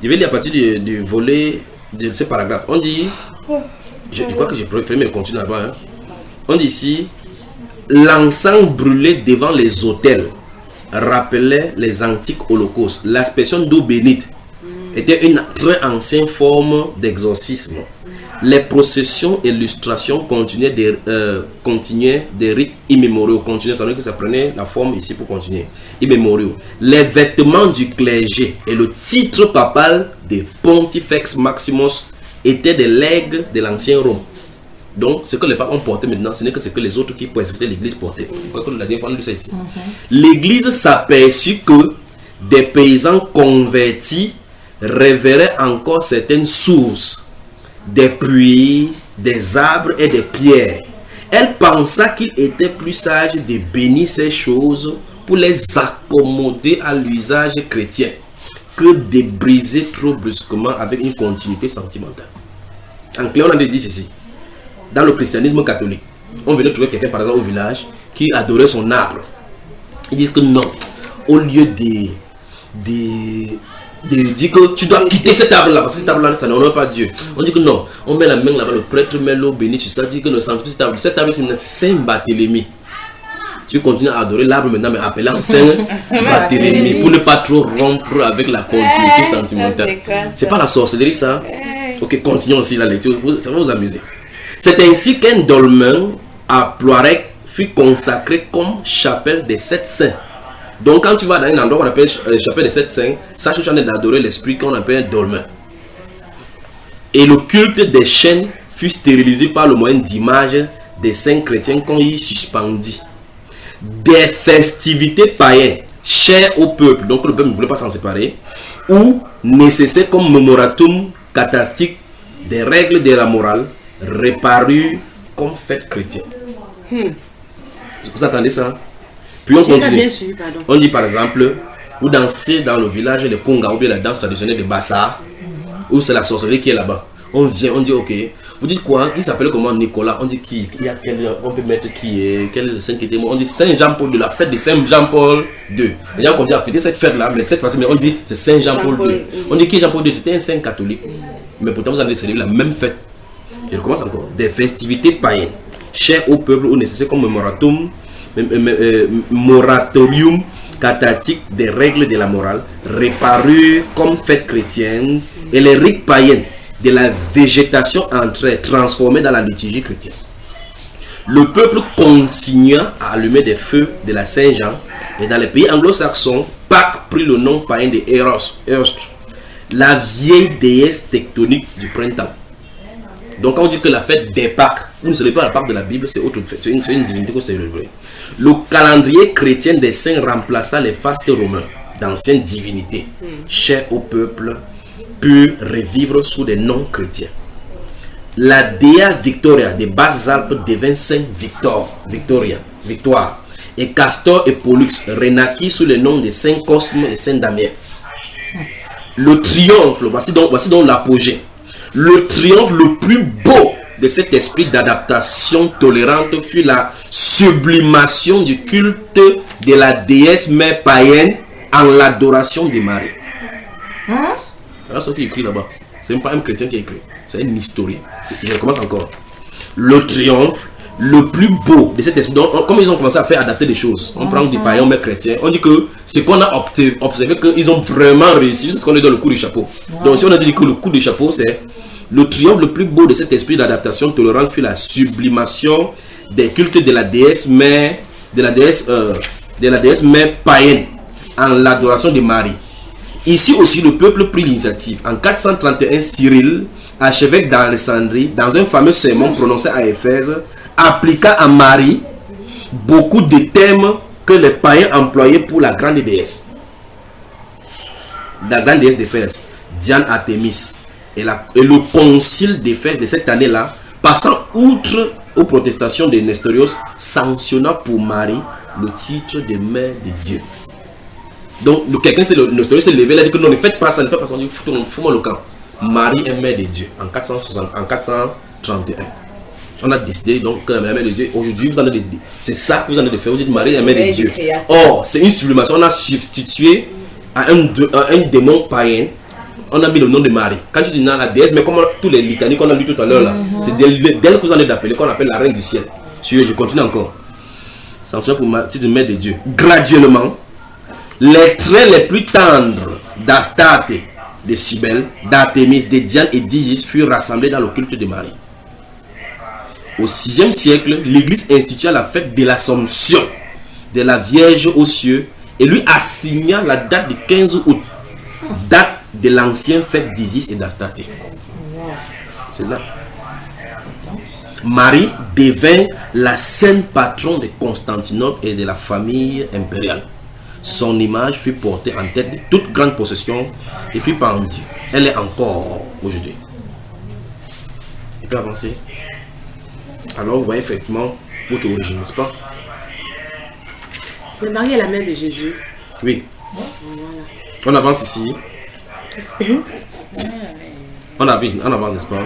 Je vais lire à partir du volet de ce paragraphe. On dit, je crois que j'ai préféré me continuer là-bas. Hein. On dit ici, l'encens brûlé devant les autels rappelait les antiques holocaustes. L'aspersion d'eau bénite était une très ancienne forme d'exorcisme. Les processions et illustrations continuaient des rites immémoriaux. Ça veut dire que ça prenait la forme ici pour continuer. Immémoriaux. Les vêtements du clergé et le titre papal de Pontifex Maximus étaient des legs de l'ancien Rome. Donc, ce que les papes ont porté maintenant, ce n'est que ce que les autres qui prescrivaient l'église portaient. L'église s'aperçut que des paysans convertis révéraient encore certaines sources, des puits, des arbres et des pierres. Elle pensa qu'il était plus sage de bénir ces choses pour les accommoder à l'usage chrétien que de briser trop brusquement avec une continuité sentimentale. En clair, on a dit ceci. Dans le christianisme catholique, on venait trouver quelqu'un par exemple au village qui adorait son arbre. Ils disent que non, au lieu de dire que tu dois quitter cet arbre-là, parce que cet arbre-là, ça n'honore pas Dieu. On dit que non, on met la main là-bas, le prêtre met l'eau bénie, ça dit que ne sanctifie cet arbre. Cet arbre, c'est Saint Barthélemy. Tu continues à adorer l'arbre maintenant, mais appelant Saint Barthélemy, pour ne pas trop rompre avec la continuité sentimentale. C'est pas la sorcellerie, ça? Ok, continuons aussi la lecture, ça va vous amuser. C'est ainsi qu'un dolmen à Ploirec fut consacré comme chapelle des 7 saints. Donc quand tu vas dans un endroit qu'on appelle chapelle des 7 saints, sache que tu en es d'adorer l'esprit qu'on appelle un dolmen. Et le culte des chaînes fut stérilisé par le moyen d'images des saints chrétiens qu'on y suspendit. Des festivités païennes chères au peuple, donc le peuple ne voulait pas s'en séparer, ou nécessaires comme mémoratum cathartique des règles de la morale, réparu comme fête chrétienne. Vous attendez ça? Puis on continue. On dit par exemple, vous dansez dans le village de Konga ou bien la danse traditionnelle de Bassa, ou c'est la sorcellerie qui est là-bas. On vient, on dit ok. Vous dites quoi? Qui s'appelle comment? Nicolas. On dit qui? On peut mettre qui est? Quel saint qui était mort? On dit Saint Jean-Paul II, la fête de Saint Jean-Paul II. Les gens continuent à fêter cette fête-là, mais cette fois-ci, on dit c'est Saint Jean-Paul II. On dit qui est Jean-Paul II? C'était un saint catholique. Mais pourtant, vous allez célébrer la même fête. Je recommence encore. Des festivités païennes, chères au peuple ou nécessaires comme moratorium cathartique des règles de la morale, réparues comme fêtes chrétiennes, et les rites païennes de la végétation entrée transformée dans la liturgie chrétienne. Le peuple continua à allumer des feux de la Saint-Jean, et dans les pays anglo-saxons, Pâques prit le nom païen de Eros, la vieille déesse tectonique du printemps. Donc quand on dit que la fête des Pâques, vous ne savez pas la Pâque de la Bible, c'est autre fête, c'est une divinité que c'est célébrée. Le calendrier chrétien des saints remplaça les fastes romains d'anciennes divinités, chères au peuple, purent revivre sous des noms chrétiens. La Dea Victoria des Basses-Alpes devint Saint Victoire, et Castor et Pollux renaquit sous les noms de Saint Cosme et Saint Damien. Le triomphe, voici donc l'apogée. Le triomphe le plus beau de cet esprit d'adaptation tolérante fut la sublimation du culte de la déesse mère païenne en l'adoration de Marie. Voilà ce qui est écrit là-bas. C'est même pas un chrétien qui a écrit, c'est un historien. Je recommence encore. Le triomphe le plus beau de cet esprit. Donc, comme ils ont commencé à faire adapter des choses, on prend des païens, on met chrétiens, on dit que c'est qu'on a observé qu'ils ont vraiment réussi, c'est ce qu'on est dans le coup du chapeau. Donc si on a dit que le coup du chapeau, c'est le triomphe le plus beau de cet esprit d'adaptation tolérante fut la sublimation des cultes de la déesse mère, de la déesse mère païenne en l'adoration de Marie. Ici aussi, le peuple prit l'initiative. En 431, Cyril, archevêque d'Alexandrie, dans un fameux sermon prononcé à Éphèse, appliqua à Marie beaucoup de thèmes que les païens employaient pour la grande déesse. La grande déesse d'Éphèse, Diane Artémis. Et le concile d'Éphèse de cette année-là, passant outre aux protestations de Nestorios, sanctionna pour Marie le titre de mère de Dieu. Donc, quelqu'un, Nestorios s'est levé, il a dit que non, ne faites pas ça, on dit, fous-moi le camp. Marie est mère de Dieu, en 431. On a décidé donc que la mère de Dieu, aujourd'hui, c'est ça que vous en avez de faire, vous dites Marie est mère de Dieu. Or, c'est une sublimation, on a substitué à un démon païen, on a mis le nom de Marie. Quand tu dis non, la déesse, mais comme tous les litanies qu'on a lu tout à l'heure là, c'est d'elle que vous en avez appelé, qu'on appelle la reine du ciel. Je continue encore. Censure pour titre de mère de Dieu. Graduellement, les traits les plus tendres d'Astarte, de Cybèle, d'Artémis, de Diane et d'Isis furent rassemblés dans le culte de Marie. Au 6e siècle, l'Église institua la fête de l'Assomption de la Vierge aux cieux et lui assigna la date du 15 août, date de l'ancienne fête d'Isis et d'Astarte. C'est là. Marie devint la sainte patronne de Constantinople et de la famille impériale. Son image fut portée en tête de toute grande possession et fut pendue. Elle est encore aujourd'hui. Il peut avancer. Alors vous voyez effectivement votre origine, n'est-ce pas? Mais Marie est la mère de Jésus. Oui. Voilà. On avance ici. On avance, n'est-ce pas?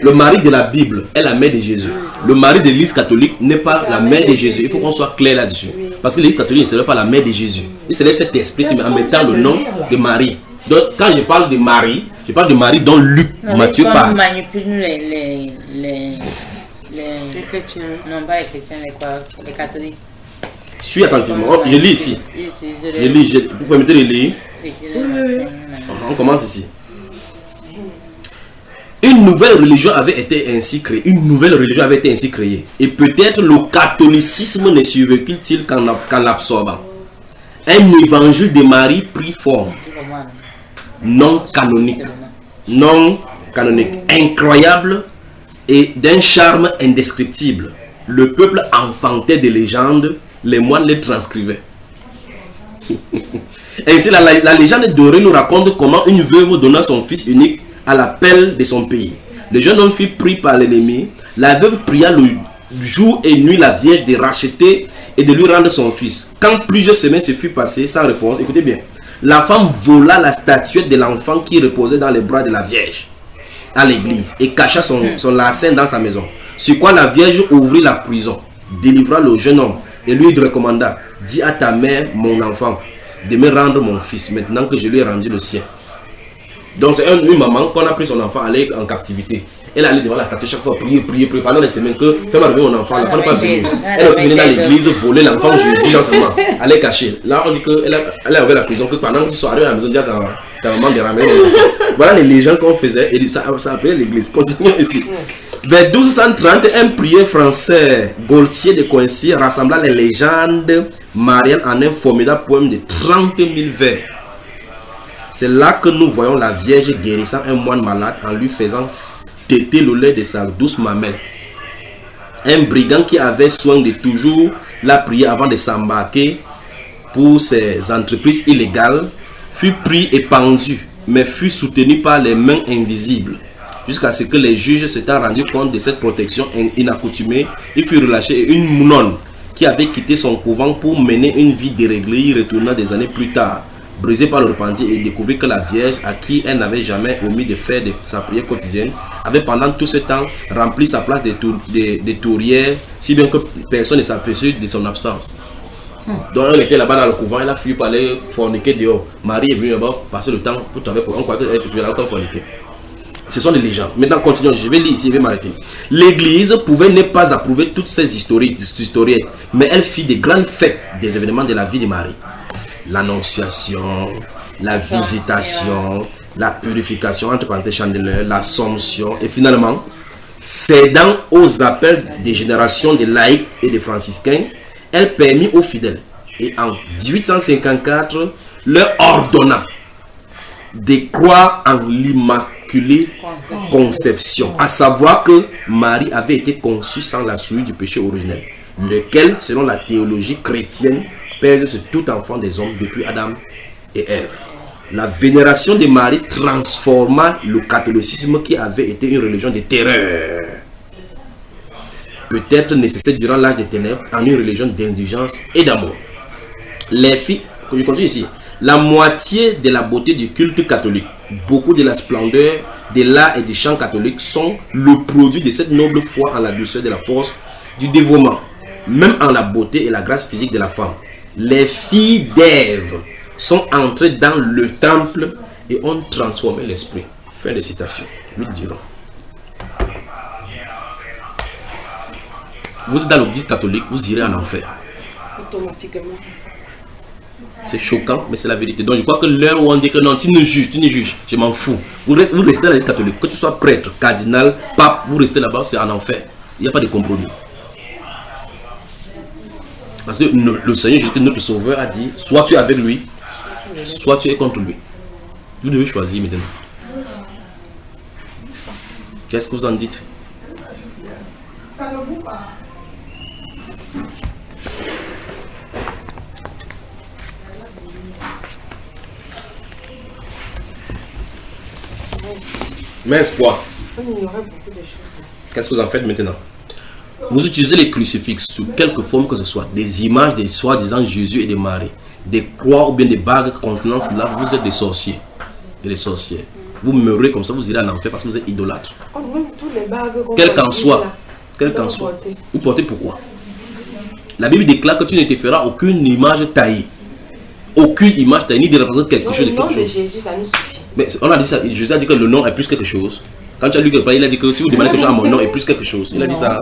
Le mari de la Bible est la mère de Jésus. Le mari de l'Église catholique n'est pas la mère de Jésus. Il faut qu'on soit clair là-dessus. Parce que l'Église catholique ne célèbre pas la mère de Jésus. Il célèbre cet esprit en mettant le nom de Marie. Donc quand je parle de Marie, je parle de Marie dont Luc, Matthieu parle. Manipule les chrétiens. Non, pas les chrétiens, les catholiques. Suis attentivement. Oh, je lis ici. Je lis. Vous permettez de lire? On commence ici. Une nouvelle religion avait été ainsi créée. Et peut-être le catholicisme ne survécut-il qu'en l'absorbant. Un évangile de Marie prit forme. Non canonique, incroyable et d'un charme indescriptible. Le peuple enfantait des légendes, les moines les transcrivaient. Ainsi, la légende dorée nous raconte comment une veuve donna son fils unique à l'appel de son pays. Le jeune homme fut pris par l'ennemi. La veuve pria le jour et nuit la Vierge de racheter et de lui rendre son fils. Quand plusieurs semaines se furent passées sans réponse, écoutez bien, la femme vola la statuette de l'enfant qui reposait dans les bras de la Vierge à l'église et cacha son larcin dans sa maison. Sur quoi la Vierge ouvrit la prison, délivra le jeune homme et lui recommanda: dis à ta mère, mon enfant, de me rendre mon fils maintenant que je lui ai rendu le sien. Donc c'est une maman qu'on a pris son enfant aller en captivité. Elle allait devant la statue chaque fois, prier pendant les semaines que fais-moi revenir mon enfant, l'enfant n'est pas venu. Elle aussi venait dans l'église, voler l'enfant Jésus non seulement, aller cacher. Là on dit qu'elle a ouvert la prison, que pendant qu'ils sont arrivés à la maison, dit à ta maman de ramener l'enfant. Voilà les légendes qu'on faisait et ça appelait l'église. Continuons ici. Vers 1230, un prieur français, Gaultier de Coincy, rassembla les légendes mariales en un formidable poème de 30 000 vers. C'est là que nous voyons la Vierge guérissant un moine malade en lui faisant téter le lait de sa douce mamelle. Un brigand qui avait soin de toujours la prier avant de s'embarquer pour ses entreprises illégales fut pris et pendu, mais fut soutenu par les mains invisibles. Jusqu'à ce que les juges s'étant rendus compte de cette protection inaccoutumée, il fut relâché et une nonne qui avait quitté son couvent pour mener une vie déréglée y retourna des années plus tard, brisée par le repentir et découvrit que la Vierge, à qui elle n'avait jamais omis de faire de sa prière quotidienne, avait pendant tout ce temps rempli sa place de tourière, si bien que personne ne s'aperçut de son absence. Donc elle était là-bas dans le couvent, elle a fui pour aller forniquer dehors. Marie est venue là-bas passer le temps pour travailler pour on croit qu'elle était toujours là pour forniquer. Ce sont des légendes. Maintenant, continuons. Je vais lire ici, je vais m'arrêter. L'Église pouvait ne pas approuver toutes ces historiettes, mais elle fit de grandes fêtes des événements de la vie de Marie. L'Annonciation, la Visitation, la Purification, entre parenthèses chandelier, l'Assomption, et finalement, cédant aux appels des générations de laïcs et de franciscains, elle permit aux fidèles, et en 1854, leur ordonna de croire en l'Immaculée Conception, à savoir que Marie avait été conçue sans la souillure du péché originel, lequel, selon la théologie chrétienne, pèse sur tout enfant des hommes depuis Adam et Ève. La vénération de Marie transforma le catholicisme qui avait été une religion de terreur, peut-être nécessaire durant l'âge des ténèbres, en une religion d'indulgence et d'amour. Les filles, je continue ici, la moitié de la beauté du culte catholique, beaucoup de la splendeur de l'art et des chants catholiques sont le produit de cette noble foi en la douceur de la force du dévouement, même en la beauté et la grâce physique de la femme. Les filles d'Ève sont entrées dans le temple et ont transformé l'esprit. Fin de citation. Lui diront. Vous êtes dans l'église catholique, vous irez en enfer. Automatiquement. C'est choquant, mais c'est la vérité. Donc je crois que l'heure où on dit que non, tu ne juges, je m'en fous. Vous restez dans l'église catholique, que tu sois prêtre, cardinal, pape, vous restez là-bas, c'est en enfer. Il n'y a pas de compromis. Parce que le Seigneur Jésus, notre Sauveur, a dit, soit tu es avec lui, soit tu es contre lui. Vous devez choisir maintenant. Qu'est-ce que vous en dites? Mais espoir. On ignorait beaucoup de choses. Qu'est-ce que vous en faites maintenant? Vous utilisez les crucifix sous quelque forme que ce soit, des images de soi-disant Jésus et de Marie, des croix ou bien des bagues contenant cela, vous êtes des sorciers et des sorcières. Vous meurez comme ça, vous irez en enfer parce que vous êtes idolâtres. Même tous les bagues quel qu'en soit, vous portez pourquoi? La Bible déclare que tu ne te feras aucune image taillée. Aucune image taillée, ni de représenter quelque chose de quelque chose. Le nom de Jésus, ça nous suffit. Mais on a dit ça, Jésus a dit que le nom est plus quelque chose. Quand tu as lu quelque part, il a dit que si vous demandez quelque chose à mon nom est plus quelque chose. Il a dit ça.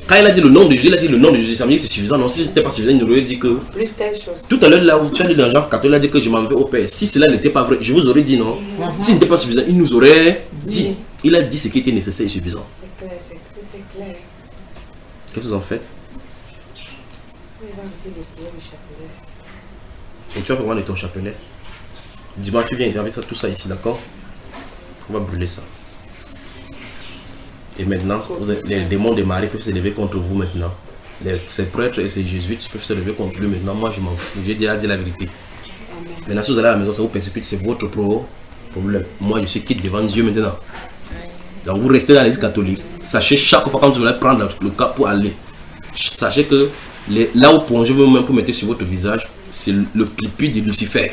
Quand il a dit le nom de Jésus, il a dit le nom de Jésus, ça veut dire que c'est suffisant. Non, si ce n'était pas suffisant, il aurait dit que. Plus telle chose. Tout à l'heure, là où tu as lu dans Jean 14, il a dit que je m'en vais au Père. Si cela n'était pas vrai, je vous aurais dit non. Si ce n'était pas suffisant, il nous aurait dit. Il a dit ce qui était nécessaire et suffisant. C'est clair, c'est clair. Qu'est-ce que vous en faites? Il va arrêter de prier le chapelet. Et tu vas faire quoi de ton chapelet? Dis-moi, tu viens avec ça, tout ça ici, d'accord? On va brûler ça. Et maintenant, les démons de Marie peuvent se lever contre vous maintenant. Ces prêtres et ces jésuites peuvent se lever contre lui maintenant. Moi, je m'en fous. J'ai déjà dit la vérité. Amen. Maintenant, si vous allez à la maison, ça vous persécute, c'est votre problème. Moi, je suis quitte devant Dieu maintenant. Donc, vous restez dans l'église catholique. Sachez, chaque fois quand vous allez prendre le cas pour aller, sachez que là où plongez vous-même pour mettre sur votre visage, c'est le pipi de Lucifer.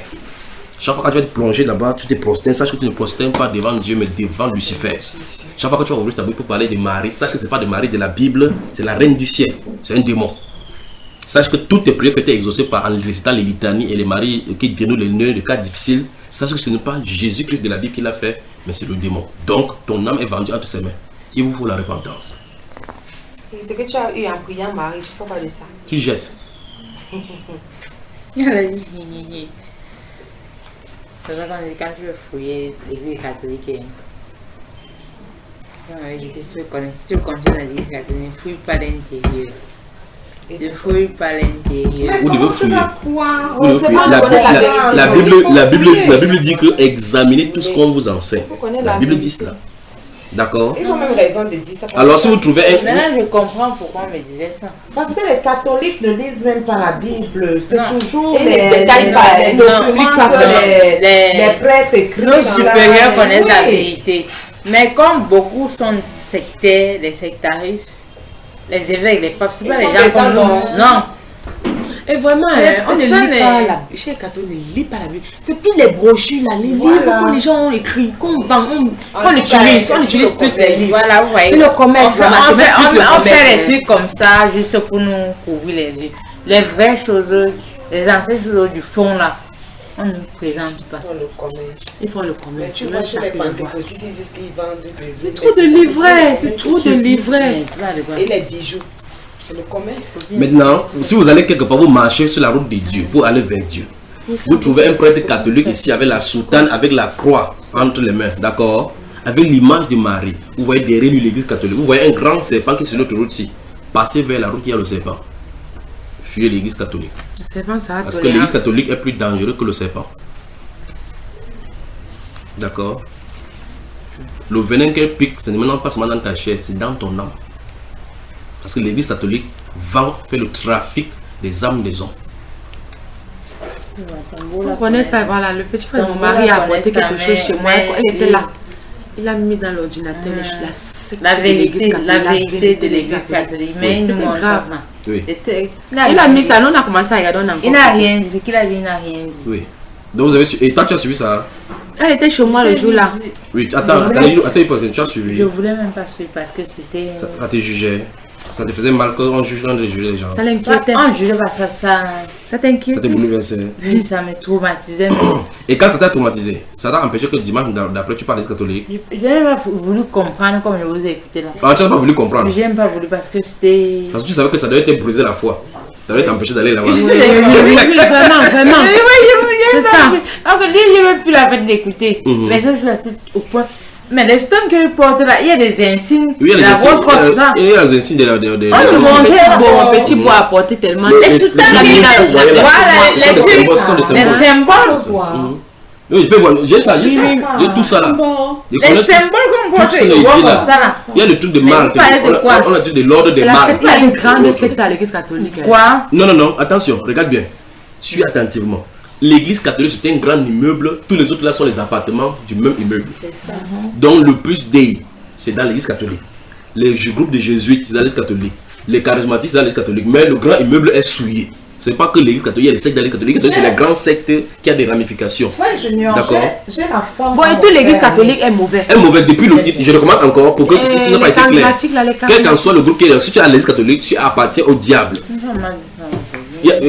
Chaque fois que tu vas te plonger là-bas, tu te prosternes. Sache que tu ne prosternes pas devant Dieu, mais devant Lucifer. Chaque fois que tu vas ouvrir ta bouche pour parler de Marie, sache que ce n'est pas de Marie de la Bible, c'est la reine du ciel. C'est un démon. Sache que toutes tes prières que tu as exaucées en récitant les litanies et les maris qui dénouent les nœuds, les cas difficiles, sache que ce n'est pas Jésus-Christ de la Bible qui l'a fait, mais c'est le démon. Donc, ton âme est vendue entre ses mains. Il vous faut la repentance. Et ce que tu as eu en priant Marie, tu ne fais pas de ça. Tu jettes. Elle a dit, c'est vrai quand tu veux fouiller l'église catholique, on m'avait dit que si tu continues l'église catholique, ne fouille pas l'intérieur. Ne fouille pas l'intérieur. Vous devez fouiller. On Vous devez sait fouiller. pas La Bible dit que examinez tout ce qu'on vous enseigne. La Bible dit cela. D'accord? Ils ont même raison de dire ça. Alors si vous trouvez un... Maintenant je comprends pourquoi on me disait ça. Parce que les catholiques ne lisent même pas la Bible. C'est Non. toujours Et les détails pas, les non, documents pas que vraiment. les prêtres écrivent. Nos supérieurs connaissent la Oui. vérité. Mais comme beaucoup sont sectaires, les sectaristes, les évêques, les papes, c'est pas Ils les sont gens des comme tendons. nous. Non. Et vraiment, on ne lit ça, pas mais- la Bible. Chez les catholiques, on ne lit pas la Bible. C'est plus les brochures, là, les Voilà. livres que les gens ont écrits, qu'on vend, En qu'on tout utilise. cas, On c'est utilise tout le plus les commerce. livres. Voilà, vous voyez. C'est le commerce, On fait, vraiment, c'est même plus le on fait commerce, des trucs comme ça juste pour nous couvrir les yeux. Les vraies choses, les anciennes choses du fond là, on ne nous présente pas. Dans le commerce. Ils font le Mais commerce. tu c'est vois, même chez ça les que je vois. pentecôtistes, ils disent qu'ils vendent des C'est trop de livrets, c'est trop de livrets. Et les bijoux. C'est le commerce. Maintenant, si vous allez quelque part, vous marchez sur la route de Dieu, pour aller vers Dieu. Vous trouvez un prêtre catholique ici avec la soutane, avec la croix entre les mains, d'accord? Avec l'image de Marie. Vous voyez derrière lui l'église catholique. Vous voyez un grand serpent qui est sur notre route-ci. Passez vers la route qui a le serpent. Fuyez l'église catholique. C'est pas ça. Parce que l'église catholique est plus dangereux que le serpent. D'accord? Le venin qu'elle pique, ce n'est maintenant pas seulement dans ta chair, c'est dans ton âme. Parce que l'église catholique fait le trafic des âmes des hommes. On connaît ça, voilà. Le petit frère de mon Tambola mari a connaît apporté ça, quelque chose chez moi. mais Elle était il- là. Il a mis dans l'ordinateur la secte La de l'église vérité, catholique. la vérité de l'église catholique. Mais il nous C'était montre grave. pas. Oui, Il a mis ça, nous on a commencé à regarder, on a Il n'a rien dit. Ce qu'il a dit, il n'a rien dit. oui. Donc vous avez su... Et toi tu as suivi ça? Elle était chez moi le jour là. Oui, attends, tu as suivi. Je voulais même pas suivre parce que c'était. Ça te jugeait. Ça te faisait mal quand on juge les gens. Ça l'inquiétait. On jugeait pas ça. Ça Ça t'inquiète. t'a bouleversé. Oui, ça me traumatisait. Et quand ça t'a traumatisé, ça t'a empêché que dimanche d'après tu parles des catholiques. Je n'ai pas voulu comprendre comme je vous ai écouté là. Ah, tu n'as pas voulu comprendre. Je n'ai pas voulu parce que c'était. Parce que tu savais que ça devait te briser la foi. Ça devait t'empêcher d'aller là-bas. Oui, vraiment, vraiment. C'est ça. Donc, je n'ai plus la peine d'écouter. Mhm. Mais ça, je suis restée au point. Mais les stones que je porte là, il y a des insignes. Oui, il y a les la insignes. grosse croix, tout ça. Il y a les insignes de la. Oh, Mon petit bois a porté tellement. Les soutanes, voilà, Ce sont des symboles. Ce sont des les symboles. symboles. Oui, je peux voir. J'ai ça, j'ai tout ça là. Je Les connais tout. symboles qu'on porte, ces ils voient idées là. comme ça là. Il y a le truc de Mais Marthe. vous parlez de quoi? On a dit de l'ordre des C'est la Marthes. secte, il y a une grande secte à l'église catholique. Quoi? Non, non, non, attention, regarde bien. Suis attentivement. L'église catholique, c'est un grand immeuble. Tous les autres là sont les appartements du même immeuble. C'est ça. Donc le plus d'Ei, c'est dans l'église catholique. Les groupes de jésuites, c'est dans l'église catholique. Les charismatiques, c'est dans l'église catholique. Mais le grand immeuble est souillé. C'est pas que l'église catholique, il y a des sectes dans l'église catholique. C'est les grandes sectes qui ont des ramifications. Moi, Junior, D'accord. j'ai la femme. Bon, et toute l'église catholique est mauvaise. Un mauvais depuis le. Je recommence encore pour que si n'a pas Les été clair. charismatiques là, les Quel qu'en charismatiques. soit le groupe qui est, si tu es à l'église catholique, tu appartiens au diable.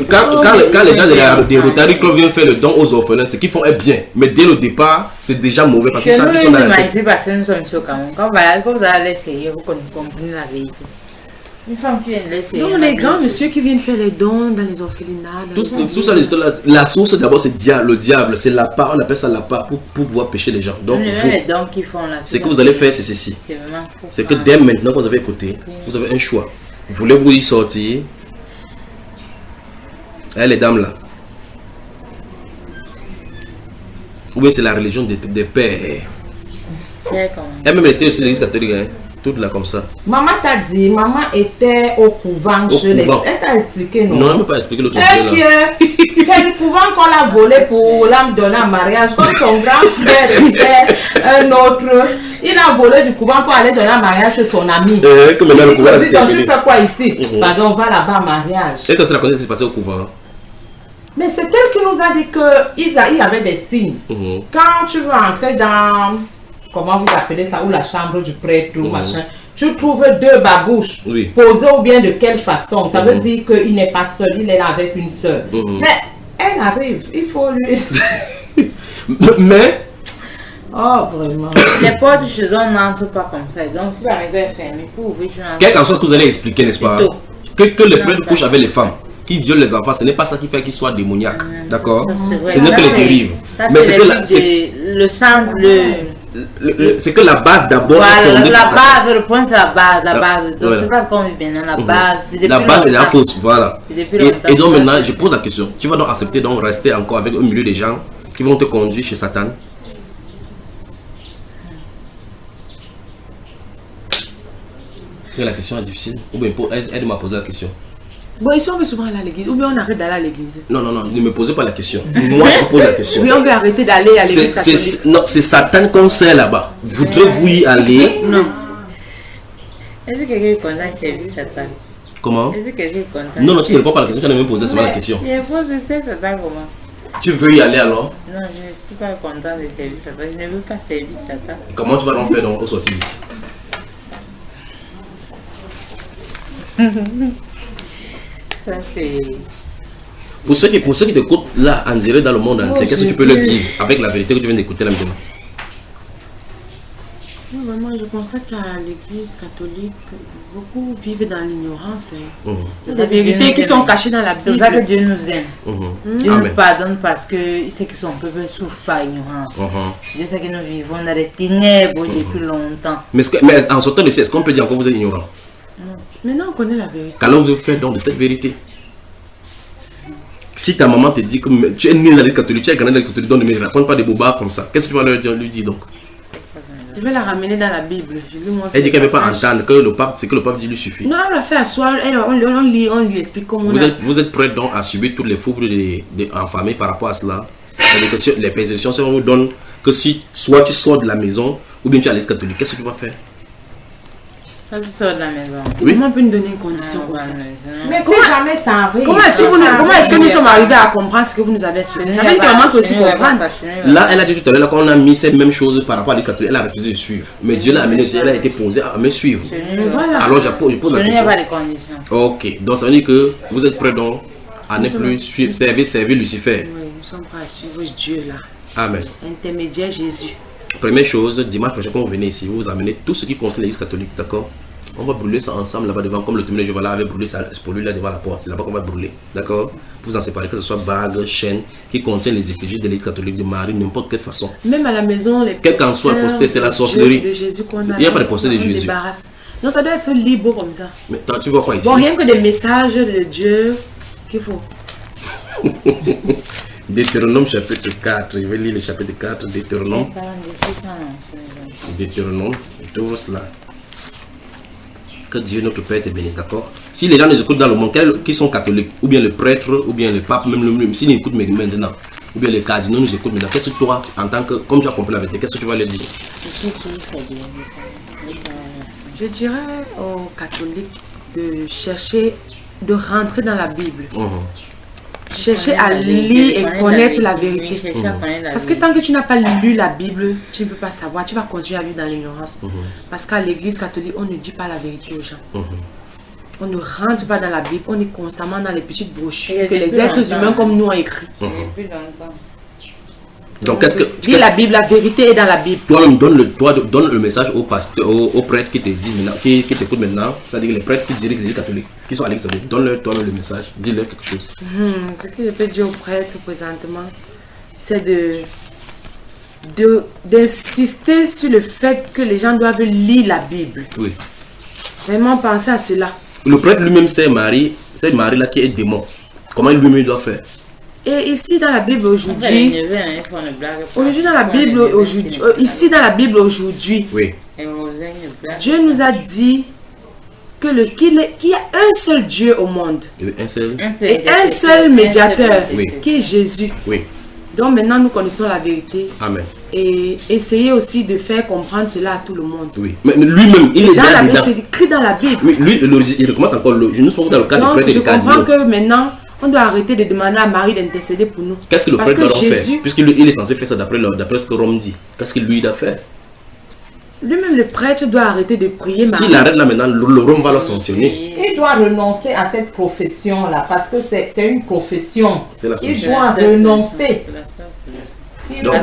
Quand les gens des Rotary Club viennent faire le don aux orphelins, ce qu'ils font est bien. Mais dès le départ, c'est déjà mauvais parce qu'ils Chez nous, sont dans la il m'a secte. dit parce que nous sommes sur Cameroun. Quand vous allez à l'extérieur, vous comprenez la vérité. Une femme qui vient de l'extérieur. Donc les grands monsieur qui viennent faire les dons dans les orphelinats. dans les- Tout ça, les histoires, la source d'abord c'est le diable, c'est la part, on appelle ça la part pour pouvoir pécher les gens. Donc vous, Les dons qu'ils font là. ce que vous allez faire c'est ceci. C'est vraiment fou. C'est que dès maintenant que vous avez écouté, vous avez un choix. Voulez-vous y sortir? Les dames là. Ou bien c'est la religion des pères. Elle même était aussi l'église catholique, hein. Toute là comme ça. Maman t'a dit, maman était au couvent Au chez les. couvent. Elle t'a expliqué, non? Non, elle ne m'a pas expliqué l'autre Et sujet là. que c'est le couvent qu'on l'a volé pour l'âme donner en mariage. Comme son grand frère était un autre, il a volé du couvent pour aller donner en mariage chez son ami. Comme maintenant le Il couvent dit, c'est donc tu terminé. fais quoi ici? Pardon, on va là-bas en mariage. Et quand c'est la connaissance qui s'est passée au couvent. Mais c'est elle qui nous a dit qu'il y avait des signes. Quand tu veux entrer dans, comment vous appelez ça, ou la chambre du prêtre ou machin, tu trouves deux babouches Oui. posées ou bien de quelle façon. Ça veut dire qu'il n'est pas seul, il est là avec une soeur. Mais elle arrive, il faut lui... Mais Oh, vraiment. Les portes chez eux, on n'entre pas comme ça. Donc, si la maison est fermée, pour ouvrir, tu n'entres Quelque chose que vous allez expliquer, n'est-ce pas? Plutôt. Que les prêtres couchent avec les femmes, qui violent les enfants, ce n'est pas ça qui fait qu'ils soient démoniaques. D'accord? vrai. Ce n'est Ça, que les c'est- dérives. Ça, Mais c'est c'est que les la- trucs c'est le sang, c'est que la base d'abord est voilà, fondée la par ça. base, le point c'est la base, la base. Donc voilà. c'est pas qu'on vit bien, la base, c'est depuis La base est la longtemps. fausse, voilà. C'est depuis longtemps. Et donc maintenant, je pose la question. Tu vas donc accepter donc rester encore avec au milieu des gens qui vont te conduire chez Satan? La question est difficile. Ou bien aide-moi à poser la question. Bon, ici on veut souvent aller à l'église, ou bien on arrête d'aller à l'église. Non, non, non, ne me posez pas la question. Moi, je pose la question. Oui, on veut arrêter d'aller à l'église catholique. Non, c'est Satan qu'on sert là-bas. Voudrez-vous y aller? Non. Est-ce que quelqu'un est content de servir Satan? Comment? Est-ce que quelqu'un est content? Non, non, tu ne réponds pas à la question, tu n'as même posé seulement la question. Je pose de Satan comment? Tu veux y aller alors? Non, je ne suis pas content de servir Satan. Je ne veux pas servir Satan. Comment tu vas donc faire donc au sortir d'ici? Ça c'est... Pour ceux qui t'écoutent là en direct dans le monde entier, qu'est-ce que tu peux leur dire avec la vérité que tu viens d'écouter là maintenant? Non, vraiment, je constate à l'église catholique, beaucoup vivent dans l'ignorance. Hein. Des vérités qui sont cachées dans la C'est pour ça que Bible. Dieu nous aime. Dieu Amen. nous pardonne parce qu'il sait que son peuple souffre par ignorance. Dieu sait que nous vivons dans les ténèbres depuis longtemps. Mais en sortant de ça, est-ce qu'on peut dire encore que vous êtes ignorant? Maintenant, on connaît la vérité. Qu'allons vous faire donc de cette vérité? Si ta maman te dit que tu es né dans l'église catholique, tu es grandi dans l'église catholique, donc ne me raconte pas des bobards comme ça. Qu'est-ce que tu vas lui dire donc? Je vais la ramener dans la Bible. Je lui montre Elle dit le qu'elle ne veut pas passage. entendre que le pape, c'est que le pape dit lui suffit. Non, elle l'a fait asseoir. On lui explique comment Vous êtes prêts donc à subir toutes les foudres en famille par rapport à cela? C'est-à-dire que si les persécutions, si on vous donne que si soit tu sors de la maison ou bien tu es à l'église catholique, qu'est-ce que tu vas faire? Quand tu sors de la maison. Oui. Comment on peut nous donner une condition comme ça? Mais si jamais ça arrive. Comment est-ce que nous sommes arrivés à comprendre ce que vous nous avez expliqué? Ça veut dire que maman peut aussi comprendre. Là, elle a dit tout à l'heure qu'on a mis ces mêmes choses par rapport à l'église catholique, elle a refusé de suivre. Mais Dieu l'a amené, elle a été posée à me suivre. Voilà. Alors je pose la Il n'y a question. pas de conditions. Ok, donc ça veut dire que vous êtes prêts donc à ne plus suivre, servir Lucifer. Oui, nous sommes prêts à suivre Dieu là. Amen. Intermédiaire Jésus. Première chose, dimanche prochain quand vous venez ici, vous amenez tout ce qui concerne l'église catholique, d'accord? On va brûler ça ensemble là-bas devant, comme le témoin de Jéhovah là avait brûlé ça pour lui là devant la porte. C'est là-bas qu'on va brûler, d'accord? Vous en séparez, que ce soit bagues, chaînes, qui contiennent les effigies de l'église catholique de Marie, n'importe quelle façon. Même à la maison, les Quel qu'en soit le posters poster, c'est la de sorcellerie. Dieu, de Jésus qu'on a. Il n'y a pas de poster de on Jésus. débarrasse. Non, ça doit être libre comme ça. Mais toi, tu vois quoi ici? Bon, rien que des messages de Dieu qu'il faut. Deutéronome chapitre 4, je vais lire le chapitre 4, Deutéronome. Deutéronome, je trouve cela. Que Dieu notre Père te bénisse, d'accord? Si les gens nous écoutent dans le monde, qui sont catholiques, ou bien le prêtre, ou bien le pape, même s'ils écoutent maintenant, ou bien les cardinaux nous écoutent maintenant, qu'est-ce que toi, en tant que, comme tu as compris la vérité, qu'est-ce que tu vas leur dire? Je dirais aux catholiques de chercher, de rentrer dans la Bible. Chercher à lire et connaître la vérité. Parce que tant que tu n'as pas lu la Bible, tu ne peux pas savoir, tu vas continuer à vivre dans l'ignorance. Parce qu'à l'église catholique, on ne dit pas la vérité aux gens. On ne rentre pas dans la Bible, on est constamment dans les petites brochures que les êtres humains comme nous ont écrit. Depuis longtemps. Donc, qu'est-ce que. Lis la Bible, la vérité est dans la Bible. Toi-même, donne le message aux pasteurs, aux prêtres qui te disent maintenant, qui t'écoutent maintenant, c'est-à-dire les prêtres qui dirigent l'église catholique, qui sont à l'église catholique. Donne-leur toi-même le message, dis-leur quelque chose. Ce que je peux dire aux prêtres présentement, c'est d'insister sur le fait que les gens doivent lire la Bible. Oui. Vraiment penser à cela. Le prêtre lui-même, c'est Marie là qui est démon. Comment lui-même doit faire? Et ici dans la Bible aujourd'hui, Aujourd'hui dans la Bible aujourd'hui, ici dans la Bible aujourd'hui, Oui. Dieu nous a dit qu'il y a un seul Dieu au monde Un seul. et un seul médiateur Oui. qui est Jésus. Oui. Donc maintenant nous connaissons la vérité Amen. et essayer aussi de faire comprendre cela à tout le monde. Oui. Mais lui-même, il est Dans la déjà Bible, dedans. c'est écrit dans la Bible. Oui, lui, il recommence encore. Je nous sommes dans le cas du Donc prêtre et je du comprends cardinal. que maintenant on doit arrêter de demander à Marie d'intercéder pour nous. Qu'est-ce que le Parce prêtre doit que faire? Jésus, Puisqu'il est censé faire ça d'après ce que Rome dit. Qu'est-ce qu'il lui doit faire? lui-même le prêtre doit arrêter de prier Marie. S'il arrête là maintenant, le Rome va le sanctionner. Il doit renoncer à cette profession-là parce que c'est une profession. C'est la Il solution. doit renoncer. Donc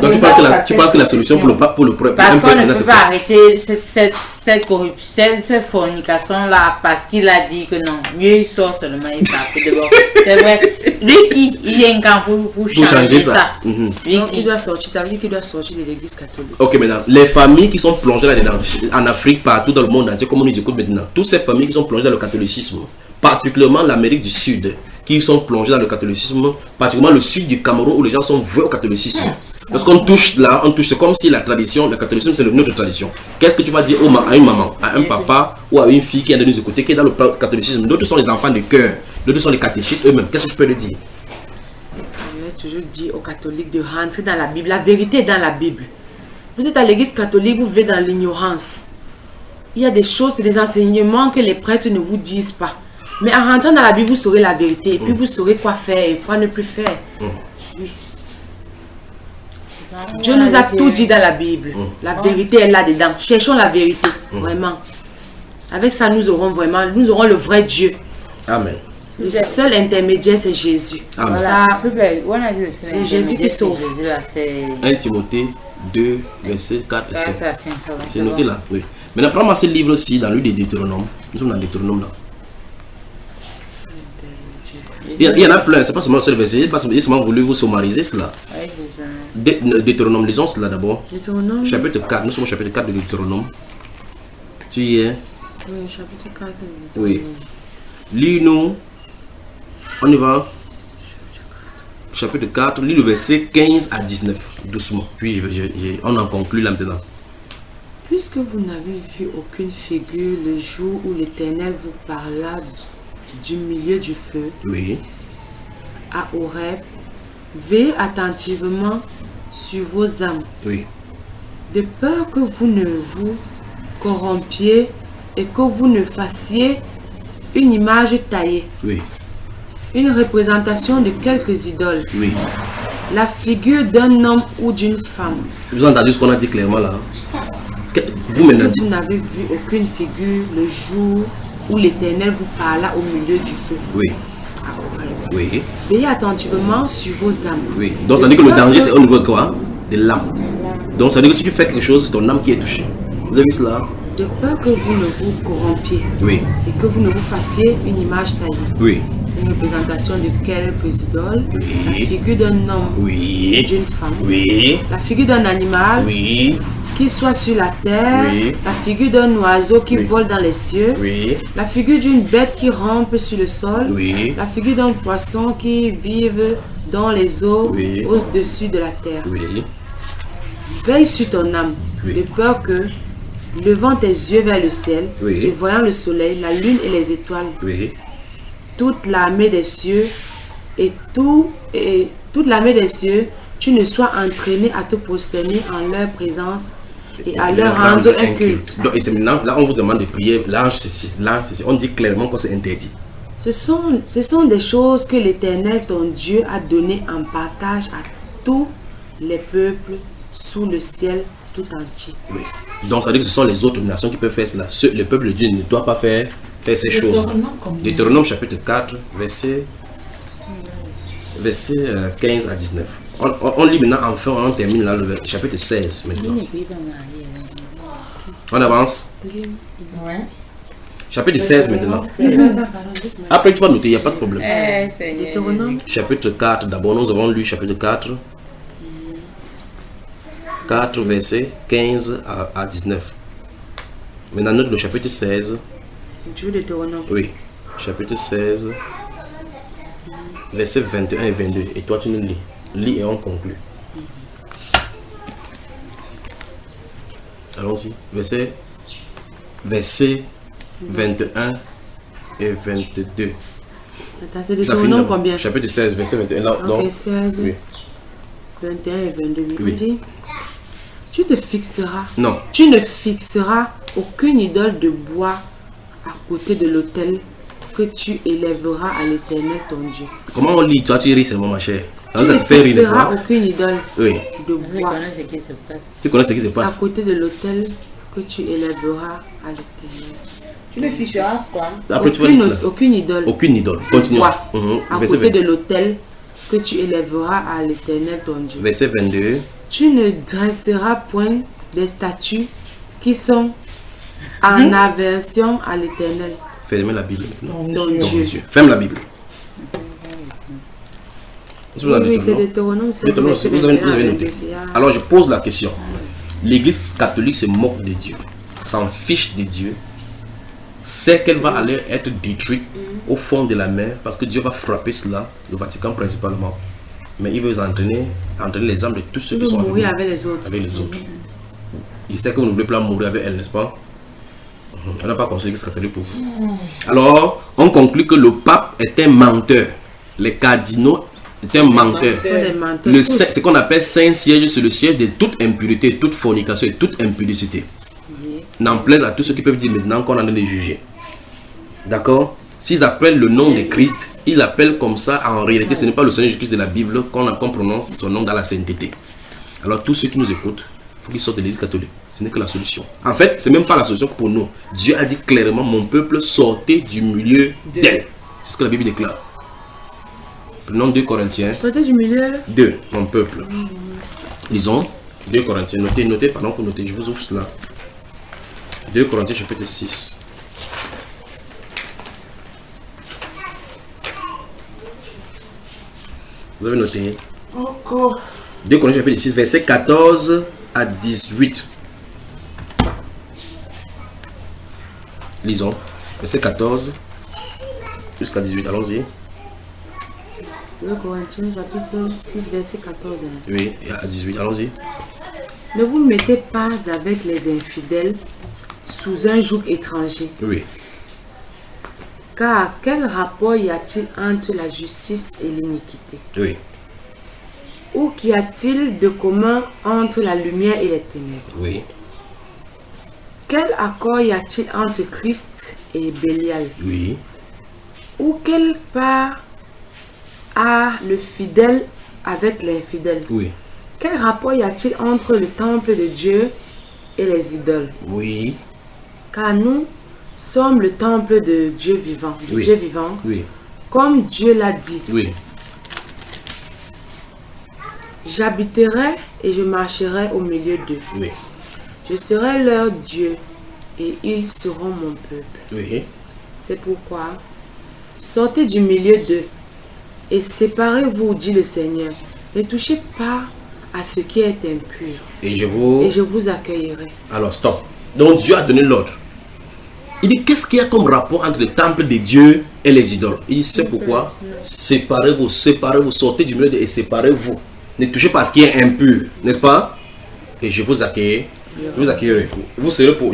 tu penses que la solution pour le problème... Parce qu'on ne peut pas arrêter cette corruption, cette fornication-là, parce qu'il a dit que non, mieux il sort seulement il part que d'abord. C'est vrai. Lui il vient quand pour changer ça. Donc il doit sortir, t'as dit qu'il doit sortir de l'église catholique. Ok, maintenant, les familles qui sont plongées là-dedans, en Afrique, partout dans le monde entier, comme on nous écoute maintenant, toutes ces familles qui sont plongées dans le catholicisme, particulièrement l'Amérique du Sud, qui sont plongés dans le catholicisme, particulièrement le sud du Cameroun où les gens sont voués au catholicisme. Lorsqu'on touche là, c'est comme si la tradition, le catholicisme c'est notre tradition. Qu'est-ce que tu vas dire à une maman, à un papa ou à une fille qui est de nous écouter, qui est dans le catholicisme? D'autres sont les enfants de cœur, d'autres sont les catéchistes eux-mêmes. Qu'est-ce que tu peux leur dire? Je vais toujours dire aux catholiques de rentrer dans la Bible. La vérité est dans la Bible. Vous êtes à l'église catholique, vous vivez dans l'ignorance. Il y a des choses, des enseignements que les prêtres ne vous disent pas. Mais en rentrant dans la Bible, vous saurez la vérité. Et puis vous saurez quoi faire et quoi ne plus faire. Oui. Dieu nous a tout dit dans la Bible. La vérité est là-dedans. Cherchons la vérité. Vraiment. Avec ça, nous aurons le vrai Dieu. Amen. Le seul intermédiaire, c'est Jésus. Amen. Voilà. C'est Jésus qui sauve. 1 Timothée 2, verset 4 et 5. C'est noté là. Oui. Maintenant, prends-moi ce livre-ci dans le livre de Deutéronome. Nous sommes dans Deutéronome là. Il y en a plein, c'est pas seulement le seul verset, il a seulement voulu vous summariser cela. Deutéronome, lisons cela d'abord. Chapitre 4, nous sommes au chapitre 4 de Deutéronome. Tu y es? Oui, chapitre 4. Oui. Lis-nous. On y va. Chapitre 4, lis le verset 15 à 19, doucement. Puis on en conclut là maintenant. Puisque vous n'avez vu aucune figure le jour où l'Éternel vous parla du milieu du feu, Oui. à Horeb, veillez attentivement sur vos âmes, Oui. de peur que vous ne vous corrompiez et que vous ne fassiez une image taillée, Oui. une représentation de quelques idoles, Oui. la figure d'un homme ou d'une femme. Vous avez entendu ce qu'on a dit clairement là? Vous Puisque maintenant vous dites. n'avez vu aucune figure le jour où l'Éternel vous parla au milieu du feu, Oui. à Horeb. Oui. Veillez attentivement sur vos âmes. Oui. Donc ça veut dire que le danger c'est au niveau de quoi? De l'âme. Donc ça veut dire que si tu fais quelque chose, c'est ton âme qui est touchée. Vous avez vu cela? De peur que vous ne vous corrompiez Oui. et que vous ne vous fassiez une image taillée, Oui. une représentation de quelques idoles, Oui. la figure d'un homme ou Oui. d'une femme, Oui. la figure d'un animal Oui. qui soit sur la terre, Oui. la figure d'un oiseau qui Oui. vole dans les cieux, Oui. la figure d'une bête qui rampe sur le sol, Oui. la figure d'un poisson qui vive dans les eaux Oui. au-dessus de la terre. Oui. Veille sur ton âme, Oui. de peur que, levant tes yeux vers le ciel, Oui. et voyant le soleil, la lune et les étoiles, Oui. toute l'armée des cieux, toute l'armée des cieux, tu ne sois entraîné à te prosterner en leur présence et à leur rendre un culte. Donc, et c'est maintenant, là, on vous demande de prier l'ange ceci, l'ange ceci. On dit clairement que c'est interdit. Ce sont des choses que l'Éternel, ton Dieu, a données en partage à tous les peuples sous le ciel tout entier. Oui. Donc, ça veut dire que ce sont les autres nations qui peuvent faire cela. Le peuple de Dieu ne doit pas faire ces choses. Deutéronome chapitre 4, verset 15 à 19. On lit maintenant, enfin, on termine là le chapitre 16 maintenant. On avance. Ouais. Chapitre 16 maintenant. Après, tu vas noter, il n'y a pas de problème. Deutéronome Chapitre 4, d'abord, nous avons lu chapitre 4. 4, verset 15 à 19. Maintenant, note le chapitre 16. du Deutéronome. Oui, chapitre 16, verset 21 et 22. Et toi, tu nous lis. Lis et on conclut. Allons-y. Verset 21 et 22. Attends, c'est Deutéronome combien? Chapitre 16, verset 21. Là, Ok, donc, 16, oui. 21 et 22. Oui. Il dit, tu te fixeras. Non. Tu ne fixeras aucune idole de bois à côté de l'autel que tu élèveras à l'Éternel ton Dieu. Comment on lit? Toi, tu ris seulement, ma chère. Tu Ça ne te fait rire, n'est-ce fixeras pas? aucune idole Oui. de bois Tu connais ce qui se à passe? côté de l'autel que tu élèveras à l'Éternel. Tu le fixeras quoi? Après, tu vas lire cela. Aucune idole Aucune idole. Continuons. bois Mhm. à Verset côté 22. de l'autel que tu élèveras à l'Éternel ton Dieu. Verset 22. Tu ne dresseras point des statues qui sont en aversion à l'Éternel. Fermez la Bible maintenant. Ton Dieu. Ferme la Bible. Oui, c'est Deutéronome. Vous avez noté. Alors je pose la question. L'église catholique se moque de Dieu, s'en fiche de Dieu, sait qu'elle va aller être détruite au fond de la mer parce que Dieu va frapper cela, le Vatican principalement. Mais il veut entraîner les âmes de tous ceux qui sont mourir avec les autres. Il sait que vous ne voulez pas mourir avec elle, n'est-ce pas? On n'a pas construit l'église catholique pour vous. Alors, on conclut que le pape est un menteur. Les cardinaux est un menteur. Ce qu'on appelle Saint-Siège, c'est le siège de toute impureté, toute fornication et toute impudicité. N'en plaise à tous ceux qui peuvent dire maintenant qu'on en est les juger. D'accord? S'ils appellent le nom de Christ, ils l'appellent comme ça. En réalité, ce n'est pas le Seigneur Jésus-Christ de la Bible qu'on prononce son nom dans la sainteté. Alors, tous ceux qui nous écoutent, il faut qu'ils sortent de l'église catholique. Ce n'est que la solution. En fait, ce n'est même pas la solution pour nous. Dieu a dit clairement, mon peuple, sortez du milieu d'elle. C'est ce que la Bible déclare. Prenons 2 Corinthiens. Sortez du milieu. 2, mon peuple. Lisons 2 Corinthiens. Notez, pardon pour noter, je vous ouvre cela. 2 Corinthiens chapitre 6. Vous avez noté? 2 Corinthiens chapitre 6, verset 14 à 18. Lisons. Verset 14 jusqu'à 18. Allons-y. 2 Corinthiens chapitre 6, verset 14. Oui, à 18. Allons-y. Ne vous mettez pas avec les infidèles sous un joug étranger. Oui. Car quel rapport y a-t-il entre la justice et l'iniquité? Oui. Ou qu'y a-t-il de commun entre la lumière et les ténèbres? Oui. Quel accord y a-t-il entre Christ et Bélial? Oui. Ou quelle part a le fidèle avec l'infidèle? Oui. Quel rapport y a-t-il entre le temple de Dieu et les idoles? Oui. Car nous sommes le temple de Dieu vivant. Oui. Dieu vivant. Oui. Comme Dieu l'a dit. Oui. J'habiterai et je marcherai au milieu d'eux. Oui. Je serai leur Dieu et ils seront mon peuple. Oui. C'est pourquoi sortez du milieu d'eux et séparez-vous, dit le Seigneur. Ne touchez pas à ce qui est impur. Et je vous accueillerai. Alors stop. Donc Dieu a donné l'ordre. Il dit qu'est-ce qu'il y a comme rapport entre le temple de Dieu et les idoles? Il dit c'est pourquoi séparez-vous, sortez du milieu et séparez-vous. Ne touchez pas à ce qui est impur, n'est-ce pas? Et je vous accueillerai. Je vous accueillerai. Je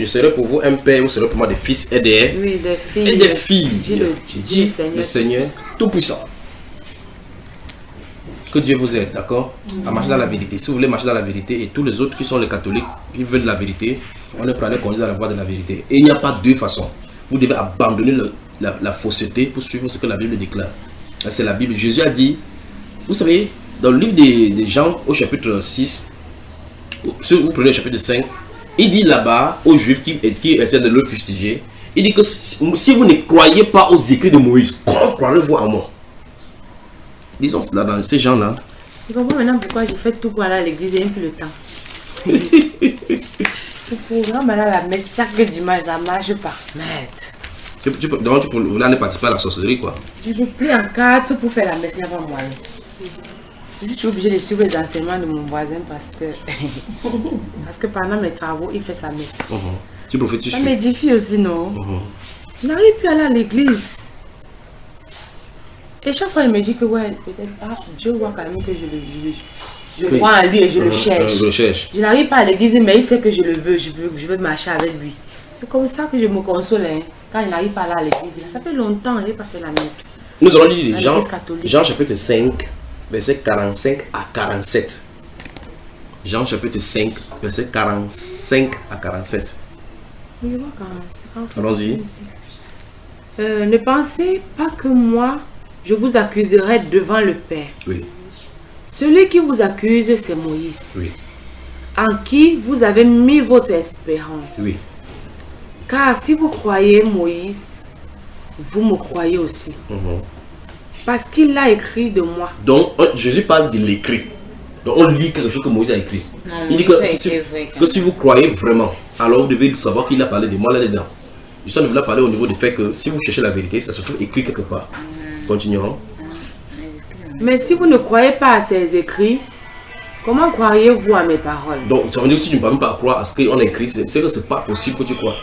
serai pour vous un père, vous serez pour moi des fils et des, oui, des filles. Et des filles. Dit le Seigneur Tout-Puissant. Que Dieu vous aide, d'accord? À marcher dans la vérité. Si vous voulez marcher dans la vérité, et tous les autres qui sont les catholiques, qui veulent la vérité, on est prêt à les conduire à la voie de la vérité. Et il n'y a pas deux façons. Vous devez abandonner la fausseté pour suivre ce que la Bible déclare. C'est la Bible. Jésus a dit, vous savez, dans le livre des Jean, au chapitre 6, si vous prenez le chapitre 5, il dit là-bas aux Juifs qui étaient de le fustiger, il dit que si vous ne croyez pas aux écrits de Moïse, comment croirez-vous à moi? Disons cela dans ces gens-là. Je comprends maintenant pourquoi je fais tout pour aller à l'église et j'ai plus le temps. Pour vraiment aller à la messe chaque dimanche, ça ne marche pas. Merde. Donc tu peux aller participer à la sorcellerie, quoi. Je me plie en 4 pour faire la messe, il n'y a pas moyen. Je suis obligée de suivre les enseignements de mon voisin pasteur. Parce que pendant mes travaux, il fait sa messe. Tu profites, ça m'édifie aussi, non? Je n'arrive plus à aller à l'église. Et chaque fois, il me dit que ouais, peut-être, Dieu voit quand même que je crois en lui et je le cherche. Je n'arrive pas à l'église, mais il sait que je le veux, je veux marcher avec lui. C'est comme ça que je me console, hein, quand il n'arrive pas à aller à l'église. Ça fait longtemps que je n'ai pas fait la messe. Nous allons lire Jean chapitre 5, verset 45 à 47. Jean chapitre 5, verset 45 à 47. Oui, je vois quand même. Allons-y. Ne pensez pas que moi, je vous accuserai devant le Père. Oui. Celui qui vous accuse, c'est Moïse. Oui. En qui vous avez mis votre espérance. Oui. Car si vous croyez Moïse, vous me croyez aussi. Parce qu'il a écrit de moi. Donc, Jésus parle de l'écrit. Donc on lit quelque chose que Moïse a écrit. Non, Il dit ça a que, été vrai, quand que si vous croyez vraiment, alors vous devez savoir qu'il a parlé de moi là-dedans. Justement, il a parlé au niveau du fait que si vous cherchez la vérité, ça se trouve écrit quelque part. Continuons. Mais si vous ne croyez pas à ces écrits, comment croiriez-vous à mes paroles? Donc ça veut dire que si tu ne peux même pas croire à ce qu'on a écrit, c'est que c'est pas possible que tu crois.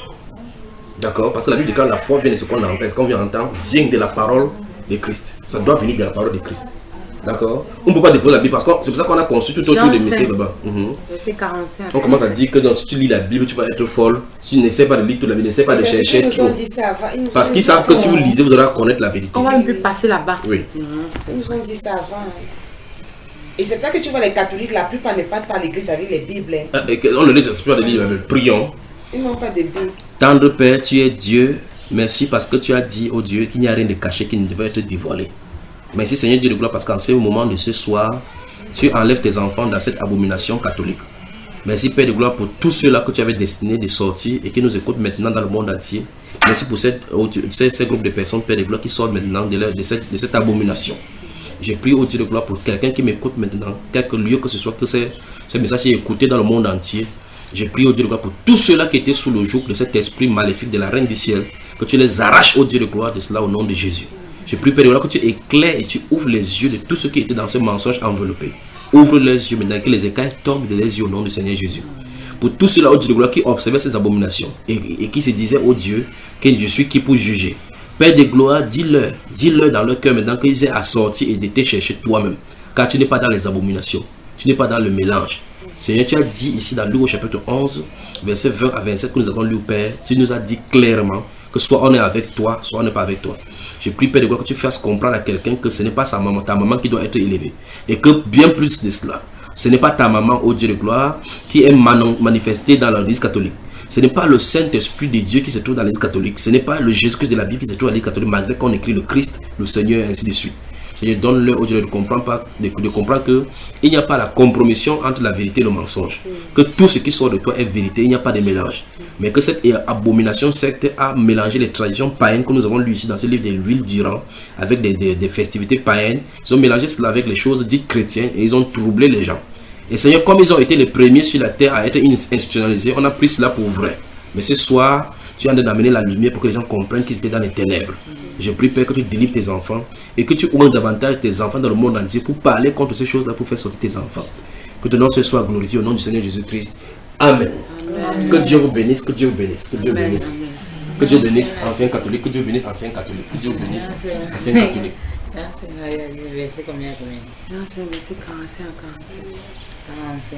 D'accord? Parce que la Bible déclare la foi vient de ce qu'on entend. Ce qu'on vient d'entendre vient de la parole de Christ. Ça doit venir de la parole de Christ. D'accord? On ne peut pas défendre la Bible parce que c'est pour ça qu'on a construit tout autour des mystères là-bas. Verset 45. On commence à dire que si tu lis la Bible, tu vas être folle. Si tu n'essaies pas de lire toute la Bible, n'essaie pas de chercher. Ils nous ont dit ça avant. Ils nous Parce ont qu'ils dit savent ça que si vous avant. lisez, vous allez connaître la vérité. On va un peu passer là-bas. Oui. Ils nous ont dit ça avant. Et c'est pour ça que tu vois les catholiques, la plupart ne partent pas à l'église avec les Bibles. On le lit, c'est pas de lire, mais prions. Ils n'ont pas de Bible. Tendre Père, tu es Dieu. Merci parce que tu as dit au Dieu qu'il n'y a rien de caché qui ne devait être dévoilé. Merci Seigneur Dieu de gloire parce qu'en ce moment de ce soir, tu enlèves tes enfants dans cette abomination catholique. Merci Père de gloire pour tous ceux-là que tu avais destiné de sortir et qui nous écoutent maintenant dans le monde entier. Merci pour ces groupes de personnes, Père de gloire, qui sortent maintenant de cette abomination. J'ai prié au Dieu de gloire pour quelqu'un qui m'écoute maintenant, quelque lieu que ce soit, que ce message est écouté dans le monde entier. J'ai prié au Dieu de gloire pour tous ceux-là qui étaient sous le joug de cet esprit maléfique de la Reine du Ciel, que tu les arraches au Dieu de gloire de cela au nom de Jésus. J'ai prié Père de gloire que tu éclaires et tu ouvres les yeux de tous ceux qui étaient dans ce mensonge enveloppé. Ouvre les yeux maintenant, que les écailles tombent de les yeux au nom du Seigneur Jésus. Pour tous ceux-là au Dieu de gloire qui observaient ces abominations et qui se disaient au Dieu que je suis qui pour juger. Père de gloire, dis-leur dans leur cœur maintenant qu'ils aient à sortir et de te chercher toi-même. Car tu n'es pas dans les abominations, tu n'es pas dans le mélange. Seigneur, tu as dit ici dans Luc au chapitre 11, verset 20 à 27 que nous avons lu, Père, tu nous as dit clairement que soit on est avec toi, soit on n'est pas avec toi. Je prie, Père de gloire, que tu fasses comprendre à quelqu'un que ce n'est pas sa maman, ta maman qui doit être élevée. Et que bien plus de cela, ce n'est pas ta maman, ô Dieu de gloire, qui est manifestée dans l'église catholique. Ce n'est pas le Saint-Esprit de Dieu qui se trouve dans l'église catholique. Ce n'est pas le Jésus-Christ de la Bible qui se trouve dans l'église catholique, malgré qu'on écrit le Christ, le Seigneur, et ainsi de suite. Seigneur, donne-leur au Dieu de comprendre qu'il n'y a pas la compromission entre la vérité et le mensonge. Que tout ce qui sort de toi est vérité, il n'y a pas de mélange. Mais que cette abomination secte a mélangé les traditions païennes que nous avons lues ici dans ce livre de l'huile durant, avec des festivités païennes. Ils ont mélangé cela avec les choses dites chrétiennes et ils ont troublé les gens. Et Seigneur, comme ils ont été les premiers sur la terre à être institutionnalisés, on a pris cela pour vrai. Mais ce soir, tu es en train d'amener la lumière pour que les gens comprennent qu'ils étaient dans les ténèbres. Je prie, Père, que tu délivres tes enfants et que tu ouvres davantage tes enfants dans le monde entier pour parler contre ces choses-là, pour faire sortir tes enfants. Que ton nom ce soit glorifié au nom du Seigneur Jésus-Christ. Amen. Amen. Que Dieu vous bénisse, que Dieu vous bénisse, que Dieu Amen. bénisse. Amen. Que Dieu bénisse ancien catholique, que Dieu bénisse ancien catholique, que Dieu bénisse ancien catholique. Verset combien? Non, c'est verset 45 à 47. 45.